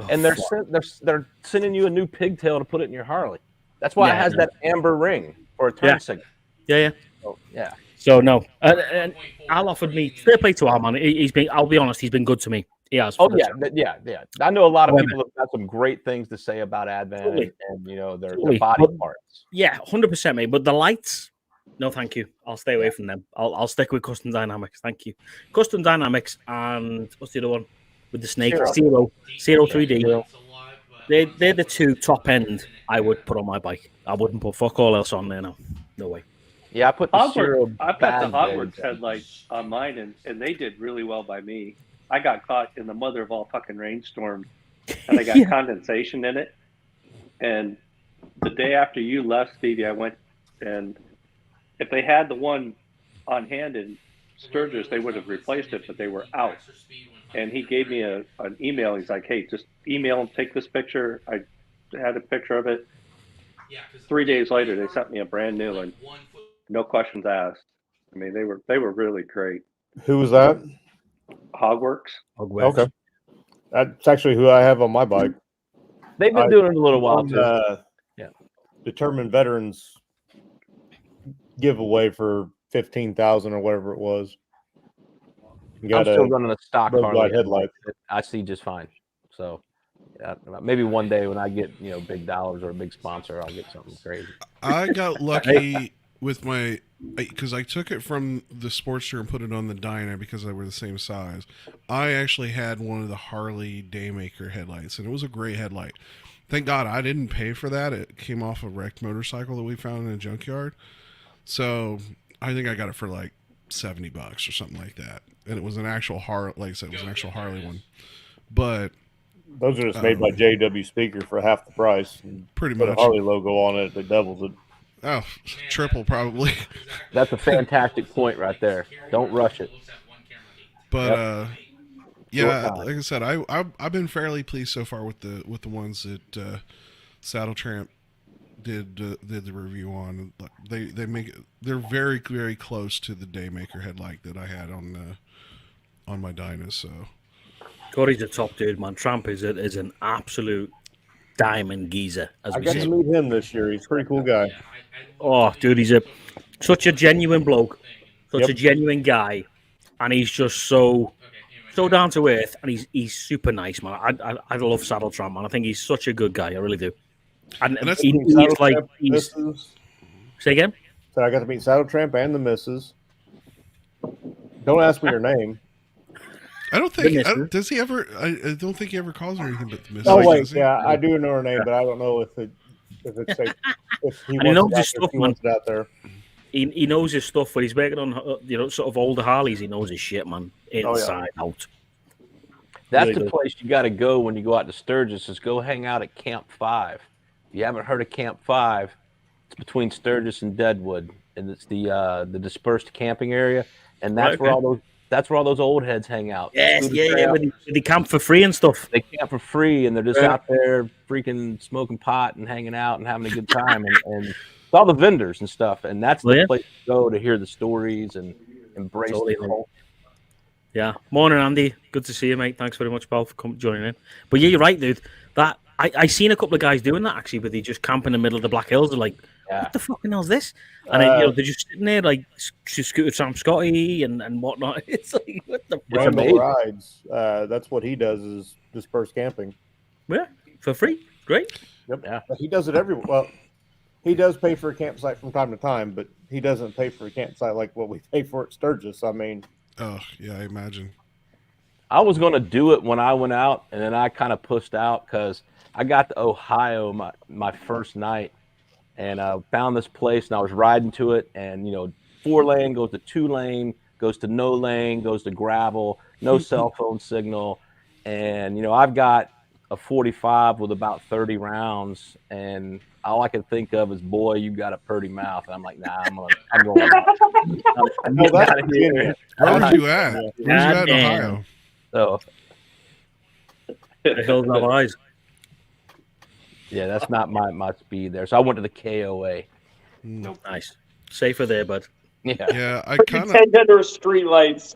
and they're sending you a new pigtail to put it in your Harley. That's why it has that amber ring for a turn signal. Yeah. So, yeah. So no, and Al offered me fair play to Al, man. He's been. I'll be honest, he's been good to me. He has. Oh yeah. I know a lot of people have got some great things to say about Advan and you know their body parts. Yeah, 100%, mate. But the lights, no, thank you. I'll stay away from them. I'll stick with Custom Dynamics. Thank you. Custom Dynamics and what's the other one with the snake? Zero 3D. They're the two top end I would put on my bike. I wouldn't put fuck all else on there now. No way. Yeah, I put the I've got the Hogwarts headlight on mine, and they did really well by me. I got caught in the mother of all fucking rainstorms, and I got condensation in it. And the day after you left, Stevie, I went, and if they had the one on hand in Sturgis, they would have replaced it, but they were out. And he gave me an email. He's like, hey, just email and take this picture. I had a picture of it. 3 days later, they sent me a brand new one. No questions asked. I mean, they were really great. Who was that? Hogworks. Okay. That's actually who I have on my bike. They've been doing it a little while too. Determined Veterans giveaway for 15,000 or whatever it was. I'm still running a stock Harley headlight. I see just fine. So maybe one day when I get big dollars or a big sponsor, I'll get something crazy. I got lucky with because I took it from the Sportster and put it on the Dyna because they were the same size. I actually had one of the Harley Daymaker headlights, and it was a great headlight. Thank God I didn't pay for that. It came off a wrecked motorcycle that we found in a junkyard. So I think I got it for like $70 or something like that. And it was an actual Harley, like I said, it was an actual Harley one. But those are just made by JW Speaker for half the price. Pretty much. much. Put a Harley logo on it, it doubles it. Oh, triple probably. That's a fantastic point right there. Don't rush it. But yeah, like I said, I've been fairly pleased so far with the ones that Saddle Tramp did the review on. They make it, they're very very close to the Daymaker headlight that I had on my Dyna. So Cody's a top dude, man. Tramp is an absolute diamond geezer. As I we got say. to meet him this year. He's a pretty cool guy. Oh, dude, he's such a genuine bloke, such a genuine guy, and he's just so down to earth, and he's super nice, man. I love Saddle Tramp, man. I think he's such a good guy. I really do. And that's he's like, say again. So I got to meet Saddle Tramp and the missus. Don't ask me her name. I don't think does he ever. I don't think he ever calls her anything but the missus. Oh wait, yeah, I do know her name, but I don't know if it's like if he wants it out there. He knows his stuff. When he's working on sort of older Harleys, he knows his shit, man, inside out. That's Really the good. place you got to go when you go out to Sturgis. Is go hang out at Camp 5. If you haven't heard of Camp 5, it's between Sturgis and Deadwood, and it's the dispersed camping area, and that's where all those old heads hang out. Yes, yeah. They camp for free and stuff. They camp for free, and they're just out there freaking smoking pot and hanging out and having a good time, and it's all the vendors and stuff. And that's the place to go to hear the stories and embrace the culture. Yeah. Morning, Andy. Good to see you, mate. Thanks very much, pal, for joining in. But yeah, you're right, dude. That I seen a couple of guys doing that actually, where they just camp in the middle of the Black Hills. They're like, what the fucking hell's this? And then, they're just sitting there like Scooter Sam Scotty and whatnot. It's like, what the Randall Rides. That's what he does is disperse camping. Yeah, for free. Great. Yep. Yeah. He does it everywhere. Well, he does pay for a campsite from time to time, but he doesn't pay for a campsite like what we pay for at Sturgis. I mean, oh yeah, I imagine. I was going to do it when I went out, and then I kind of pushed out because I got to Ohio my first night, and found this place, and I was riding to it, and 4-lane goes to 2-lane, goes to no lane, goes to gravel, no cell phone signal, and I've got a 45 with about 30 rounds, and all I can think of is, boy, you got a pretty mouth. And I'm like, nah, I'm going out of here. Where was you at? Where was you at in Ohio? So, the hills have eyes. Yeah, that's not my speed there. So I went to the KOA. Nice. Safer there, bud. Yeah, I'd kind of Pretend under street lights.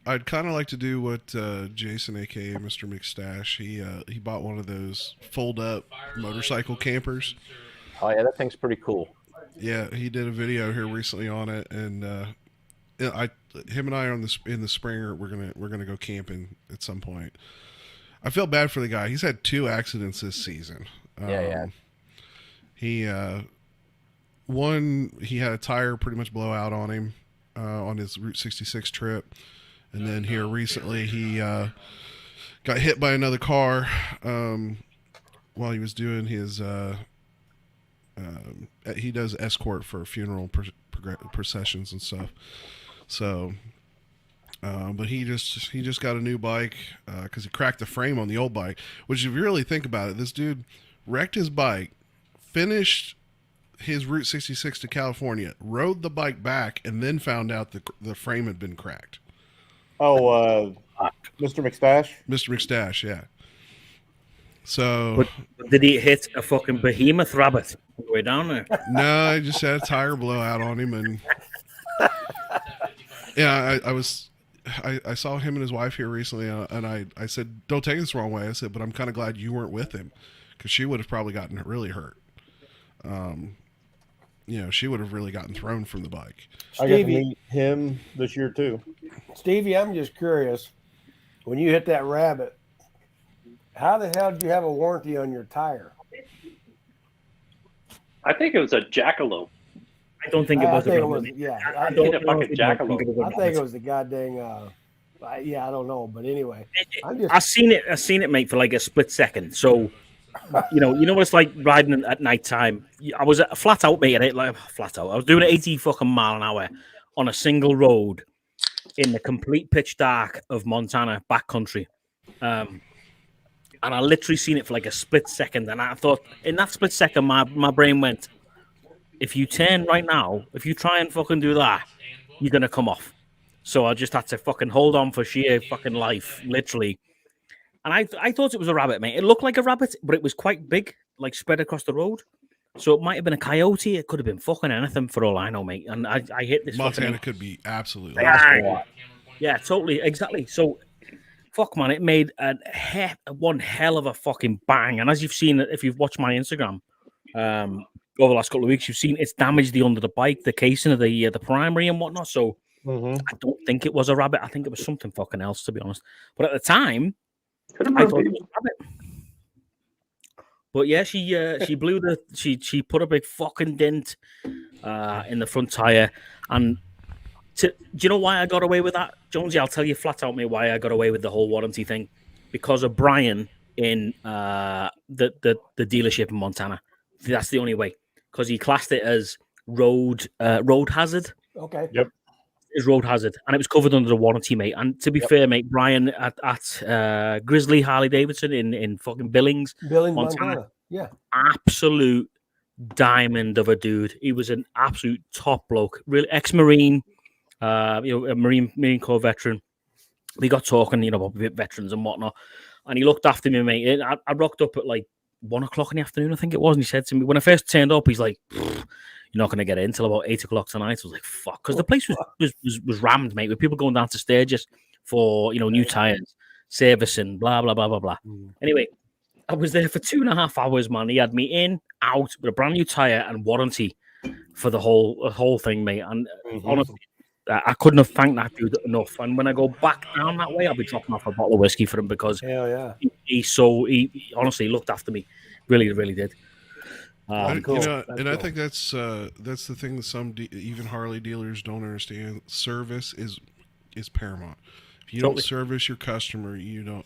I'd kind of like to do what Jason, aka Mr. McStash, he bought one of those fold up motorcycle campers. Oh yeah, that thing's pretty cool. Yeah, he did a video here recently on it, and him and I are in the spring. We're gonna go camping at some point. I feel bad for the guy. He's had 2 accidents this season. Yeah. He one, he had a tire pretty much blow out on him on his Route 66 trip, and then here recently he got hit by another car while he was doing his. He does escort for funeral processions and stuff. So, but he just got a new bike because he cracked the frame on the old bike. Which, if you really think about it, this dude wrecked his bike, finished his Route 66 to California, rode the bike back, and then found out the frame had been cracked. Oh, Mr. McStash? Mr. McStash, yeah. So, but did he hit a fucking behemoth rabbit all the way down there? No, I just had a tire blowout on him, and yeah, I saw him and his wife here recently, and I said, don't take this the wrong way. I said, but I'm kind of glad you weren't with him, because she would have probably gotten really hurt. She would have really gotten thrown from the bike. I got to meet him this year too. Stevie, I'm just curious. When you hit that rabbit, how the hell did you have a warranty on your tire? I think it was a jackalope. I don't think it was. I think it was. Yeah, I think it fucking jackalope. I think it was the goddamn. Yeah, I don't know, but anyway, I seen it, mate, for like a split second. So, you know what it's like riding at night time. I was flat out, mate. I was doing 80 fucking mile an hour on a single road in the complete pitch dark of Montana backcountry. And I literally seen it for like a split second, and I thought, in that split second, my brain went, if you turn right now, if you try and fucking do that, you're gonna come off. So I just had to fucking hold on for sheer fucking life, literally. And I thought it was a rabbit, mate. It looked like a rabbit, but it was quite big, like spread across the road. So it might have been a coyote. It could have been fucking anything for all I know, mate. And I hit this. Montana could be absolutely. Yeah, totally, exactly. So. Fuck, man, it made one hell of a fucking bang. And as you've seen, if you've watched my Instagram over the last couple of weeks, you've seen it's damaged the under the bike, the casing of the primary and whatnot. So I don't think it was a rabbit. I think it was something fucking else, to be honest. But at the time, I thought it was a rabbit. But yeah, she blew she put a big fucking dent in the front tire. And do you know why I got away with that, Jonesy? I'll tell you flat out, mate, why I got away with the whole warranty thing. Because of Brian in the dealership in Montana. That's the only way. Because he classed it as road hazard. Okay. Yep. It's road hazard, and it was covered under the warranty, mate. And to be fair, mate, Brian at Grizzly Harley Davidson in fucking Billings, Montana. Yeah. Absolute diamond of a dude. He was an absolute top bloke, really ex-Marine. A Marine Corps veteran. We got talking, about veterans and whatnot, and he looked after me, mate. I rocked up at like 1 o'clock in the afternoon, I think it was, and he said to me when I first turned up, he's like, "You're not going to get in till about 8 o'clock tonight." I was like, "Fuck," because the place was rammed, mate, with people going down to Sturgis for new tires, servicing, blah blah blah blah blah. Anyway, I was there for 2.5 hours, man. He had me in, out with a brand new tire and warranty for the whole thing, mate. And honestly, I couldn't have thanked that dude enough. And when I go back down that way, I'll be dropping off a bottle of whiskey for him because he honestly looked after me, really, really did. Cool. And I think that's the thing that some even Harley dealers don't understand. Service is paramount. If you don't service your customer, you don't.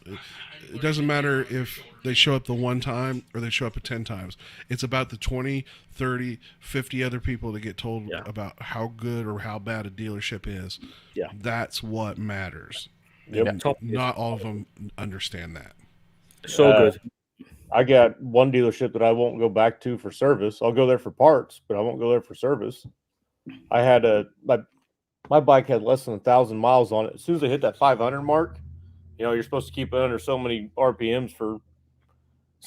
It doesn't matter if they show up the one time or they show up 10 times. It's about the 20, 30, 50 other people that get told about how good or how bad a dealership is. Yeah, that's what matters. Yep. Not all of them understand that. So good. I got one dealership that I won't go back to for service. I'll go there for parts, but I won't go there for service. I had my bike had less than 1,000 miles on it. As soon as I hit that 500 mark, you're supposed to keep it under so many RPMs for.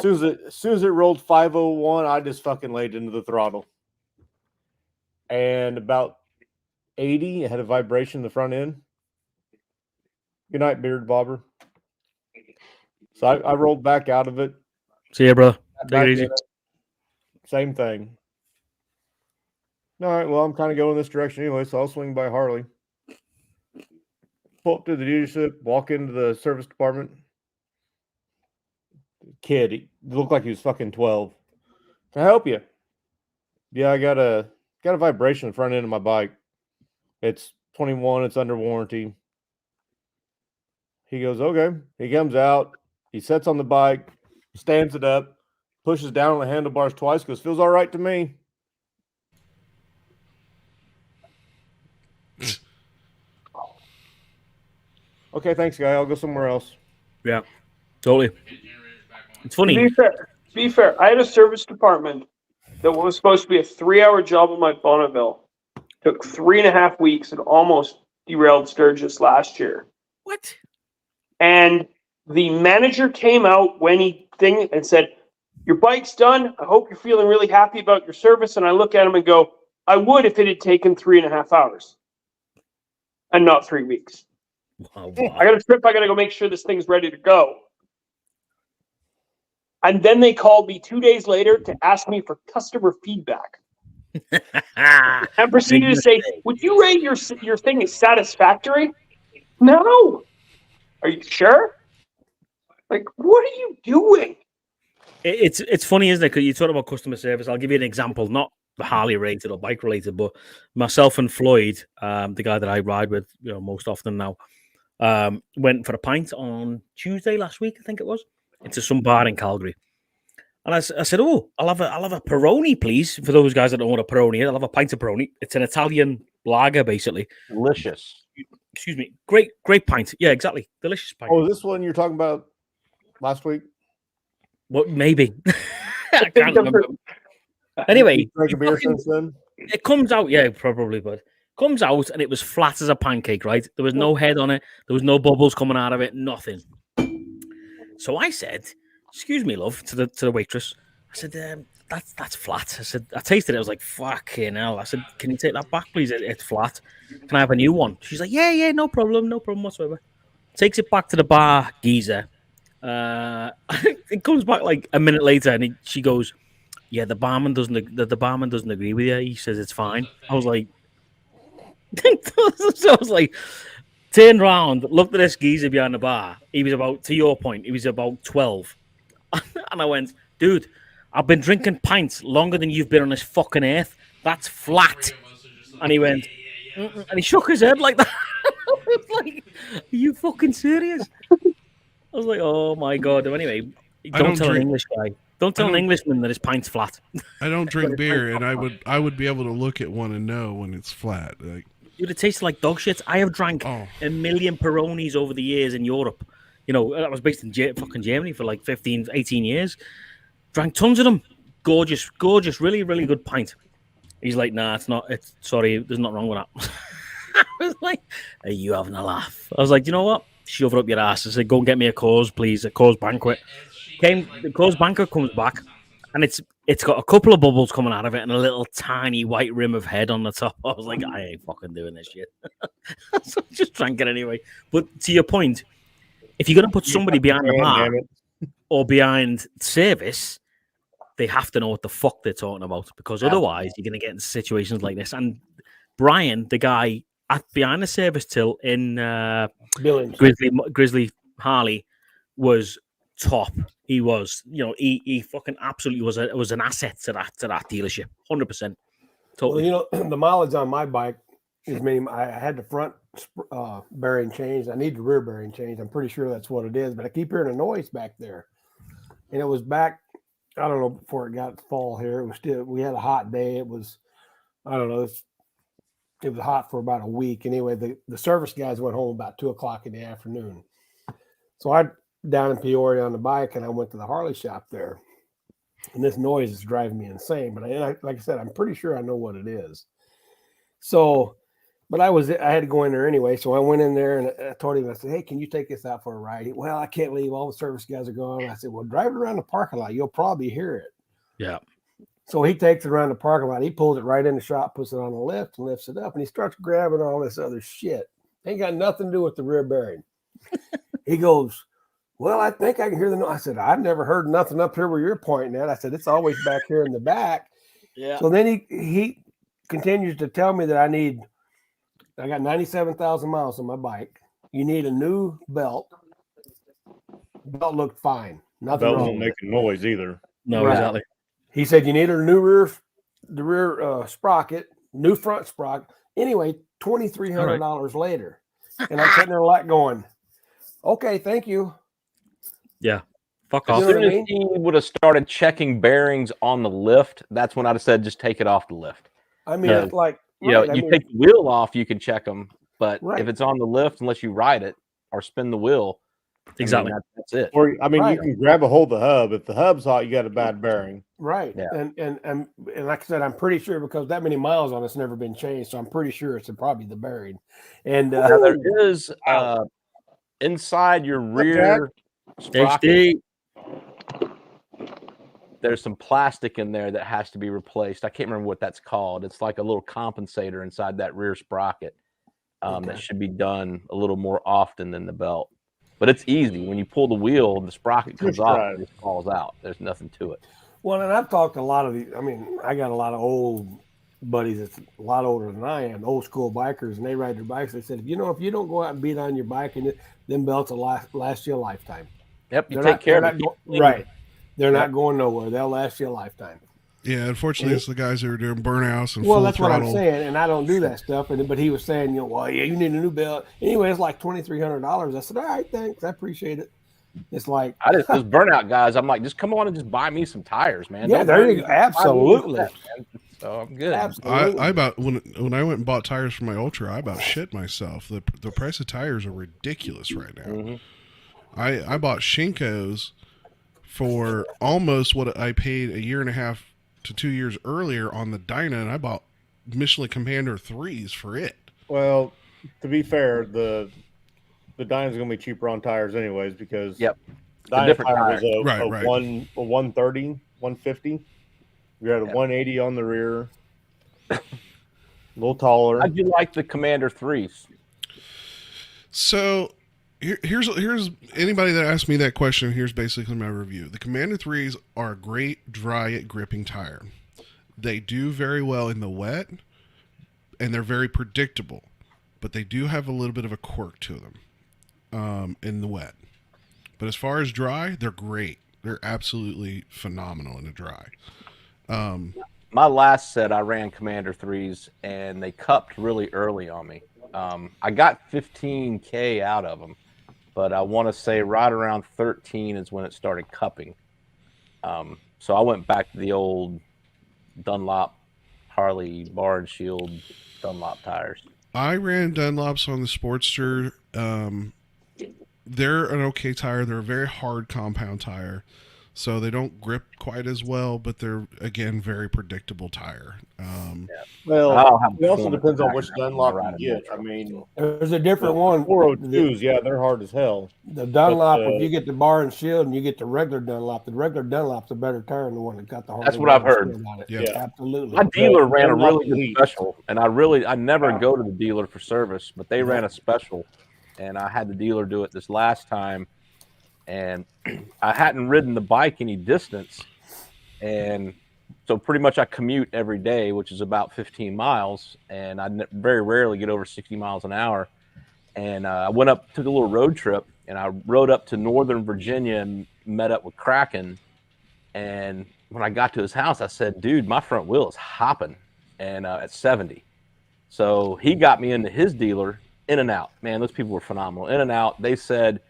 As soon as it rolled 501, I just fucking laid into the throttle. and about 80, it had a vibration in the front end. Good night, beard bobber. So I rolled back out of it. See ya, bro. Take Back it easy. in it. Same thing. All right, well, I'm kind of going this direction anyway, so I'll swing by Harley. Pull up to the dealership, walk into the service department. Kid, he looked like he was fucking 12. Can I help you? Yeah, I got a vibration in the front end of my bike. It's 21, it's under warranty. He goes, okay. He comes out, he sits on the bike, stands it up, pushes down on the handlebars twice, goes, feels all right to me. Okay, thanks, guy. I'll go somewhere else. Yeah, totally. It's funny. To be fair, I had a service department that was supposed to be a 3-hour job in my Bonneville. Took 3.5 weeks and almost derailed Sturgis last year. What? And the manager came out when he and said, your bike's done. I hope you're feeling really happy about your service. And I look at him and go, I would if it had taken 3.5 hours and not 3 weeks. Wow. I got a trip. I got to go make sure this thing's ready to go. And then they called me 2 days later to ask me for customer feedback. And proceeded to say, would you rate your thing as satisfactory? No. Are you sure? Like, what are you doing? It's funny, isn't it? Because you talk about customer service. I'll give you an example, not the Harley related or bike related, but myself and Floyd, the guy that I ride with, most often now, went for a pint on Tuesday last week, I think it was, into some bar in Calgary. And I said, "Oh, I'll have a Peroni, please." For those guys that don't know what a Peroni is, I'll have a pint of Peroni. It's an Italian lager, basically. Delicious. Excuse me. Great pint. Yeah, exactly. Delicious pint. Oh, is this one you're talking about last week? What? Maybe. I can't remember. Anyway, Drink a beer since then? It comes out, yeah, probably, but comes out and it was flat as a pancake, right? There was no head on it. There was no bubbles coming out of it. Nothing. So I said, "Excuse me, love," to the waitress. I said, "That's flat." I said, I tasted it. I was like, "Fucking hell!" I said, "Can you take that back, please? It's flat. Can I have a new one?" She's like, "Yeah, no problem whatsoever." Takes it back to the bar geezer. It comes back like a minute later, and she goes, "Yeah, the barman doesn't agree with you. He says it's fine." I was like, so I was like, turned around, looked at this geezer behind the bar. He was about, to your point, he was about 12. And I went, "Dude, I've been drinking pints longer than you've been on this fucking earth. That's flat." And he went, and he shook his head like that. I was like, "Are you fucking serious?" I was like, "Oh my God." Anyway, don't tell an English guy. Don't tell an Englishman that his pint's flat. I don't drink beer, and I would be able to look at one and know when it's flat. Like, dude, it tastes like dog shit. I have drank a million Peronis over the years in Europe. I was based in fucking Germany for like 15, 18 years. Drank tons of them. Gorgeous, really, really good pint. He's like, "Nah, it's not. Sorry, there's nothing wrong with that." I was like, "Are you having a laugh?" I was like, "You know what? Shove it up your ass." I said, "Go and get me a Coors, please. A Coors Banquet." The Coors Banquet comes back, and it's got a couple of bubbles coming out of it and a little tiny white rim of head on the top. I was like, "I ain't fucking doing this shit." So I just drank it anyway. But to your point, if you're going to put somebody behind the bar or behind service, they have to know what the fuck they're talking about, because otherwise you're going to get into situations like this. Brian, the guy behind the service till in Grizzly Harley, was top. He was, he fucking absolutely was an asset to that dealership, 100%. Totally. Well, the mileage on my bike is mean. I had the front bearing changed. I need the rear bearing changed. I'm pretty sure that's what it is, but I keep hearing a noise back there, and it was back. I don't know, before it got fall here. It was still. We had a hot day. It was. I don't know. It was hot for about a week. Anyway, the service guys went home about 2:00 in the afternoon. So I down in Peoria on the bike, and I went to the Harley shop there. And this noise is driving me insane. But like I said, I'm pretty sure I know what it is. So, but I had to go in there anyway. So I went in there and I told him, I said, "Hey, can you take this out for a ride?" "Well, I can't leave. All the service guys are gone." I said, "Well, drive it around the parking lot. You'll probably hear it." Yeah. So he takes it around the parking lot. He pulls it right in the shop, puts it on the lift, and lifts it up, and he starts grabbing all this other shit. Ain't got nothing to do with the rear bearing. He goes, well, I think I can hear the noise. I said, I've never heard nothing up here where you're pointing at. I said, it's always back here in the back. Yeah. So then he continues to tell me that I got 97,000 miles on my bike. You need a new belt. Belt looked fine. Nothing Belt wrong won't with make a noise either. No, Right. exactly. He said you need a new the rear sprocket, new front sprocket. Anyway, $2,300 later, and I'm sitting there like going, "Okay, thank you." Yeah. Fuck As off. You know soon what I as mean? he would have started checking bearings on the lift, that's when I'd have said, just take it off the lift. I mean, Yeah. it's like You know, right, I you mean, take the wheel off, you can check them, but Right. if it's on the lift, unless you ride it or spin the wheel, Exactly. that's it. Or I mean, Right. you can grab a hold of the hub. If the hub's hot, you got a bad bearing. right, Yeah. and like I said, I'm pretty sure because that many miles on it's never been changed, so I'm pretty sure it's probably the bearing. And Now there is inside your rear sprocket, HD. there's some plastic in there that has to be replaced. I can't remember what that's called. It's like a little compensator inside that rear sprocket that should be done a little more often than the belt. But it's easy. When you pull the wheel, the sprocket comes Push off drive. and it just falls out. There's nothing to it. well, and I've talked to a lot of these. I mean, I got a lot of old buddies that's a lot older than I am, old school bikers, and they ride their bikes. They said, if you don't go out and beat on your bike, and them belts will last you a lifetime. Yep, you They're take not- care they're of it. not go- right. They're not going nowhere. They'll last you a lifetime. Yeah, unfortunately, it's the guys that are doing burnouts and Well, full that's throttle. what I'm saying, and I don't do that stuff. But he was saying, well, yeah, you need a new belt. Anyway, it's like $2,300. I said, all right, thanks, I appreciate it. It's like, I just those burnout guys. I'm like, just come on and just buy me some tires, man. yeah, Don't there burn you me. go, Buy me absolutely, stuff, man. So I'm good. absolutely. I about when I went and bought tires for my Ultra, I about shit myself. The price of tires are ridiculous right now. Mm-hmm. I bought Shinkos for almost what I paid a year and a half to 2 years earlier on the Dyna, and I bought Michelin Commander 3s for it. Well, to be fair, the Dyna's going to be cheaper on tires anyways because Yep. Dyna different tire was a Right. 130, 150. We had a 180 on the rear, a little taller. How'd you like the Commander 3s? So here's anybody that asked me that question. Here's basically my review. The Commander 3s are a great dry at gripping tire. They do very well in the wet, and they're very predictable, but they do have a little bit of a quirk to them in the wet. But as far as dry, they're great. They're absolutely phenomenal in the dry. My last set, I ran Commander 3s, and they cupped really early on me. I got 15K out of them, but I want to say right around 13 is when it started cupping. So I went back to the old Dunlop Harley bar and shield Dunlop tires. I ran Dunlops on the Sportster. They're an okay tire. They're a very hard compound tire, so they don't grip quite as well, but they're, again, very predictable tire. Well, it also depends on which Dunlop you get. I mean, There's a different one. 402s, yeah, they're hard as hell. The Dunlop, But, if you get the bar and shield and you get the regular Dunlop's a better tire than the one that got the That's Harley what I've bar and heard. shield on it. Yeah. Absolutely. My dealer ran a Dunlop really good Elite. special, and I never go to the dealer for service, but they ran a special, and I had the dealer do it this last time, and I hadn't ridden the bike any distance, and so pretty much I commute every day, which is about 15 miles, and I very rarely get over 60 miles an hour. And I went up, took a little road trip, and I rode up to Northern Virginia and met up with Kraken. And when I got to his house, I said, dude, my front wheel is hopping and at 70. So he got me into his dealer, In and Out. Man, those people were phenomenal. In and Out, they said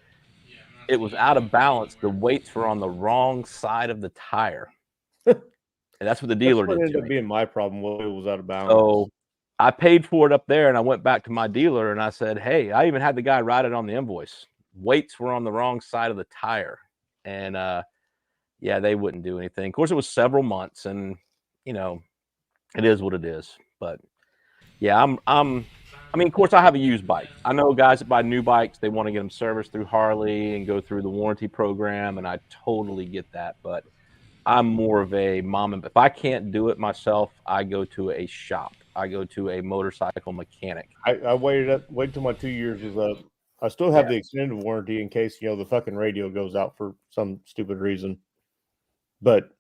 it was out of balance. The weights were on the wrong side of the tire. And that's what the dealer That's what did ended to up me. being my problem. Well, it was out of bounds. So I paid for it up there, and I went back to my dealer, and I said, hey, I even had the guy write it on the invoice. Weights were on the wrong side of the tire. And, yeah, they wouldn't do anything. Of course, it was several months, and, you know, it is what it is. But, yeah, I mean, of course, I have a used bike. I know guys that buy new bikes, they want to get them serviced through Harley and go through the warranty program, and I totally get that. But I'm more of a mom and if I can't do it myself, I go to a shop. I go to a motorcycle mechanic. I waited till my 2 years was up. I still have the extended warranty in case the fucking radio goes out for some stupid reason. But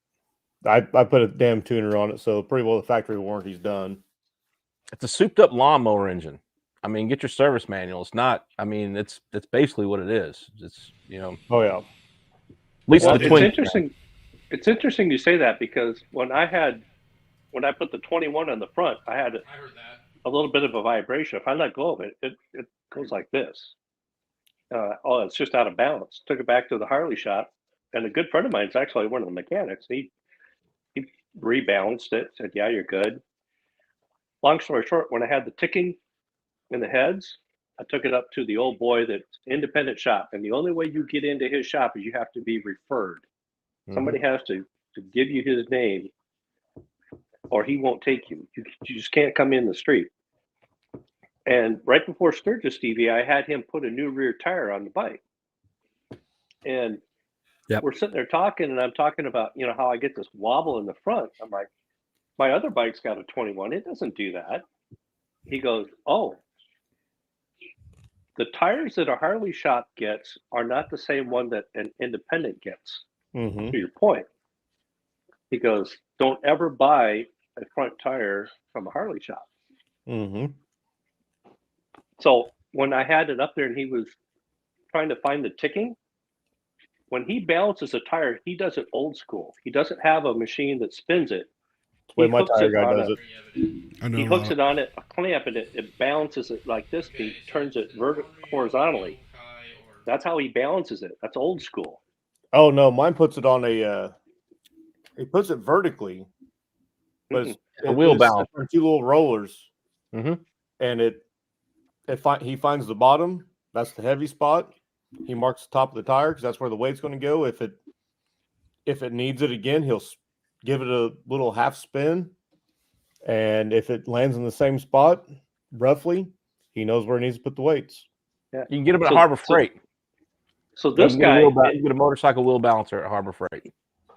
I put a damn tuner on it, so pretty well the factory warranty's done. It's a souped up lawnmower engine. I mean, get your service manual. It's not. I mean, it's basically what it is. It's Oh yeah. At least Well, the it's twin. interesting. It's interesting you say that because when I put the 21 on the front, I had I heard that. a little bit of a vibration. If I let go of it, it goes like this. It's just out of balance. Took it back to the Harley shop, and a good friend of mine is actually one of the mechanics. He rebalanced it. Said, "Yeah, you're good." Long story short, when I had the ticking in the heads, I took it up to the old boy that's independent shop, and the only way you get into his shop is you have to be referred. Somebody has to give you his name, or he won't take you. You just can't come in the street. And right before Sturgis TV, I had him put a new rear tire on the bike. And we're sitting there talking, and I'm talking about, how I get this wobble in the front. I'm like, my other bike's got a 21. It doesn't do that. He goes, oh, the tires that a Harley shop gets are not the same one that an independent gets. Mm-hmm. To your point. He goes, don't ever buy a front tire from a Harley shop. Mm-hmm. So when I had it up there and he was trying to find the ticking, when he balances a tire, he does it old school. He doesn't have a machine that spins it. The way my tire guy does it. He hooks it on a clamp, and it balances it like this. He turns it horizontally. That's how he balances it. That's old school. Oh no, mine puts it on a. He puts it vertically, but a wheel balance. Two little rollers, Mm-hmm. and he finds the bottom. That's the heavy spot. He marks the top of the tire because that's where the weight's going to go. If it needs it again, he'll give it a little half spin, and if it lands in the same spot, roughly, he knows where he needs to put the weights. Yeah, you can get them at Harbor Freight. So this guy, you get a motorcycle wheel balancer at Harbor Freight.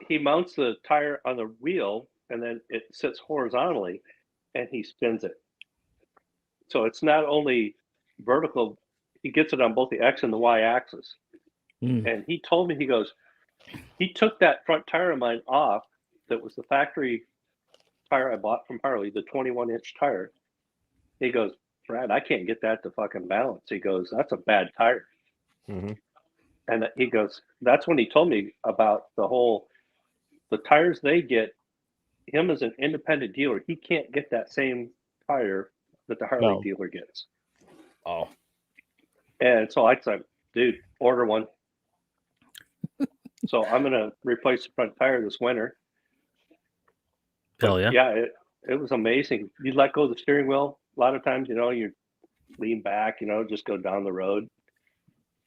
He mounts the tire on the wheel, and then it sits horizontally, and he spins it. So it's not only vertical; he gets it on both the X and the Y axis. And he told me, he goes, he took that front tire of mine off. That was the factory tire I bought from Harley, the 21-inch tire. He goes, Brad, I can't get that to fucking balance. He goes, that's a bad tire. Mm-hmm. And he goes, that's when he told me about the tires they get. Him as an independent dealer, he can't get that same tire that the Harley dealer gets. Oh. And so I said, dude, order one. So I'm going to replace the front tire this winter. Hell yeah. Yeah, it was amazing. You let go of the steering wheel. A lot of times, you lean back, just go down the road.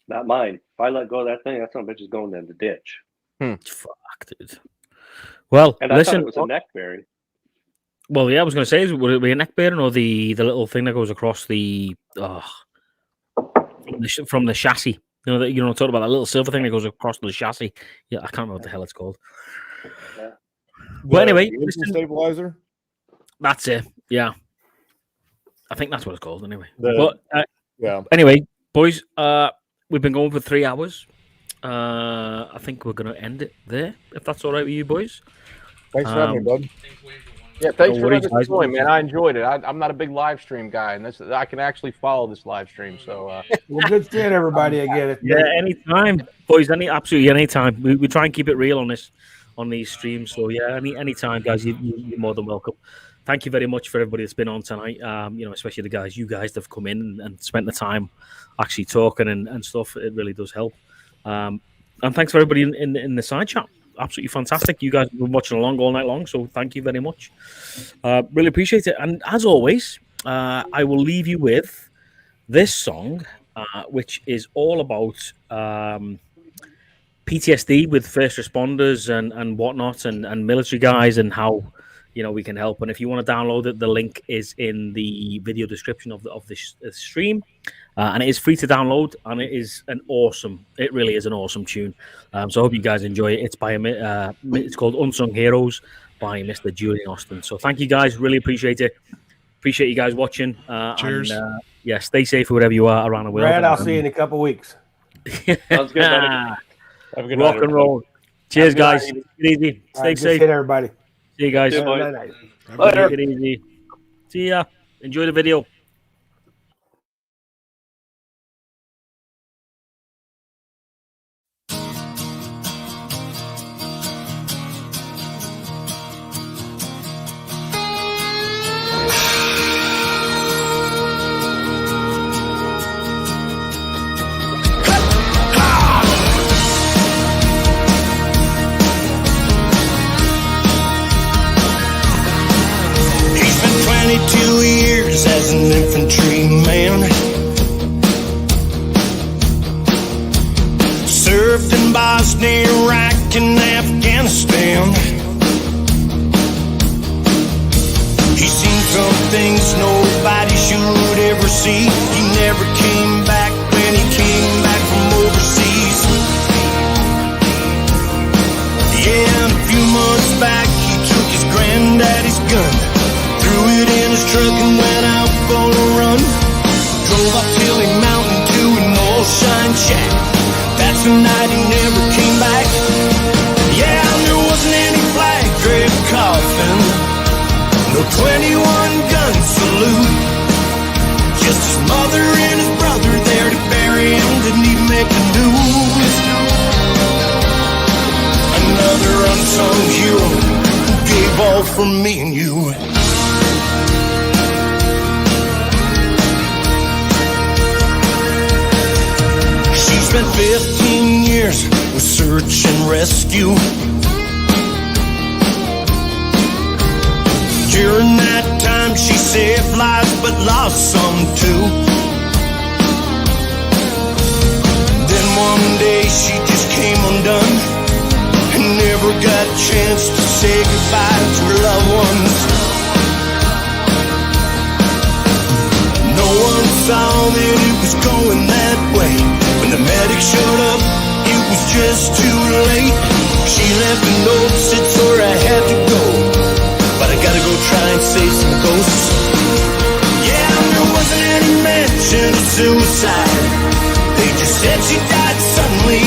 Not mine. If I let go of that thing, that son of a bitch is going in the ditch. Fuck, dude. Well, and I listen, thought it was a neck bearing. Well, yeah, I was going to say, would it be a neck bearing or the little thing that goes across the from the chassis? Talking about that little silver thing that goes across the chassis. Yeah, I can't remember what the hell it's called. Yeah. But anyway, engine stabilizer. That's it. Yeah, I think that's what it's called. Anyway, yeah. Anyway, boys, we've been going for 3 hours. I think we're going to end it there, if that's all right with you boys. Thanks for having me, bud. Yeah, thanks for letting us join, man. I enjoyed it. I'm not a big live stream guy, and I can actually follow this live stream. So, well, good seeing everybody again. Yeah, anytime, boys. Absolutely anytime. We try and keep it real on these streams. So yeah, anytime, guys. You're more than welcome. Thank you very much for everybody that's been on tonight. Especially you guys that have come in and spent the time actually talking and stuff. It really does help. And thanks for everybody in the side chat. Absolutely fantastic. You guys have been watching along all night long, so thank you very much. Really appreciate it. And as always, I will leave you with this song, which is all about PTSD with first responders and whatnot, and military guys, and how we can help. And if you want to download it, the link is in the video description of this stream. and it is free to download, and it really is an awesome tune. So I hope you guys enjoy it. It's by it's called Unsung Heroes by Mr. Julian Austin. So thank you guys, really appreciate it. Appreciate you guys watching. Cheers. And, yeah, stay safe wherever you are around the world. Brad, I'll see you in a couple weeks. Sounds good, buddy. Have a good Rock night, and roll. Cheers, guys. Take it easy. All Stay right, safe. good shit, everybody. See you guys. Good boy. Night-night. Later. Take it easy. See ya. Enjoy the video. He's been 22 years as an infantryman. Served in Bosnia, Iraq, and Afghanistan. He's seen some things nobody should ever see. He never came back when he came back from overseas. Yeah, and a few months back he took his granddaddy's gun, threw it in his truck and went out for a run. Drove up Hilly Mountain to an old shine shack. That's the night he never came back. Yeah, and there wasn't any flag draped coffin, no 21 gun salute. Just his mother and his brother there to bury him. Didn't even make the news. Another unsung hero who gave all for me and you. She spent 15 years with search and rescue. During that time she saved lives but lost some too. Then one day she just came undone and never got a chance to say goodbye to her loved ones. No one saw that it was going that way. When the medic showed up, it was just too late. She left a note, said sorry I had to go, but I gotta go try and save some ghosts. Yeah, there wasn't any mention of suicide. They just said she died suddenly.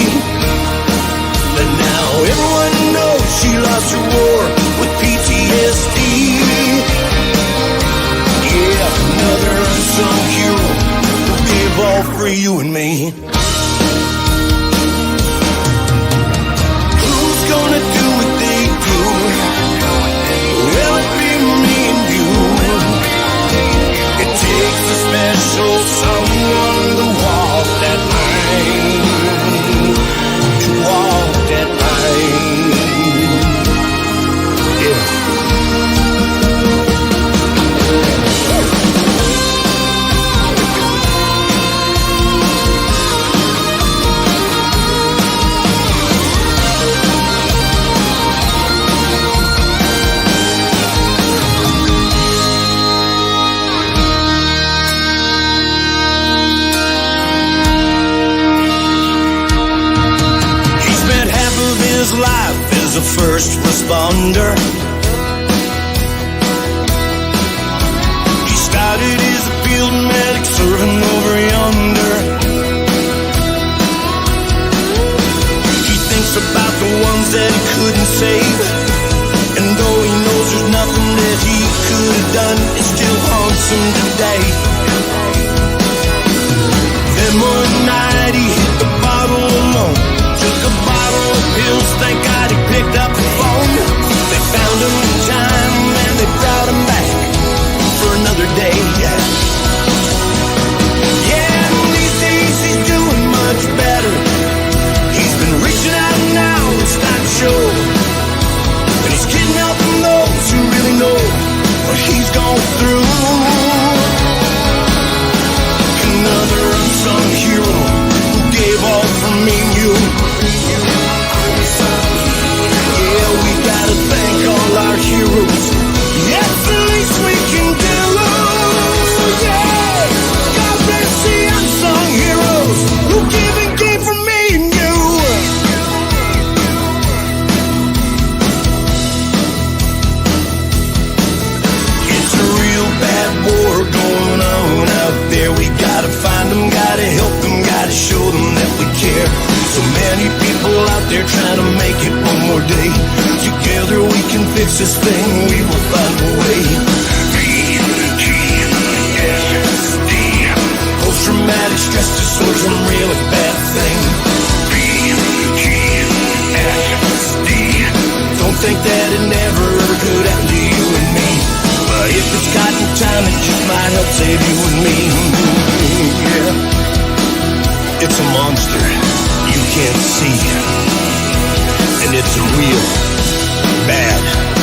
But now everyone knows she lost her war with PTSD. Yeah, another unsung hero who gave all for you and me. Who's gonna do what they do? Will it be me and you? It takes a special someone to walk that line. To walk that line. Yeah. Life as a first responder. He started as a field medic serving over yonder. He thinks about the ones that he couldn't save, and though he knows there's nothing that he could have done, it still haunts him today. Then one night he hit the bottle alone. Took a bottle of pills, thank God he picked up the phone. They found him in time and they brought him back for another day. Yeah, and closest thing, we will find a way. PTSD, post-traumatic stress disorder's a really bad thing. PTSD, don't think that it never could happen to you and me. But if it's gotten time, it just might help save you and me. Yeah, it's a monster you can't see, and it's a real bad